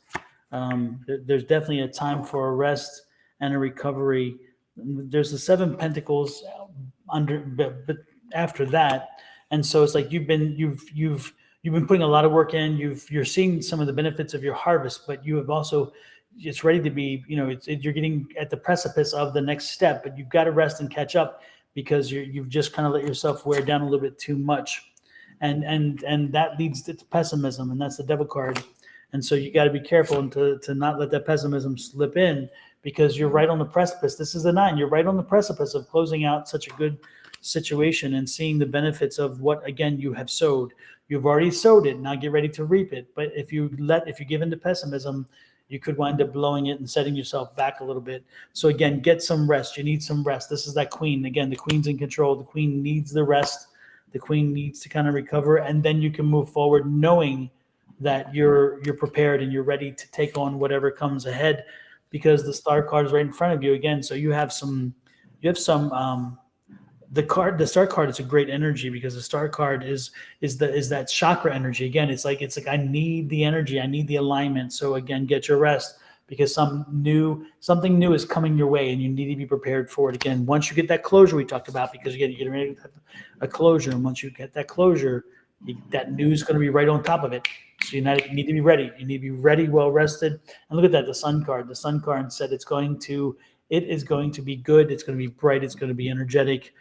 There's definitely a time for a rest and a recovery. There's the Seven Pentacles but after that, and so it's like you've been putting a lot of work in. You're seeing some of the benefits of your harvest, but you have also, it's ready to be, you're getting at the precipice of the next step, but you've got to rest and catch up because you've just kind of let yourself wear down a little bit too much, and that leads to pessimism, and that's the Devil card. And so you got to be careful and to not let that pessimism slip in, because you're right on the precipice. This is the 9. You're right on the precipice of closing out such a good situation and seeing the benefits of what, again, you have sowed. You've already sowed it. Now get ready to reap it. But if you give into pessimism, you could wind up blowing it and setting yourself back a little bit. So again, get some rest. You need some rest. This is that Queen. Again, the Queen's in control. The Queen needs the rest. The Queen needs to kind of recover, and then you can move forward knowing that you're prepared and you're ready to take on whatever comes ahead, because the Star card is right in front of you again. So you have some the Star card is a great energy, because the Star card is that chakra energy. Again, it's like I need the energy, I need the alignment. So again, get your rest, because something new is coming your way, and you need to be prepared for it. Again, once you get that closure we talked about, because again, you're getting ready to have a closure, and once you get that closure, That new is going to be right on top of it. So you need to be ready. You need to be ready, well rested. And look at that, the sun card. The sun card said it is going to be good. It's going to be bright. It's going to be energetic.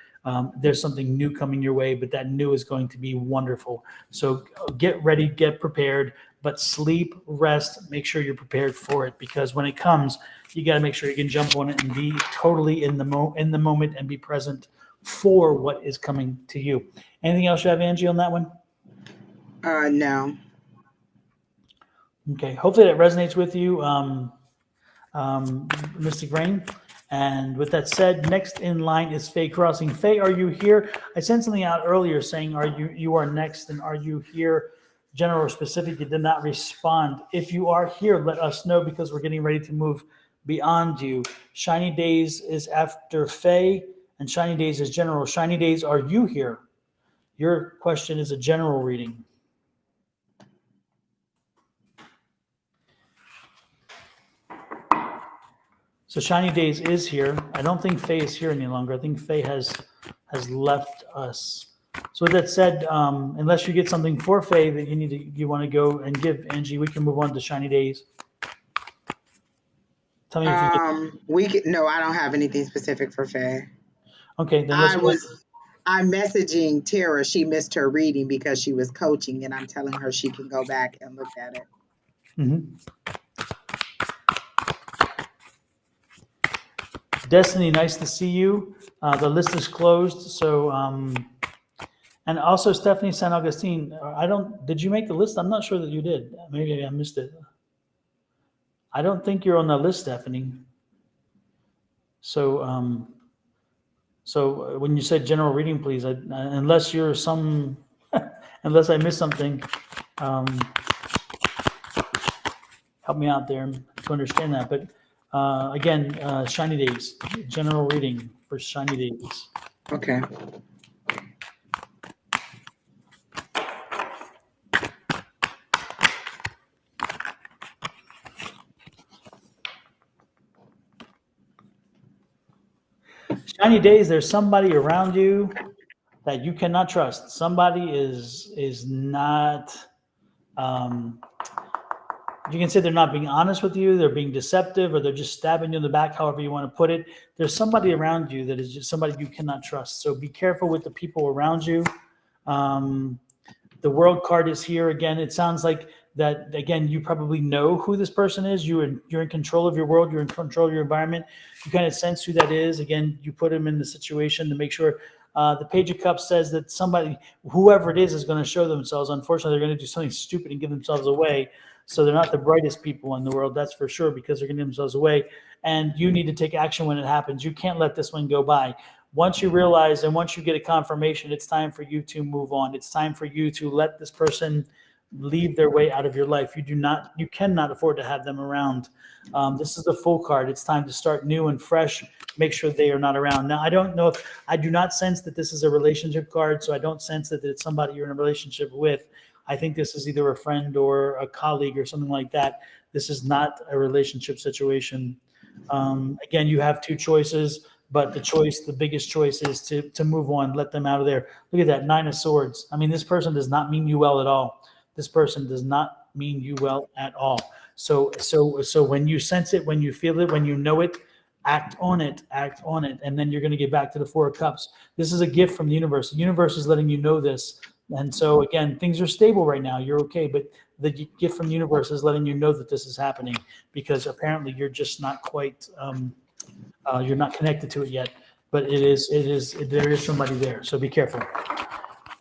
There's something new coming your way, but that new is going to be wonderful. So get ready, get prepared, but sleep, rest, make sure you're prepared for it, because when it comes, you got to make sure you can jump on it and be totally in the moment and be present for what is coming to you. Anything else you have, Angie, on that one? No. Okay, hopefully that resonates with you, Mystic Rain. And with that said, next in line is Faye Crossing. Faye, are you here? I sent something out earlier saying, you are next, and are you here? General or specific, you did not respond. If you are here, let us know, because we're getting ready to move beyond you. Shiny Days is after Faye, and Shiny Days is general. Shiny Days, are you here? Your question is a general reading. So Shiny Days is here. I don't think Faye is here any longer. I think Faye has left us. So with that said, unless you get something for Faye that you want to go and give Angie, we can move on to Shiny Days. Tell me if you get. No, I don't have anything specific for Faye. Okay, then let's go. I'm messaging Tara. She missed her reading because she was coaching, and I'm telling her she can go back and look at it. Mm-hmm. Destiny, nice to see you. The list is closed. So, and also Stephanie San Augustine. Did you make the list? I'm not sure that you did. Maybe I missed it. I don't think you're on the list, Stephanie. So, so when you said general reading, please, unless you're unless I missed something, help me out there to understand that. But again, Shiny Days, general reading for Shiny Days. Okay. Shiny Days, there's somebody around you that you cannot trust. Somebody is not. You can say they're not being honest with you, they're being deceptive, or they're just stabbing you in the back, however you want to put it. There's somebody around you that is just somebody you cannot trust. So be careful with the people around you. The World card is here again. It sounds like that, again, you probably know who this person is. You're in control of your world. You're in control of your environment. You kind of sense who that is. Again, you put them in the situation to make sure. The Page of Cups says that somebody, whoever it is going to show themselves. Unfortunately, they're going to do something stupid and give themselves away. So they're not the brightest people in the world, that's for sure, because they're going to give themselves away. And you need to take action when it happens. You can't let this one go by. Once you realize and once you get a confirmation, it's time for you to move on. It's time for you to let this person leave their way out of your life. You cannot afford to have them around. This is the full card. It's time to start new and fresh. Make sure they are not around. Now, I do not sense that this is a relationship card, so I don't sense that it's somebody you're in a relationship with. I think this is either a friend or a colleague or something like that. This is not a relationship situation. Again, you have two choices, but the biggest choice is to move on, let them out of there. Look at that, 9 of Swords. I mean, this person does not mean you well at all. This person does not mean you well at all. So when you sense it, when you feel it, when you know it, act on it, and then you're going to get back to the 4 of Cups. This is a gift from the universe. The universe is letting you know this. And so again, things are stable right now. You're okay, but the gift from the universe is letting you know that this is happening, because apparently you're just not quite, you're not connected to it yet. But there is somebody there. So be careful.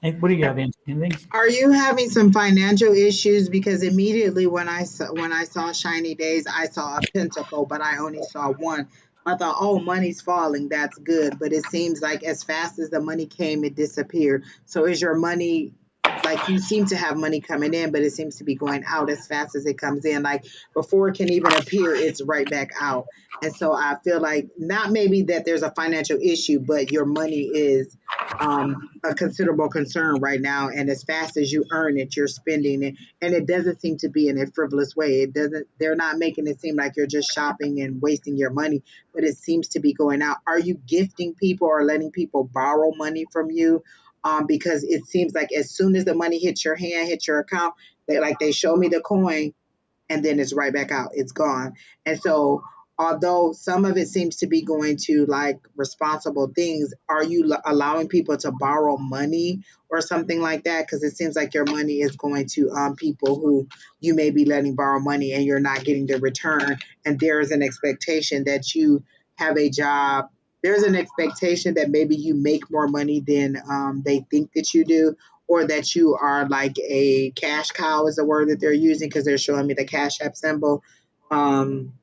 Hey, what do you have, Angie? Anything? Are you having some financial issues? Because immediately when I saw Shiny Days, I saw a pentacle, but I only saw one. I thought, oh, money's falling. That's good. But it seems like as fast as the money came, it disappeared. So is your money, like, you seem to have money coming in, but it seems to be going out as fast as it comes in. Like before it can even appear, it's right back out. And so I feel like not maybe that there's a financial issue, but your money is a considerable concern right now. And as fast as you earn it, you're spending it. And it doesn't seem to be in a frivolous way. They're not making it seem like you're just shopping and wasting your money, but it seems to be going out. Are you gifting people or letting people borrow money from you? because it seems like as soon as the money hits your hand, hits your account, they show me the coin and then it's right back out. It's gone. And so, although some of it seems to be going to like responsible things, are you allowing people to borrow money or something like that? Because it seems like your money is going to people who you may be letting borrow money and you're not getting the return. And there is an expectation that you have a job. There's an expectation that maybe you make more money than they think that you do, or that you are like a cash cow is the word that they're using because they're showing me the cash app symbol. Um,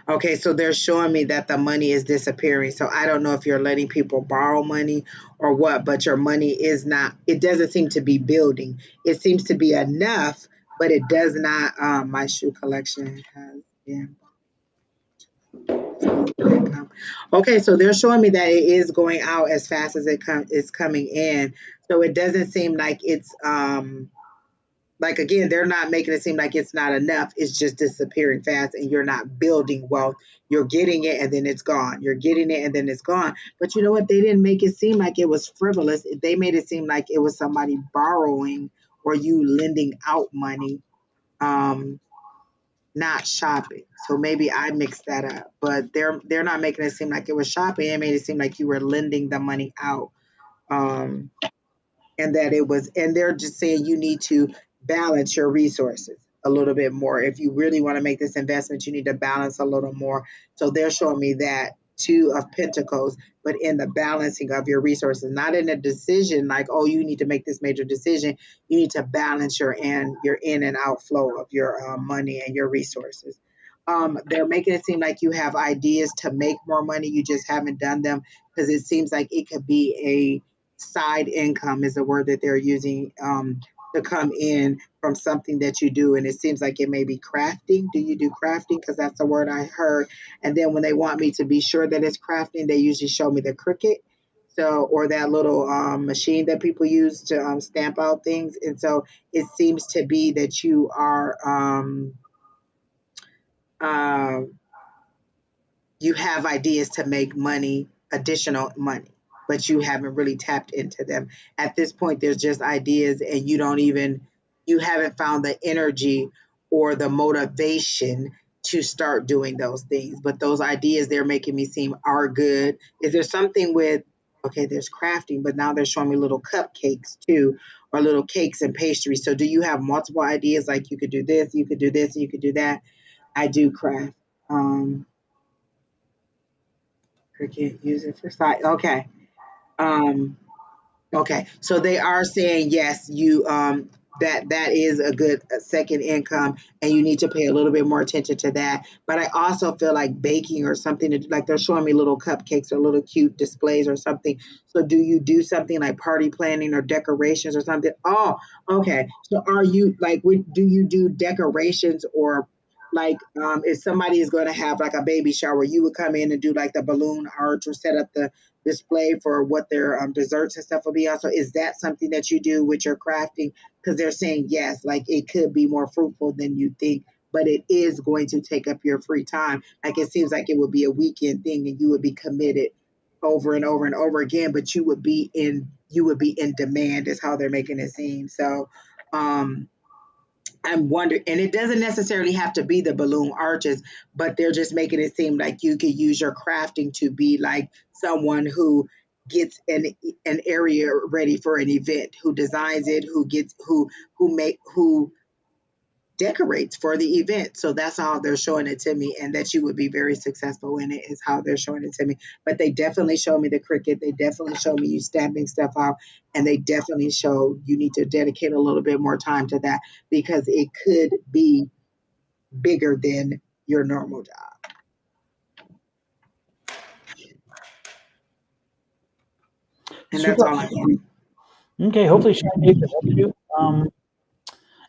okay, so they're showing me that the money is disappearing. So I don't know if you're letting people borrow money or what, but your money is not, it doesn't seem to be building. It seems to be enough, but it does not. My shoe collection has been. Okay, so they're showing me that it is going out as fast as it's coming in. So it doesn't seem like it's like again, they're not making it seem like it's not enough. It's just disappearing fast and you're not building wealth. You're getting it and then it's gone. You're getting it and then it's gone. But you know what? They didn't make it seem like it was frivolous. They made it seem like it was somebody borrowing or you lending out money. Um Not shopping. So maybe I mixed that up. But they're not making it seem like it was shopping. It made it seem like you were lending the money out. Um, and that it was, and they're just saying you need to balance your resources a little bit more. If you really want to make this investment, you need to balance a little more. So they're showing me that two of pentacles, but in the balancing of your resources, not in a decision like, oh, you need to make this major decision. You need to balance your in and outflow of your money and your resources. They're making it seem like you have ideas to make more money. You just haven't done them because it seems like it could be side income is the word that they're using to come in from something that you do. And it seems like it may be crafting. Do you do crafting? Because that's the word I heard. And then when they want me to be sure that it's crafting, they usually show me the Cricut. So, or that little machine that people use to stamp out things. And so it seems to be that you are uh, you have ideas to make money, additional money, but you haven't really tapped into them. At this point, there's just ideas, and you haven't found the energy or the motivation to start doing those things. But those ideas they're making me seem are good. Is there something with, okay, there's crafting, but now they're showing me little cupcakes too, or little cakes and pastries. So do you have multiple ideas? Like you could do this, you could do this, and you could do that. I do craft. Um, Cricket, use it for site. Okay. Um, okay. So they are saying yes, you that is a good second income and you need to pay a little bit more attention to that. But I also feel like baking or something like they're showing me little cupcakes or little cute displays or something. So do you do something like party planning or decorations or something? Oh, okay. So are you like do you do decorations or like if somebody is going to have like a baby shower, you would come in and do like the balloon arch or set up the display for what their desserts and stuff will be on. So is that something that you do with your crafting? Because they're saying yes, like it could be more fruitful than you think, but it is going to take up your free time. Like it seems like it would be a weekend thing and you would be committed over and over and over again, but you would be in demand is how they're making it seem. So I'm wondering, and it doesn't necessarily have to be the balloon arches, but they're just making it seem like you could use your crafting to be like someone who gets an area ready for an event, who designs it, who decorates for the event. So that's how they're showing it to me, and that you would be very successful in it is how they're showing it to me. But they definitely show me the Cricut. They definitely show me you stamping stuff out, and they definitely show you need to dedicate a little bit more time to that because it could be bigger than your normal job. And that's Super. all I can. Okay, hopefully Shine Day could help you.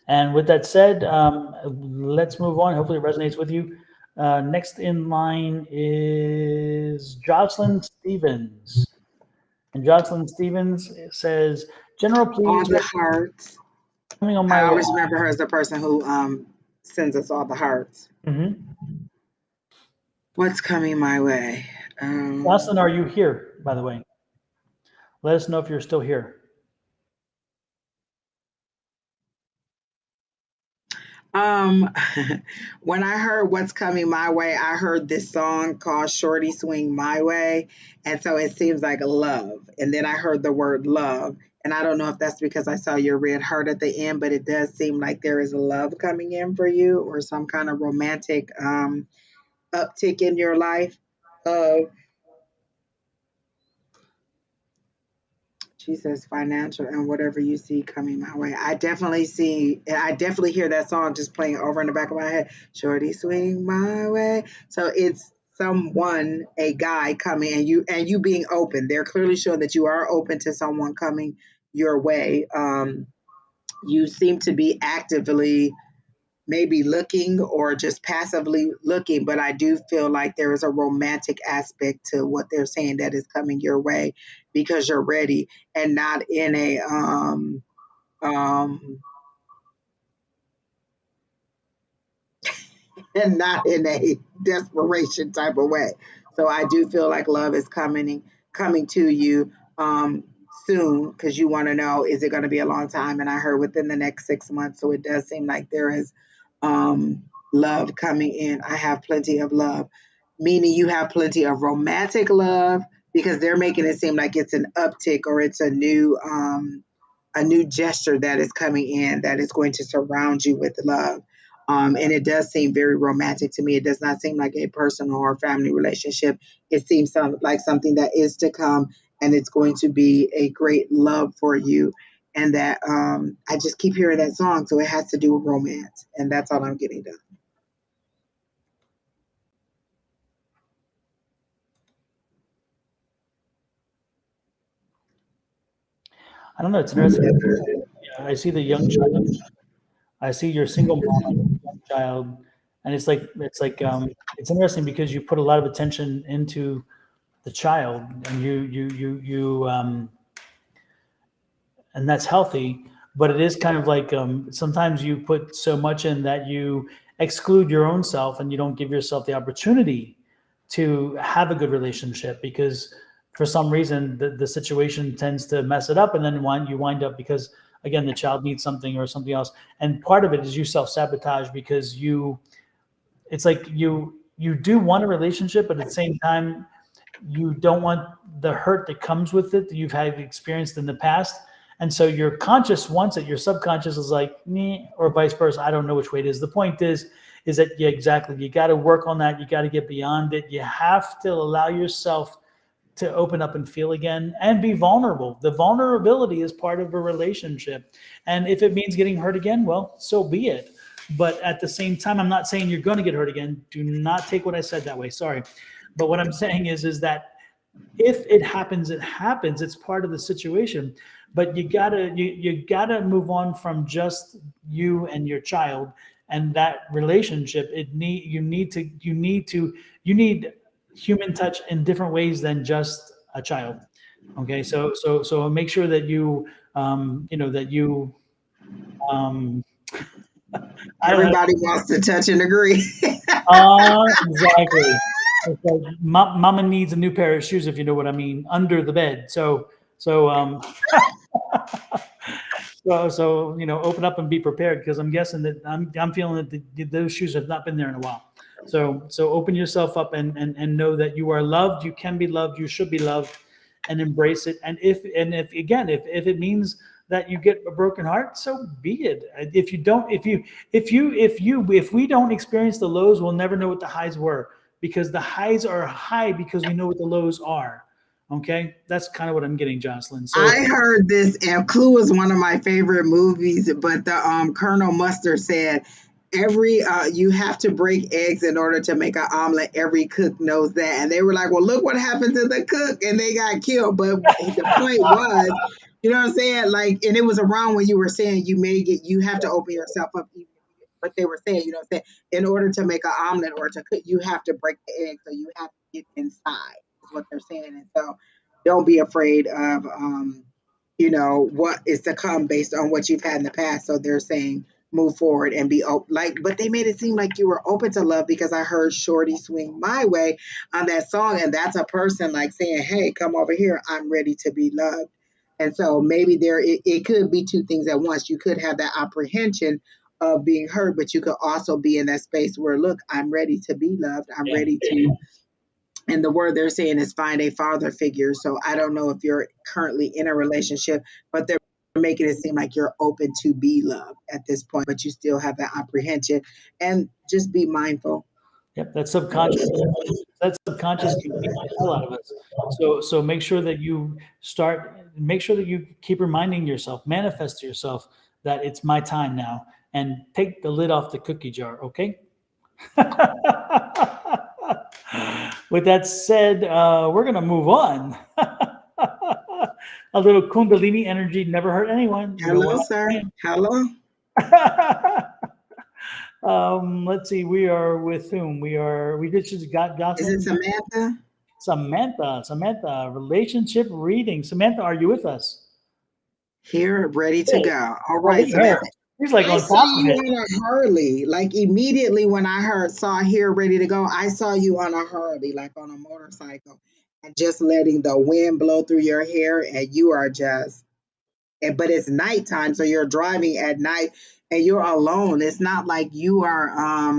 And with that said, let's move on. Hopefully it resonates with you. Next in line is Jocelyn Stevens. And Jocelyn Stevens says, General, All please, the hearts. coming on I my way. always remember her as the person who sends us all the hearts. Mhm. What's coming my way? Jocelyn, are you here, by the way? Let us know if you're still here. Um, when I heard what's coming my way, I heard this song called Shorty Swing My Way. And so it seems like love. And then I heard the word love. And I don't know if that's because I saw your red heart at the end, but it does seem like there is love coming in for you or some kind of romantic uptick in your life. Of She says financial and whatever you see coming my way. I definitely hear that song just playing over in the back of my head. Shorty swing my way. So it's someone, a guy coming and you being open. They're clearly showing that you are open to someone coming your way. You seem to be actively maybe looking or just passively looking, but I do feel like there is a romantic aspect to what they're saying that is coming your way because you're ready and not in a um and not in a desperation type of way. So I do feel like love is coming to you soon because you want to know, is it going to be a long time? And I heard within the next 6 months. So it does seem like there is um, love coming in. I have plenty of love, meaning you have plenty of romantic love because they're making it seem like it's an uptick or it's a new gesture that is coming in that is going to surround you with love. And it does seem very romantic to me. It does not seem like a personal or family relationship. It seems like something that is to come, and it's going to be a great love for you. And that I just keep hearing that song, so it has to do with romance, and that's all I'm getting done. I don't know. It's interesting. Yeah, I see the young child. I see your single mom, young child, and it's interesting because you put a lot of attention into the child, and and that's healthy. But it is kind of like sometimes you put so much in that you exclude your own self, and you don't give yourself the opportunity to have a good relationship because for some reason the situation tends to mess it up, and then you wind up because again the child needs something or something else, and part of it is you self sabotage because it's like you do want a relationship, but at the same time you don't want the hurt that comes with it that you've had experienced in the past. And so your conscious wants it, your subconscious is like, me, or vice versa. I don't know which way it is. The point is that, yeah, exactly. You got to work on that. You got to get beyond it. You have to allow yourself to open up and feel again and be vulnerable. The vulnerability is part of a relationship. And if it means getting hurt again, well, so be it. But at the same time, I'm not saying you're going to get hurt again. Do not take what I said that way. Sorry. But what I'm saying is that if it happens, it happens. It's part of the situation. But you gotta move on from just you and your child and that relationship. You need human touch in different ways than just a child. Okay, so make sure that that you um, I don't know. Everybody wants to touch and agree. Exactly. It's like mama needs a new pair of shoes, if you know what I mean, under the bed. So, open up and be prepared because I'm guessing that I'm feeling that those shoes have not been there in a while. So open yourself up and know that you are loved. You can be loved. You should be loved, and embrace it. And if again, if it means that you get a broken heart, so be it. If you don't, if we don't experience the lows, we'll never know what the highs were because the highs are high because we know what the lows are. Okay, that's kind of what I'm getting, Jocelyn. So I heard this, and Clue is one of my favorite movies. But the Colonel Mustard said, "Every you have to break eggs in order to make an omelet. Every cook knows that." And they were like, "Well, look what happened to the cook," and they got killed. But the point was, you know what I'm saying? Like, and it was around when you were saying you have to open yourself up. But they were saying, you know what I'm saying? In order to make an omelet or to cook, you have to break the egg, so you have to get inside. Is what they're saying, and so don't be afraid of what is to come based on what you've had in the past. So they're saying move forward and be open. Like, but they made it seem like you were open to love because I heard Shorty Swing My Way on that song, and that's a person like saying, "Hey, come over here. I'm ready to be loved." And so maybe it could be two things at once. You could have that apprehension of being hurt, but you could also be in that space where, look, I'm ready to be loved. I'm Yeah. ready to, and the word they're saying is find a father figure. So I don't know if you're currently in a relationship, but they're making it seem like you're open to be loved at this point, but you still have that apprehension. And just be mindful. Yep, that subconscious. That subconscious can beat the hell out of us. So make sure that you make sure that you keep reminding yourself, manifest to yourself that it's my time now, and take the lid off the cookie jar. Okay. With that said, we're gonna move on. A little Kundalini energy never hurt anyone. You know Hello, what sir. I'm Hello. saying? Let's see. We are with whom? We just got Is it Jocelyn. Samantha? Samantha, relationship reading. Samantha, are you with us? Here, ready to Hey, go. All well, right, look at her. Samantha. She's like I on saw top of you it. on a Harley. Like immediately when I saw here ready to go, I saw you on a Harley, like on a motorcycle, and just letting the wind blow through your hair, and you are just. But it's nighttime, so you're driving at night, and you're alone. It's not like you are.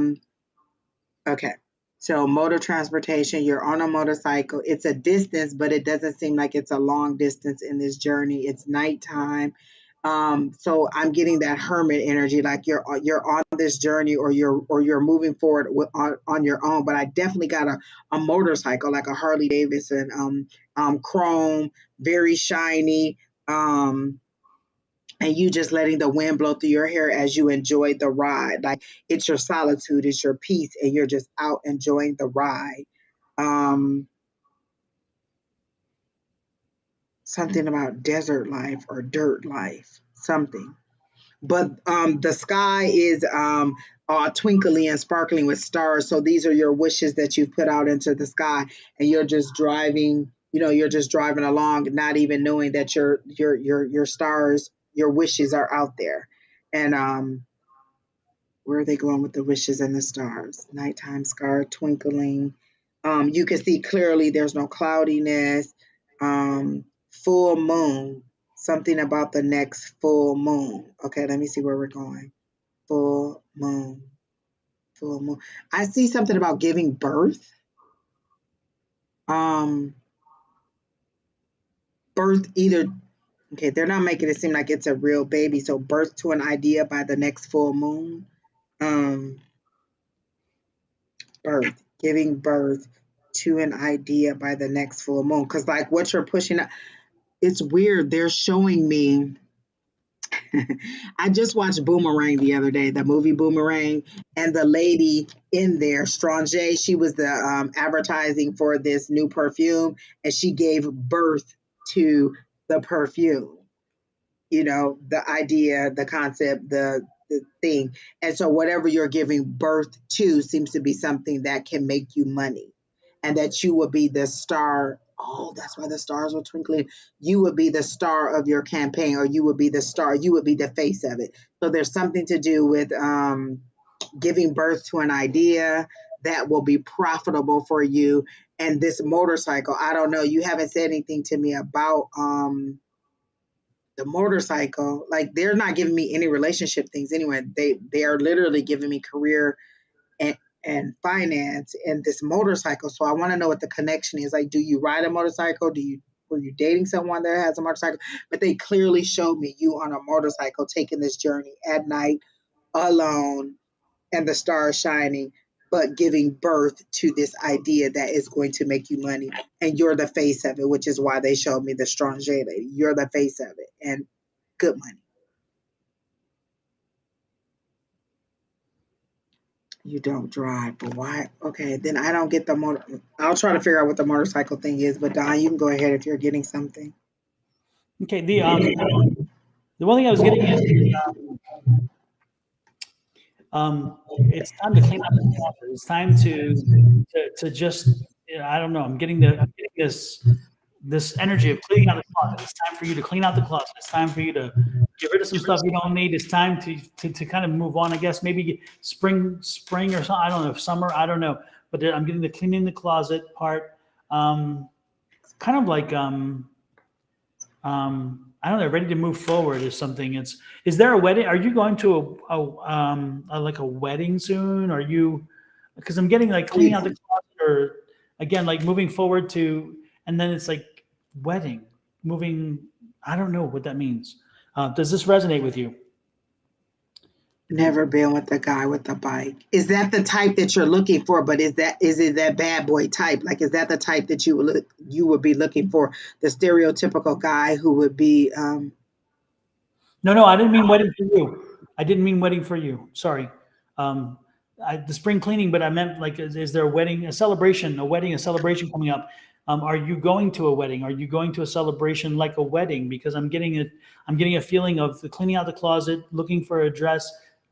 Okay. So motor transportation, you're on a motorcycle. It's a distance, but it doesn't seem like it's a long distance in this journey. It's nighttime. So I'm getting that hermit energy, like you're on this journey, or you're moving forward on your own. But I definitely got a motorcycle, like a Harley Davidson, chrome, very shiny, and you just letting the wind blow through your hair as you enjoy the ride. Like it's your solitude, it's your peace, and you're just out enjoying the ride. Um, Something about desert life or dirt life, something. But the sky is all twinkly and sparkling with stars. So these are your wishes that you've put out into the sky, and you're just driving. You're just driving along, not even knowing that your stars, your wishes are out there. And where are they going with the wishes and the stars? Nighttime star twinkling. You can see clearly there's no cloudiness. Full moon. Something about the next full moon. Okay, let me see where we're going. Full moon. Full moon. I see something about giving birth. Um, Birth either. Okay, they're not making it seem like it's a real baby. So birth to an idea by the next full moon. Um, Birth, giving birth to an idea by the next full moon. Because like what you're pushing, it's weird. They're showing me. I just watched Boomerang the other day, the movie Boomerang, and the lady in there, Strange, she was the advertising for this new perfume, and she gave birth to the perfume. The idea, the concept, the thing. And so whatever you're giving birth to seems to be something that can make you money, and that you will be the star. Oh, that's why the stars were twinkling. You would be the star of your campaign, or you would be the star. You would be the face of it. So there's something to do with giving birth to an idea that will be profitable for you. And this motorcycle, I don't know. You haven't said anything to me about the motorcycle. Like they're not giving me any relationship things anyway. They are literally giving me career and finance and this motorcycle. So I want to know what the connection is. Like, do you ride a motorcycle? Were you dating someone that has a motorcycle? But they clearly showed me you on a motorcycle taking this journey at night alone, and the stars shining, but giving birth to this idea that is going to make you money. And you're the face of it, which is why they showed me the strong J lady. You're the face of it, and good money. You don't drive, but why? Okay, then I don't get the motor. I'll try to figure out what the motorcycle thing is. But Don, you can go ahead if you're getting something. Okay. The one thing I was getting is it's time to clean up the closet. It's time to just I don't know. I'm getting this energy of cleaning out the closet. It's time for you to clean out the closet. It's time for you to Get rid of some stuff you don't need. It's time to kind of move on. I guess maybe spring or something. I don't know. Summer. I don't know. But I'm getting the cleaning the closet part. Kind of like I don't know, ready to move forward or something. Is there a wedding? Are you going to like a wedding soon? Are you? Because I'm getting like cleaning out the closet, or again like moving forward to, and then it's like wedding, moving. I don't know what that means. Does this resonate with you? Never been with a guy with a bike. Is that the type that you're looking for? But is it that bad boy type? Like, is that the type that you would be looking for? The stereotypical guy who would be No, I didn't mean wedding for you. I didn't mean wedding for you. Sorry. Um, the spring cleaning, but I meant like, is there a wedding, a celebration, a celebration coming up? Are you going to a wedding? Are you going to a celebration like a wedding? Because I'm getting a feeling of the cleaning out the closet, looking for a dress,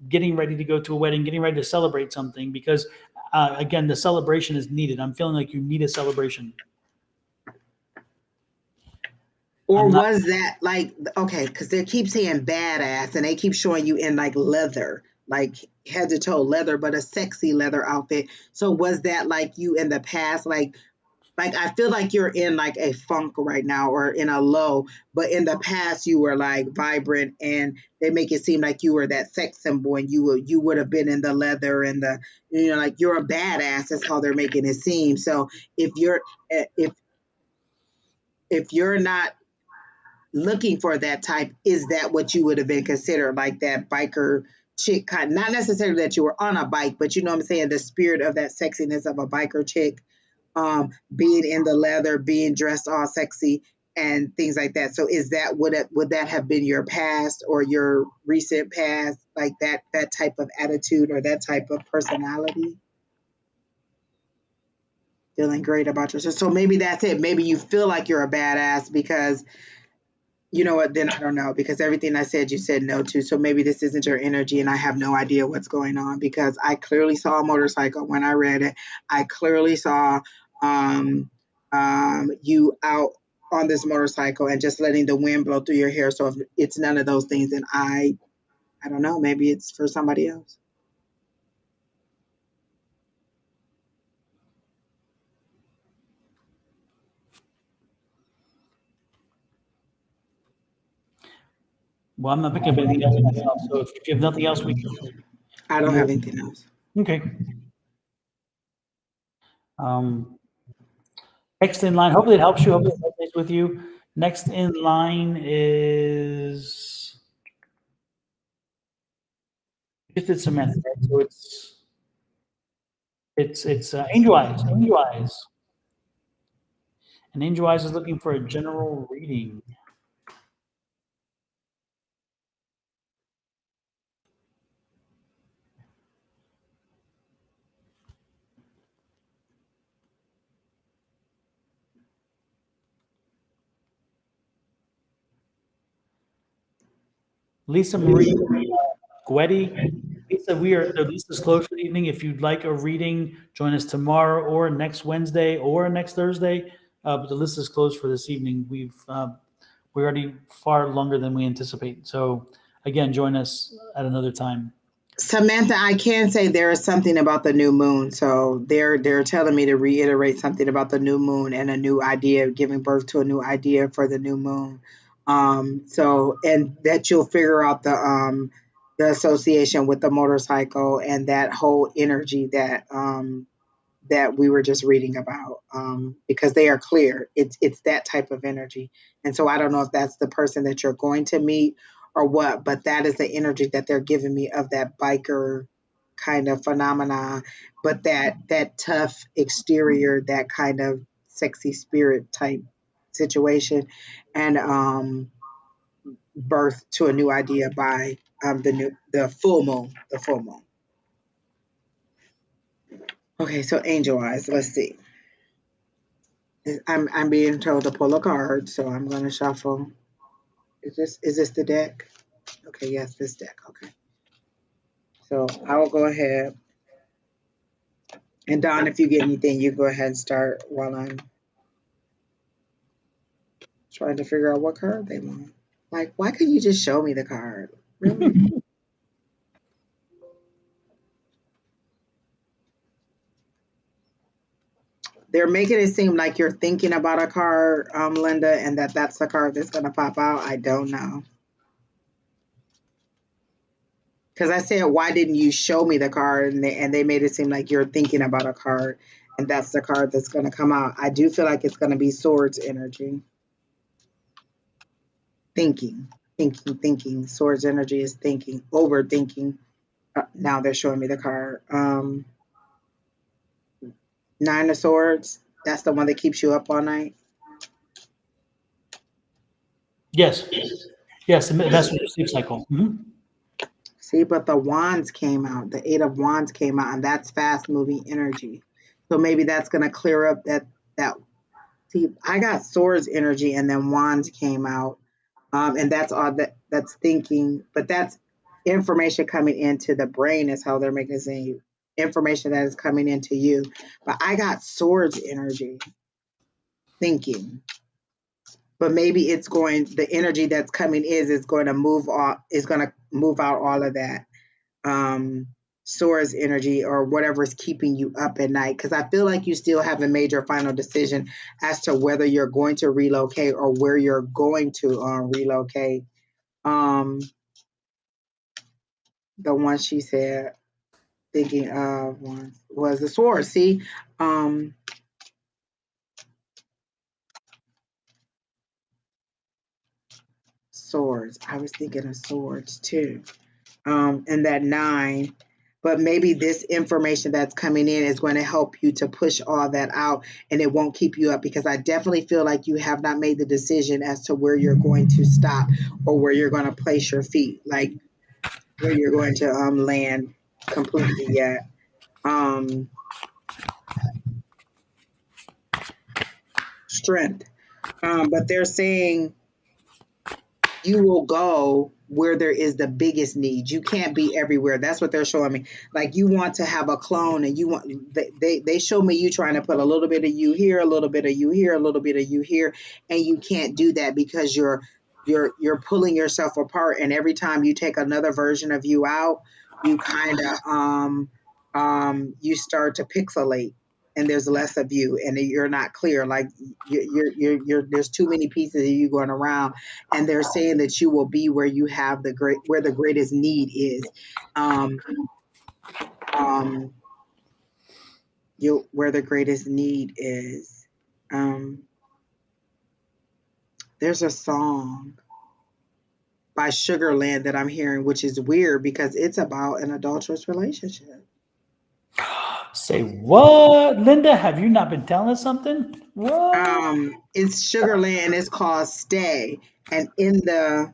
getting ready to go to a wedding, getting ready to celebrate something. Because again, the celebration is needed. I'm feeling like you need a celebration. or I'm not. was that like okay, because they keep saying badass and they keep showing you in like leather, like head to toe leather, but a sexy leather outfit. So was that like you in the past, like I feel like you're in like a funk right now or in a low, but in the past you were like vibrant and they make it seem like you were that sex symbol and you would have been in the leather and the like you're a badass. That's how they're making it seem. So if you're if you're not looking for that type, is that what you would have been considered like that biker chick kind? Not necessarily that you were on a bike, but you know what I'm saying, the spirit of that sexiness of a biker chick, being in the leather, being dressed all sexy and things like that. So is that would that have been your past or your recent past, like that type of attitude or that type of personality? Feeling great about yourself. So maybe that's it. Maybe you feel like you're a badass because you know what, then I don't know because everything I said you said no to. So maybe this isn't your energy and I have no idea what's going on because I clearly saw a motorcycle when I read it. I clearly saw um, you out on this motorcycle and just letting the wind blow through your hair. So if it's none of those things, then I don't know. Maybe it's for somebody else. Well, I'm not picking up anything else myself. So if you have nothing else, we can I don't have move. anything else. Okay. Um, Next in line, hopefully it helps you. Hopefully it resonates with you. Next in line is just did Samantha, right? So it's Angel Eyes. Angel Eyes, and Angel Eyes is looking for a general reading. Lisa Marie Guetti. Lisa, the list is closed for the evening. If you'd like a reading, join us tomorrow or next Wednesday or next Thursday. But the list is closed for this evening. We're already far longer than we anticipate. So again, join us at another time. Samantha, I can say there is something about the new moon. So they're telling me to reiterate something about the new moon and a new idea, giving birth to a new idea for the new moon. So and that you'll figure out the association with the motorcycle and that whole energy that we were just reading about, because they are clear. It's that type of energy, and so I don't know if that's the person that you're going to meet or what, but that is the energy that they're giving me of that biker kind of phenomena, but that tough exterior, that kind of sexy spirit type situation, and birth to a new idea by the full moon, the full moon. Okay, so angel eyes. Let's see. I'm being told to pull a card, so I'm gonna shuffle. Is this the deck? Okay, yes, this deck. Okay. So I will go ahead. And Don, if you get anything, you go ahead and start while I'm trying to figure out what card they want. Like, why couldn't you just show me the card? Really? They're making it seem like you're thinking about a card, Linda, and that's the card that's going to pop out. I don't know. Because I said, why didn't you show me the card? And they made it seem like you're thinking about a card, and that's the card that's going to come out. I do feel like it's going to be swords energy. Thinking, thinking. Swords energy is thinking, overthinking. Now they're showing me the card. Nine of Swords. That's the one that keeps you up all night. Yes. Yes. That's what your sleep cycle. See, but the Wands came out. The Eight of Wands came out, and that's fast moving energy. So maybe that's going to clear up that. See, I got Swords energy, and then Wands came out, and that's all that's thinking. But that's information coming into the brain is how they're making it seem. Information that is coming into you. But I got Swords energy, thinking. But maybe it's going. The energy that's coming is going to move off. Is going to move out all of that source energy or whatever is keeping you up at night. Because I feel like you still haven't made your final decision as to whether you're going to relocate or where you're going to relocate. Um, the one she said, thinking of was the sword. See, um, swords. I was thinking of swords too. And that nine. But maybe this information that's coming in is going to help you to push all that out and it won't keep you up because I definitely feel like you have not made the decision as to where you're going to stop or where you're going to place your feet, like where you're going to land completely yet. Um, Strength. But they're saying you will go where there is the biggest need. You can't be everywhere. That's what they're showing me. Like you want to have a clone and you want they show me you trying to put a little bit of you here, a little bit of you here, a little bit of you here, and you can't do that because you're pulling yourself apart and every time you take another version of you out, you kind of you start to pixelate and there's less of you and you're not clear like you're there's too many pieces of you going around and they're saying that you will be where you have where the greatest need is. Um, um, you where the greatest need is. Um, there's a song by Sugarland that I'm hearing, which is weird because it's about an adulterous relationship. Say what, Linda? Have you not been telling us something? What? It's Sugarland. It's called Stay, and in the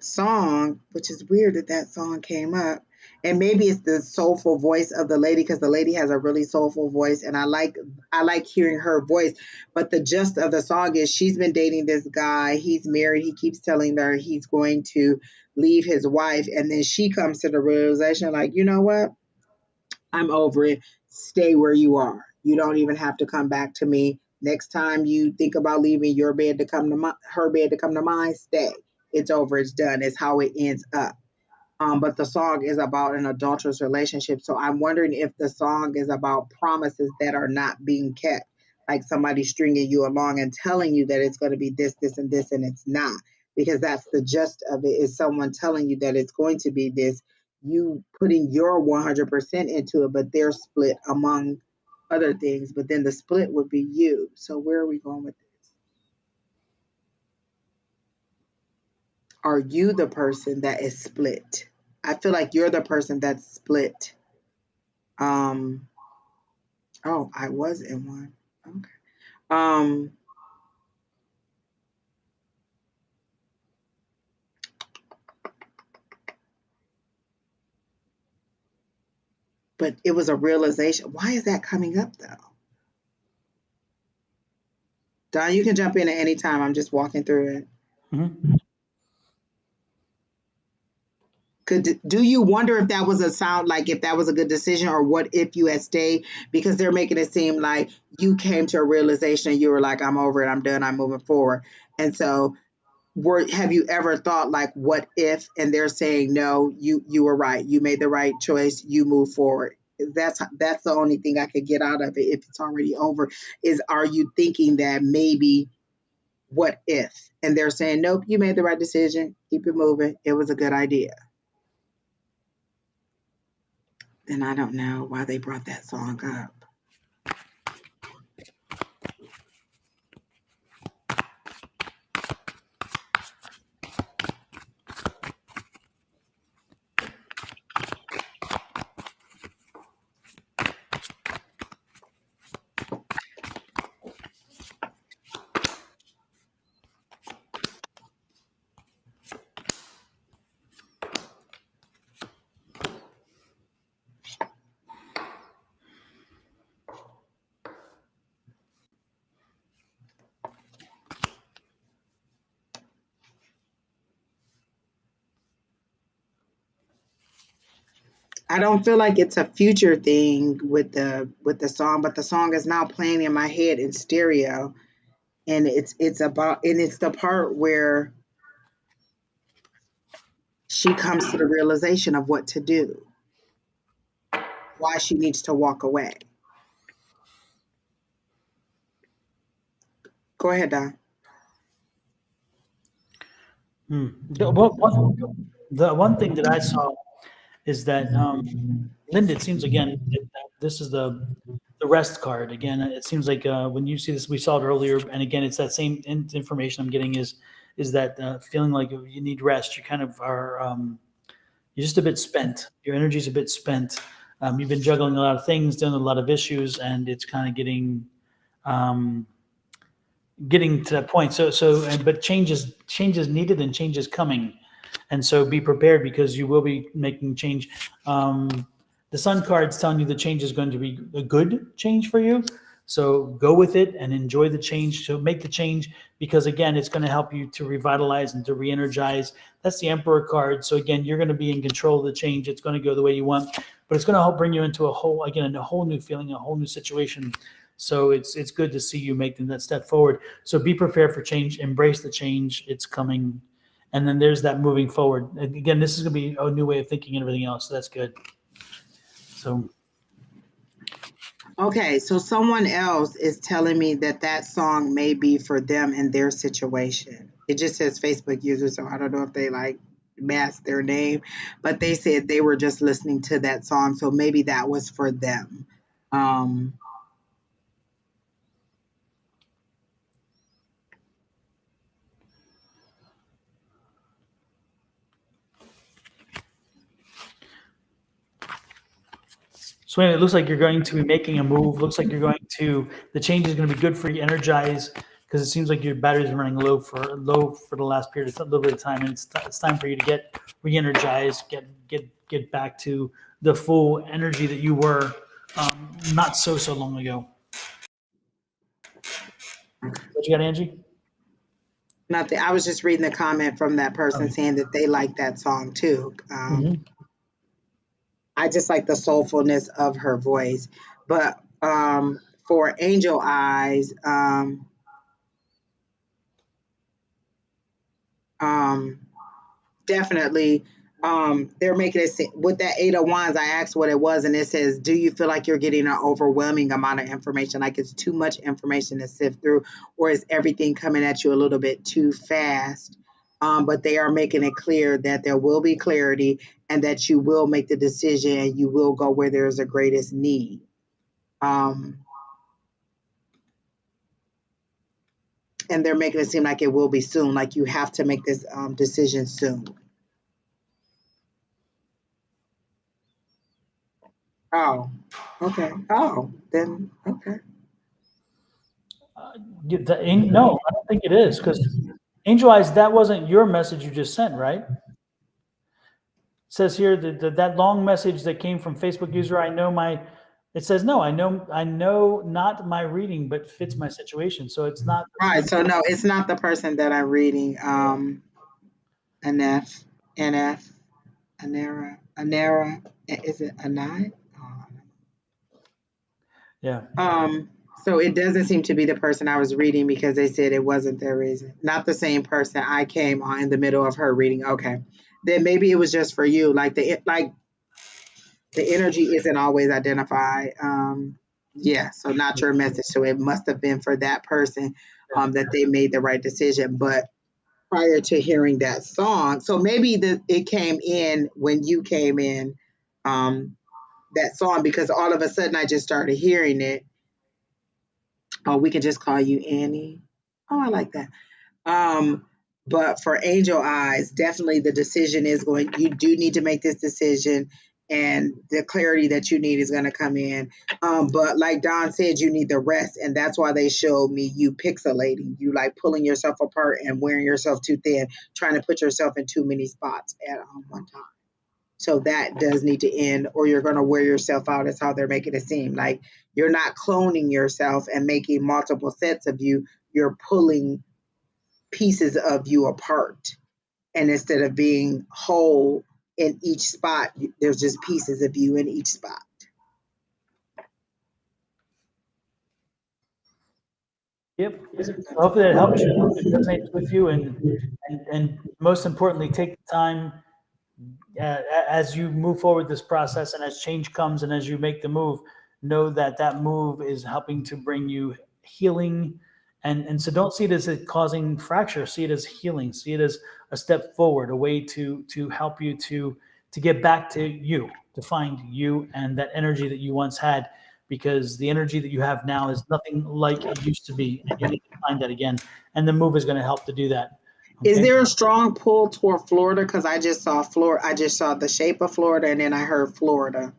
song, which is weird that that song came up, and maybe it's the soulful voice of the lady because the lady has a really soulful voice, and I like hearing her voice. But the gist of the song is she's been dating this guy. He's married. He keeps telling her he's going to leave his wife, and then she comes to the realization, like, you know what? I'm over it. Stay where you are. You don't even have to come back to me. Next time you think about leaving your bed to come to her bed to come to mine, stay. It's over. It's done. It's how it ends up. But the song is about an adulterous relationship. So I'm wondering if the song is about promises that are not being kept, like somebody stringing you along and telling you that it's going to be this, this, and this, and it's not. Because that's the gist of it is someone telling you that it's going to be this, you putting your 100% into it, but they're split among other things. But then the split would be you. So where are we going with this? Are you the person that is split? I feel like you're the person that's split. Um, oh, I was in one. Okay. Um, but it was a realization. Why is that coming up though? Don, you can jump in at any time. I'm just walking through it. Mhm. Do you wonder if that was a sound like if that was a good decision or what if you had stayed because they're making it seem like you came to a realization and you were like I'm over it, I'm done, I'm moving forward. And so have you ever thought like, what if? And they're saying, no, you were right. You made the right choice. You move forward. That's the only thing I could get out of it. If it's already over, is are you thinking that maybe what if? And they're saying, nope, you made the right decision. Keep it moving. It was a good idea. Then I don't know why they brought that song up. I don't feel like it's a future thing with the song, but the song is now playing in my head in stereo, and it's the part where she comes to the realization of what to do, why she needs to walk away. Go ahead, Don. The one thing that I saw is that Linda, it seems again that this is the rest card. Again, it seems like when you see this, we saw it earlier, and again, it's that same information I'm getting is that feeling like you need rest. You kind of are you're just a bit spent. Your energy's a bit spent. You've been juggling a lot of things, dealing with a lot of issues, and it's kind of um, getting to that point. But change is needed and change is coming, and so be prepared because you will be making change. The Sun card's telling you the change is going to be a good change for you. So go with it and enjoy the change. So make the change because again, it's going to help you to revitalize and to re-energize. That's the Emperor card. So again, you're going to be in control of the change. It's going to go the way you want, but it's going to help bring you into a whole new feeling, a whole new situation. So it's good to see you making that step forward. So be prepared for change, embrace the change. It's coming. And then there's that moving forward. And again, this is going to be a new way of thinking and everything else. So that's good. So Okay, so someone else is telling me that that song may be for them in their situation. It just says Facebook user, so I don't know if they like masked their name, but they said they were just listening to that song, so maybe that was for them. Um, So anyway, it looks like you're going to be making a move. Looks like the change is going to be good for you. Energize because it seems like your battery's running low for the last period of a little bit of time, and it's time for you to get re-energized, get back to the full energy that you were not so long ago. What you got, Angie? Nothing. I was just reading the comment from that person Okay. saying that they like that song too. Mhm. I just like the soulfulness of her voice. But for Angel Eyes, um, definitely they're making it with that 8 of Wands. I asked what it was, and it says, do you feel like you're getting an overwhelming amount of information, like it's too much information to sift through, or is everything coming at you a little bit too fast? But they are making it clear that there will be clarity and that you will make the decision and you will go where there's the greatest need. um, and they're making it seem like it will be soon, like you have to make this decision soon. Oh, okay. Oh, then okay. No, I don't think it is because Angel Eyes, that wasn't your message you just sent, right? It says here that long message that came from Facebook user. It says no. I know not my reading, but fits my situation. So it's not the Right. same. So no, it's not the person that I'm reading. NF, NF, Anera. Is it Anai? Yeah. So it doesn't seem to be the person I was reading because they said it wasn't their reason. Not the same person I came on in the middle of her reading. Okay. Then maybe it was just for you. The energy isn't always identified. Yeah, so not your message. So it must have been for that person Yeah. that they made the right decision. But prior to hearing that song, so maybe it came in when you came in, um, that song, because all of a sudden I just started hearing it. Oh, we can just call you Annie. Oh, I like that. Um, but for Angel Eyes, definitely the decision is going, you do need to make this decision, and the clarity that you need is going to come in. But like Don said, you need the rest. And that's why they showed me you pixelating, you like pulling yourself apart and wearing yourself too thin, trying to put yourself in too many spots at one time. So that does need to end, or you're going to wear yourself out, is how they're making it seem. Like you're not cloning yourself and making multiple sets of you, you're pulling pieces of you apart. And instead of being whole in each spot, there's just pieces of you in each spot. Yep. So hopefully that helps you, resonates with you, and most importantly, take the time as you move forward this process, and as change comes, and as you make the move, know that that move is helping to bring you healing, and so don't see it as it causing fracture. See it as healing. See it as a step forward, a way to help you to get back to you, to find you and that energy that you once had, because the energy that you have now is nothing like it used to be, and you need to find that again. And the move is going to help to do that. Is Okay. there a strong pull toward Florida? Because I just saw Florida. I just saw the shape of Florida, and then I heard Florida.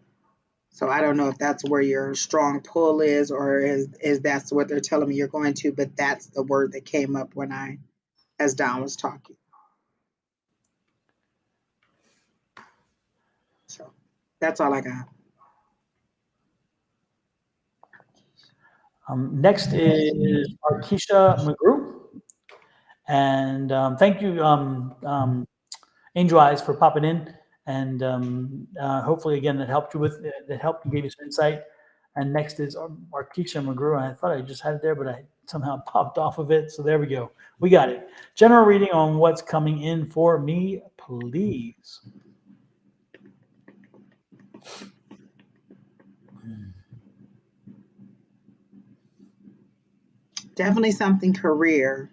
So I don't know if that's where your strong pull is, or is that's what they're telling me you're going to. But that's the word that came up as Don was talking. So that's all I got. Next is Arkisha McGrew. And thank you, Angel Eyes, for popping in. And hopefully, again, that helped and gave you some insight. And next is Arkisha McGrew. I thought I just had it there, but I somehow popped off of it. So there we go. We got it. General reading on what's coming in for me, please. Definitely something career.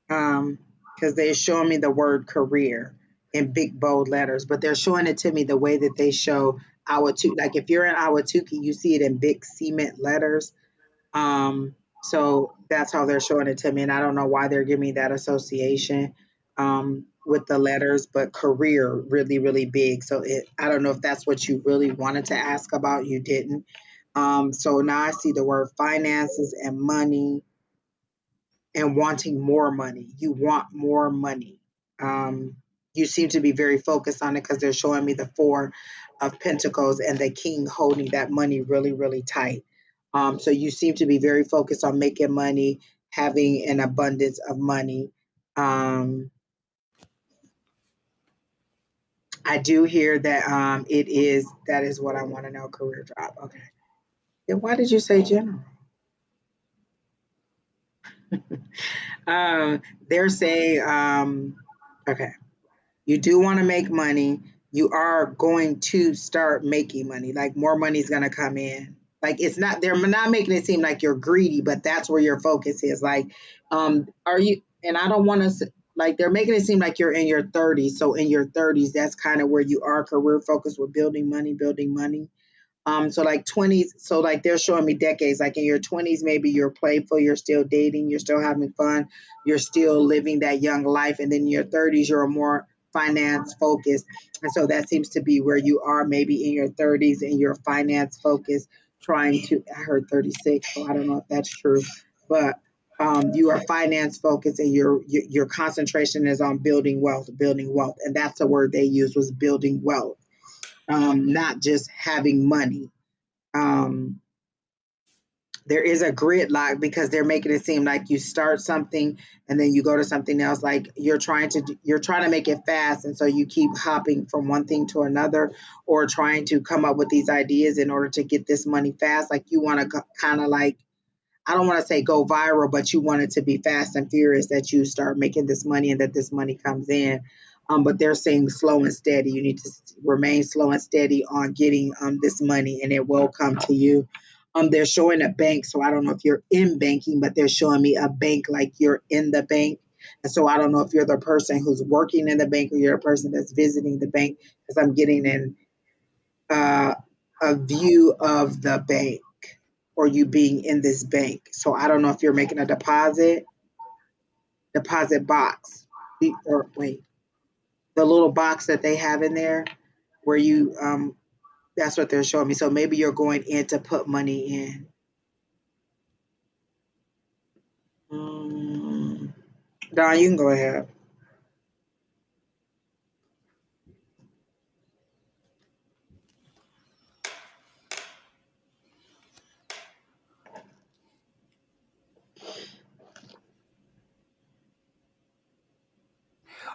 Because they're showing me the word career in big bold letters, but they're showing it to me the way that they show Awatuki. Like if you're in Awatuki, you see it in big cement letters. So that's how they're showing it to me, and I don't know why they're giving me that association with the letters, but career really, really big. So I don't know if that's what you really wanted to ask about. You didn't. So now I see the word finances and money and wanting more money. You want more money. Um, you seem to be very focused on it because they're showing me the Four of Pentacles and the King holding that money really, really tight. So you seem to be very focused on making money, having an abundance of money. Um, I do hear that that is what I want to know, career job. Okay. Then why did you say general? They're saying, okay. You do want to make money. You are going to start making money. Like more money is going to come in. Like they're not making it seem like you're greedy, but that's where your focus is. Like, are you, and I don't want to, like, they're making it seem like you're in your 30s. So in your 30s, that's kind of where you are career focused with building money, building money. So like 20s, so like they're showing me decades, like in your 20s, maybe you're playful, you're still dating, you're still having fun, you're still living that young life. And then in your 30s, you're more finance focused. And so that seems to be where you are maybe in your 30s and you're finance focused, I heard 36, so I don't know if that's true, but you are finance focused and your concentration is on building wealth, building wealth. And that's the word they used, was building wealth, not just having money. Um, there is a gridlock because they're making it seem like you start something and then you go to something else. Like you're trying to make it fast, and so you keep hopping from one thing to another, or trying to come up with these ideas in order to get this money fast. Like you want to kind of like I don't want to say go viral, but you want it to be fast and furious that you start making this money and that this money comes in. But they're saying slow and steady. You need to remain slow and steady on getting this money, and it will come to you. They're showing a bank, so I don't know if you're in banking, but they're showing me a bank like you're in the bank. And so I don't know if you're the person who's working in the bank or you're a person that's visiting the bank, because I'm getting uh, a view of the bank or you being in this bank. So I don't know if you're making a deposit box, or wait, the little box that they have in there where you that's what they're showing me. So maybe you're going in to put money in. Mm. Don, you can go ahead.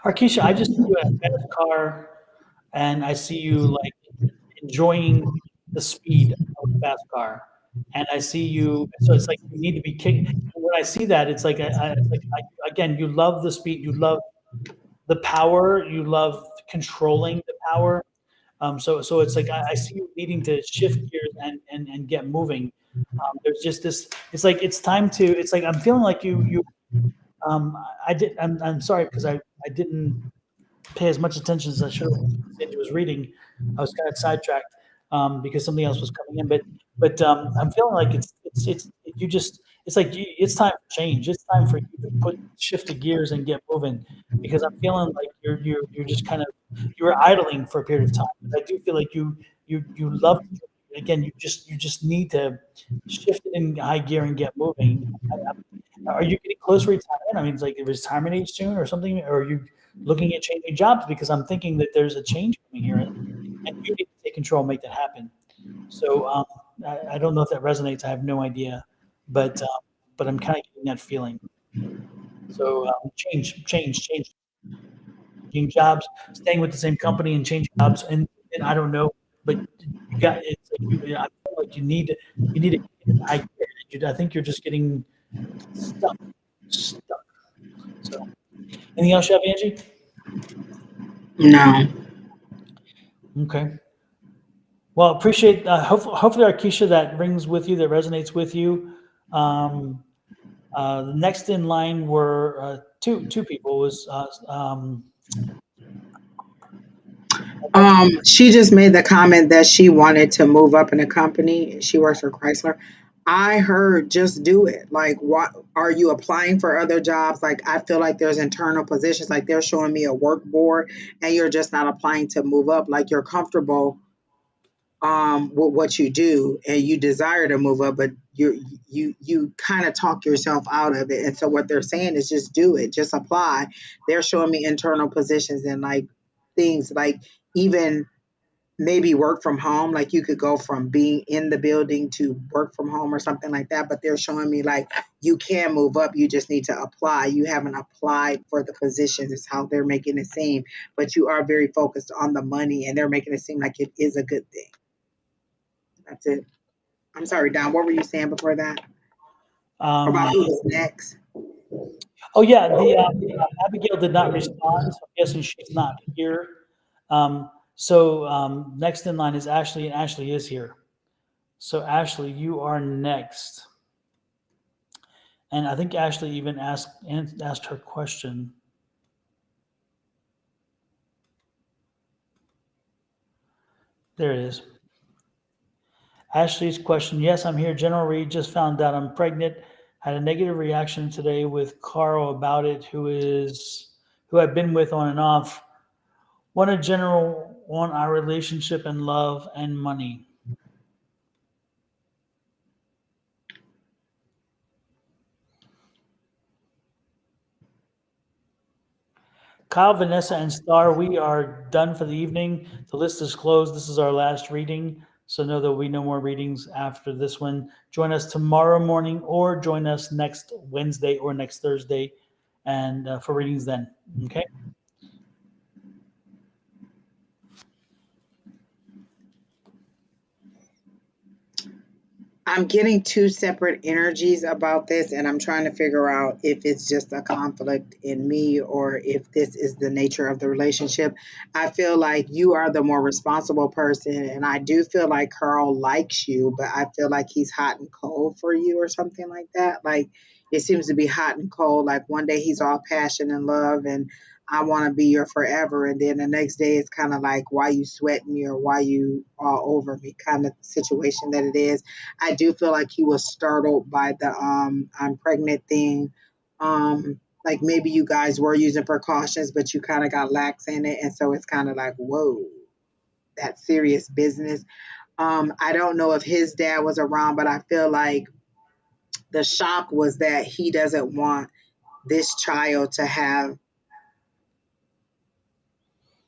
Arkisha, I just see you in a fast car, and I see you like enjoying the speed of a fast car, and I see you. So it's like you need to be kick. When I see that, it's like again, you love the speed, you love the power, you love controlling the power. So it's like I see you needing to shift gears and get moving. There's just this. It's like it's time to. It's like I'm feeling like you. I did. I'm sorry because I didn't pay as much attention as I should have when Cindy was reading. I was kind of sidetracked because something else was coming in. But I'm feeling like it's you just it's like it's time for change. It's time for you to shift the gears and get moving because I'm feeling like you're just kind of you were idling for a period of time. But I do feel like you love again. You just need to shift it in high gear and get moving. Are you getting close to retirement? I mean, it's like retirement age soon or something, or are you looking at changing jobs? Because I'm thinking that there's a change coming here, and you need to take control and make that happen. So I don't know if that resonates. I have no idea, but I'm kind of getting that feeling. So changing jobs, staying with the same company and changing jobs, and I don't know, but you got it's like I feel like you need to get in high gear. I think you're just getting stuck. So anything else you have, Angie? No. Okay. Well, appreciate. Hopefully, Arkisha, that rings with you, that resonates with you. Um, the next in line were two people. Was She just made the comment that she wanted to move up in a company. She works for Chrysler. I heard just do it. Like, what are you applying for other jobs? Like, I feel like there's internal positions, like they're showing me a work board, and you're just not applying to move up. Like, you're comfortable with what you do and you desire to move up, but you kind of talk yourself out of it. And so what they're saying is just do it, just apply. They're showing me internal positions and like things like even maybe work from home, like you could go from being in the building to work from home or something like that. But they're showing me like you can move up, you just need to apply. You haven't applied for the positions is how they're making it seem, but you are very focused on the money and they're making it seem like it is a good thing. That's it. I'm sorry, Don. What were you saying before that? About um, who was next? oh yeah, the Abigail did not respond, so I'm guessing she's not here. So next in line is Ashley, and Ashley is here. So Ashley, you are next, and I think Ashley even asked her question. There it is. Ashley's question. Yes, I'm here. General Reed just found out I'm pregnant. Had a negative reaction today with Carl about it, who I've been with on and off. What a general on our relationship and love and money. Kyle, Vanessa, and Star, we are done for the evening. The list is closed. This is our last reading. So know there will be no more readings after this one. Join us tomorrow morning or join us next Wednesday or next Thursday and for readings then. Okay. I'm getting two separate energies about this, and I'm trying to figure out if it's just a conflict in me or if this is the nature of the relationship. I feel like you are the more responsible person, and I do feel like Carl likes you, but I feel like he's hot and cold for you or something like that. Like it seems to be hot and cold. Like one day he's all passion and love, and I want to be your forever. And then the next day it's kind of like, why you sweating me or why you all over me kind of situation that it is. I do feel like he was startled by the I'm pregnant thing. Like maybe you guys were using precautions, but you kind of got lax in it. And so it's kind of like, whoa, that's serious business. I don't know if his dad was around, but I feel like the shock was that he doesn't want this child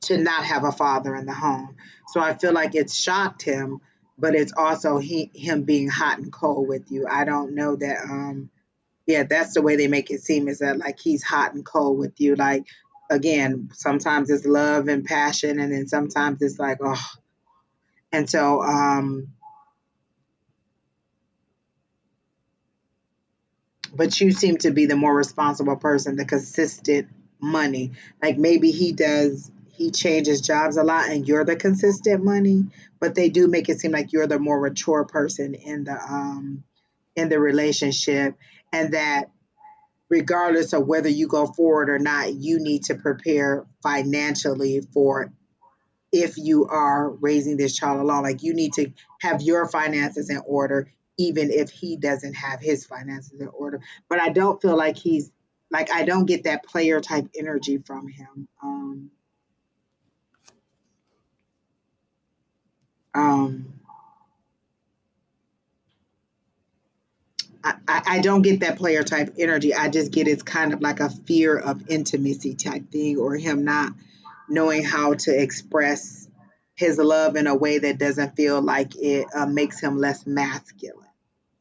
to not have a father in the home. So I feel like it's shocked him, but it's also him being hot and cold with you. I don't know that yeah, that's the way they make it seem, is that like he's hot and cold with you. Like again, sometimes it's love and passion, and then sometimes it's like, oh. And so but you seem to be the more responsible person, the consistent money. Like maybe he changes jobs a lot and you're the consistent money, but they do make it seem like you're the more mature person in the relationship, and that regardless of whether you go forward or not, you need to prepare financially for if you are raising this child alone. Like you need to have your finances in order, even if he doesn't have his finances in order. But I don't feel like he's like, I don't get that player type energy from him. Um, I don't get that player type energy. I just get it's kind of like a fear of intimacy type thing, or him not knowing how to express his love in a way that doesn't feel like it makes him less masculine.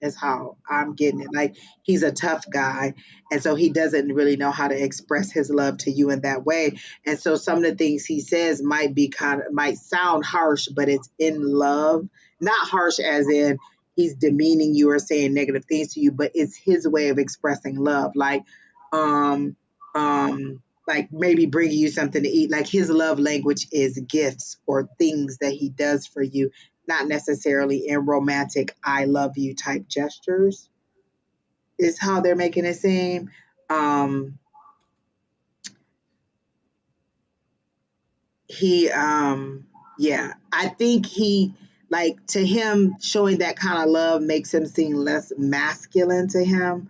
Is how I'm getting it. Like he's a tough guy, and so he doesn't really know how to express his love to you in that way. And so some of the things he says might sound harsh, but it's in love, not harsh as in he's demeaning you or saying negative things to you, but it's his way of expressing love. Um, like maybe bringing you something to eat. Like his love language is gifts or things that he does for you, not necessarily in romantic I love you type gestures, is how they're making it seem. Um he yeah, I think he, like, to him showing that kind of love makes him seem less masculine to him.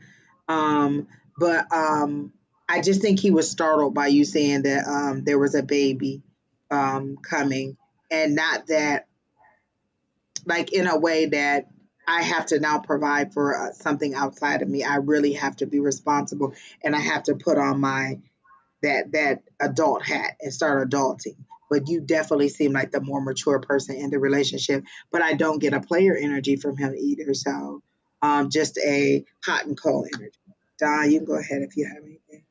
Um but I just think he was startled by you saying that there was a baby coming, and not that like in a way that I have to now provide for something outside of me. I really have to be responsible, and I have to put on my that adult hat and start adulting. But you definitely seem like the more mature person in the relationship. But I don't get a player energy from him either. So just a hot and cold energy. Don, you can go ahead if you have anything.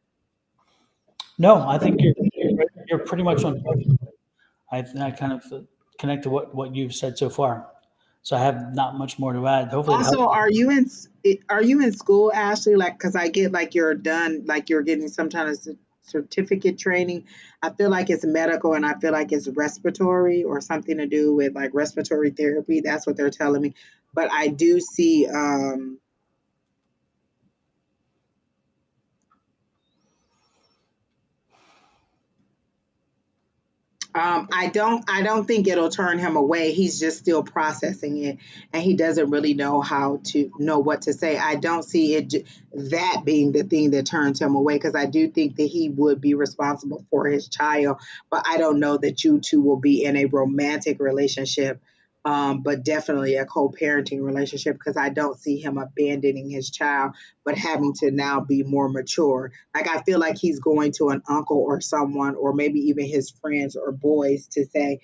No, I think you're pretty much on target. I kind of connect to what you've said so far. So I have not much more to add. Hopefully it Also, helps. are you in school, Ashley? Like, because I get like you're done, like you're getting some kind of certificate training. I feel like it's medical, and I feel like it's respiratory or something to do with like respiratory therapy. That's what they're telling me. But I do see I don't think it'll turn him away. He's just still processing it, and he doesn't really know how to know what to say. I don't see that being the thing that turns him away, because I do think that he would be responsible for his child, but I don't know that you two will be in a romantic relationship. But definitely a co-parenting relationship, because I don't see him abandoning his child, but having to now be more mature. Like I feel like he's going to an uncle or someone, or maybe even his friends or boys, to say,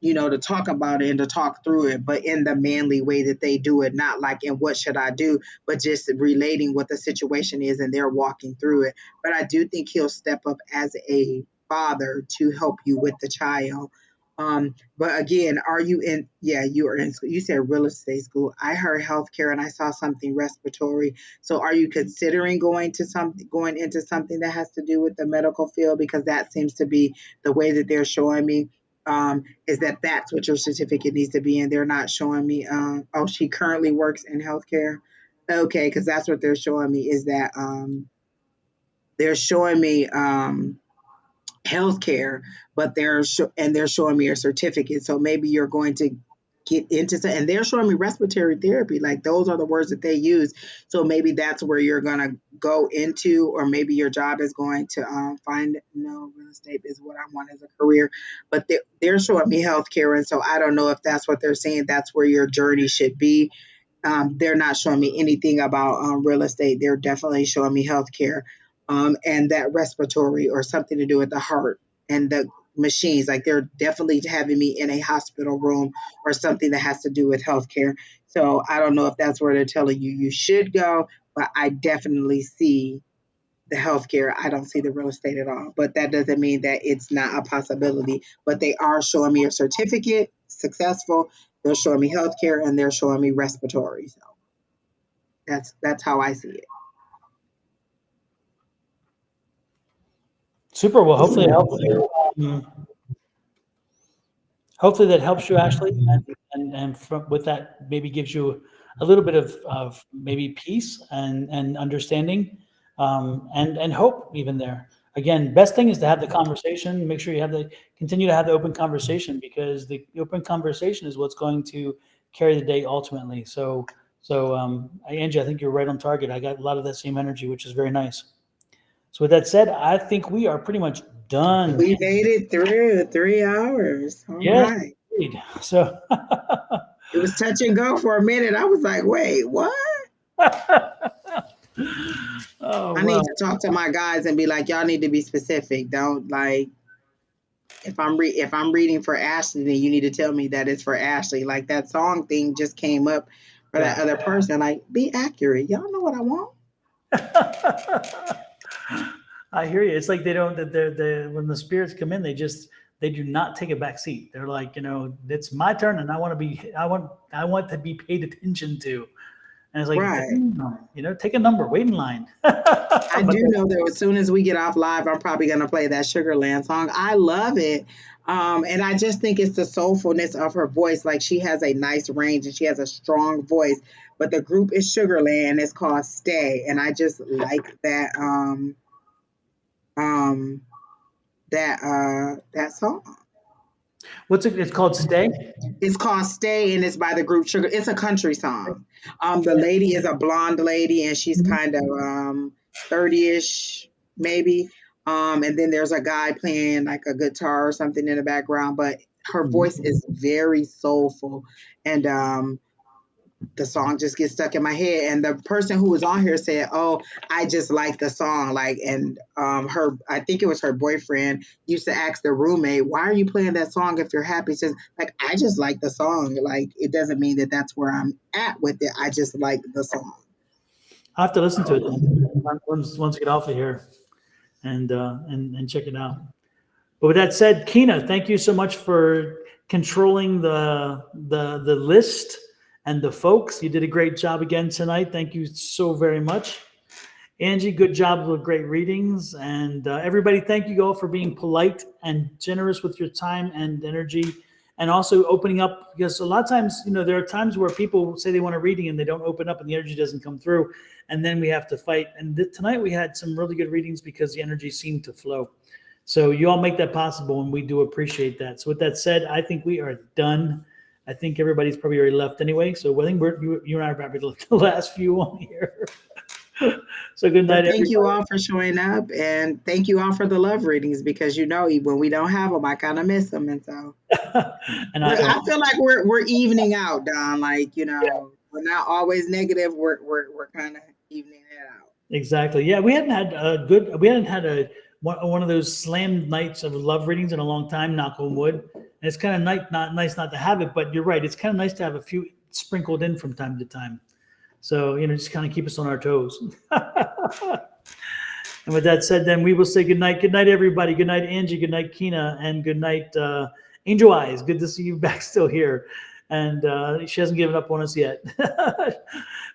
to talk about it and to talk through it, but in the manly way that they do it, not like in what should I do, but just relating what the situation is and they're walking through it. But I do think he'll step up as a father to help you with the child. But again, are you in? Yeah, you are in school. You said real estate school. I heard healthcare, and I saw something respiratory. So, are you considering going into something that has to do with the medical field? Because that seems to be the way that they're showing me. Is that that's what your certificate needs to be in? They're not showing me. Oh, she currently works in healthcare. Okay, because that's what they're showing me. Is that they're showing me healthcare, but they're showing me a certificate. So maybe you're going to get into and they're showing me respiratory therapy. Like those are the words that they use. So maybe that's where you're gonna go into, or maybe your job is going to find no real estate is what I want as a career. But they're showing me healthcare, and so I don't know if that's what they're saying. That's where your journey should be. They're not showing me anything about real estate. They're definitely showing me healthcare, and that respiratory or something to do with the heart and the machines. Like they're definitely having me in a hospital room or something that has to do with healthcare. So I don't know if that's where they're telling you you should go, but I definitely see the healthcare. I don't see the real estate at all. But that doesn't mean that it's not a possibility. But they are showing me a certificate, successful. They're showing me healthcare, and they're showing me respiratory. So that's how I see it. Super. Well, hopefully it helps you. Hopefully that helps you, Ashley, and with that maybe gives you a little bit of maybe peace and understanding, and hope even there. Again, best thing is to have the conversation. Make sure you continue to have the open conversation, because the open conversation is what's going to carry the day ultimately. So Angie, I think you're right on target. I got a lot of that same energy, which is very nice. So with that said, I think we are pretty much done. We made it through 3 hours. All Yes, right. indeed. So It was touch and go for a minute. I was like, wait, what? oh, I need to talk to my guys and be like, y'all need to be specific. Don't like if I'm reading for Ashley, then you need to tell me that it's for Ashley. Like that song thing just came up for that other person. Like, be accurate. Y'all know what I want. I hear you. It's like they don't. They when the spirits come in, they do not take a back seat. They're like, it's my turn, and I want to be paid attention to. And it's like, right. Take a number, wait in line. I do know that as soon as we get off live, I'm probably going to play that Sugarland song. I love it. And I just think it's the soulfulness of her voice. Like she has a nice range and she has a strong voice, but the group is Sugarland. It's called Stay. And I just like that, that song. What's it? It's called Stay. It's called Stay, and it's by the group Sugar. It's a country song. The lady is a blonde lady, and she's kind of 30-ish, maybe. And then there's a guy playing like a guitar or something in the background, but her voice is very soulful, and the song just gets stuck in my head. And the person who was on here said, "Oh, I just like the song." Like, and I think it was her boyfriend used to ask the roommate, "Why are you playing that song if you're happy?" She says, "Like, I just like the song. Like, it doesn't mean that that's where I'm at with it. I just like the song." I have to listen to it once we get off of here, and check it out. But with that said, Kina, thank you so much for controlling the list and the folks. You did a great job again tonight. Thank you so very much. Angie, good job with great readings. And everybody, thank you all for being polite and generous with your time and energy, and also opening up, because a lot of times, there are times where people say they want a reading and they don't open up and the energy doesn't come through. And then we have to fight. And tonight we had some really good readings because the energy seemed to flow. So you all make that possible, and we do appreciate that. So with that said, I think we are done. I think everybody's probably already left anyway. So I think you and I are probably the last few on here. So good night, Thank everybody. you all for showing up, and thank you all for the love readings, because when we don't have them, I kind of miss them, and so And I feel like we're evening out, Don. Like we're not always negative. We're kind of evening it out. Exactly. Yeah, we hadn't had one of those slam nights of love readings in a long time, knock on wood. And it's kind of nice not to have it, but you're right. It's kind of nice to have a few sprinkled in from time to time. So, just kind of keep us on our toes. And with that said, then we will say good night. Good night, everybody. Good night, Angie. Good night, Kina. And good night, Angel Eyes, good to see you back still here. And she hasn't given up on us yet.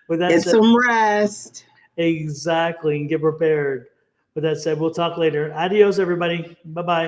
With that Get said, some rest. exactly, and get prepared. With that said, we'll talk later. Adios, everybody. Bye-bye.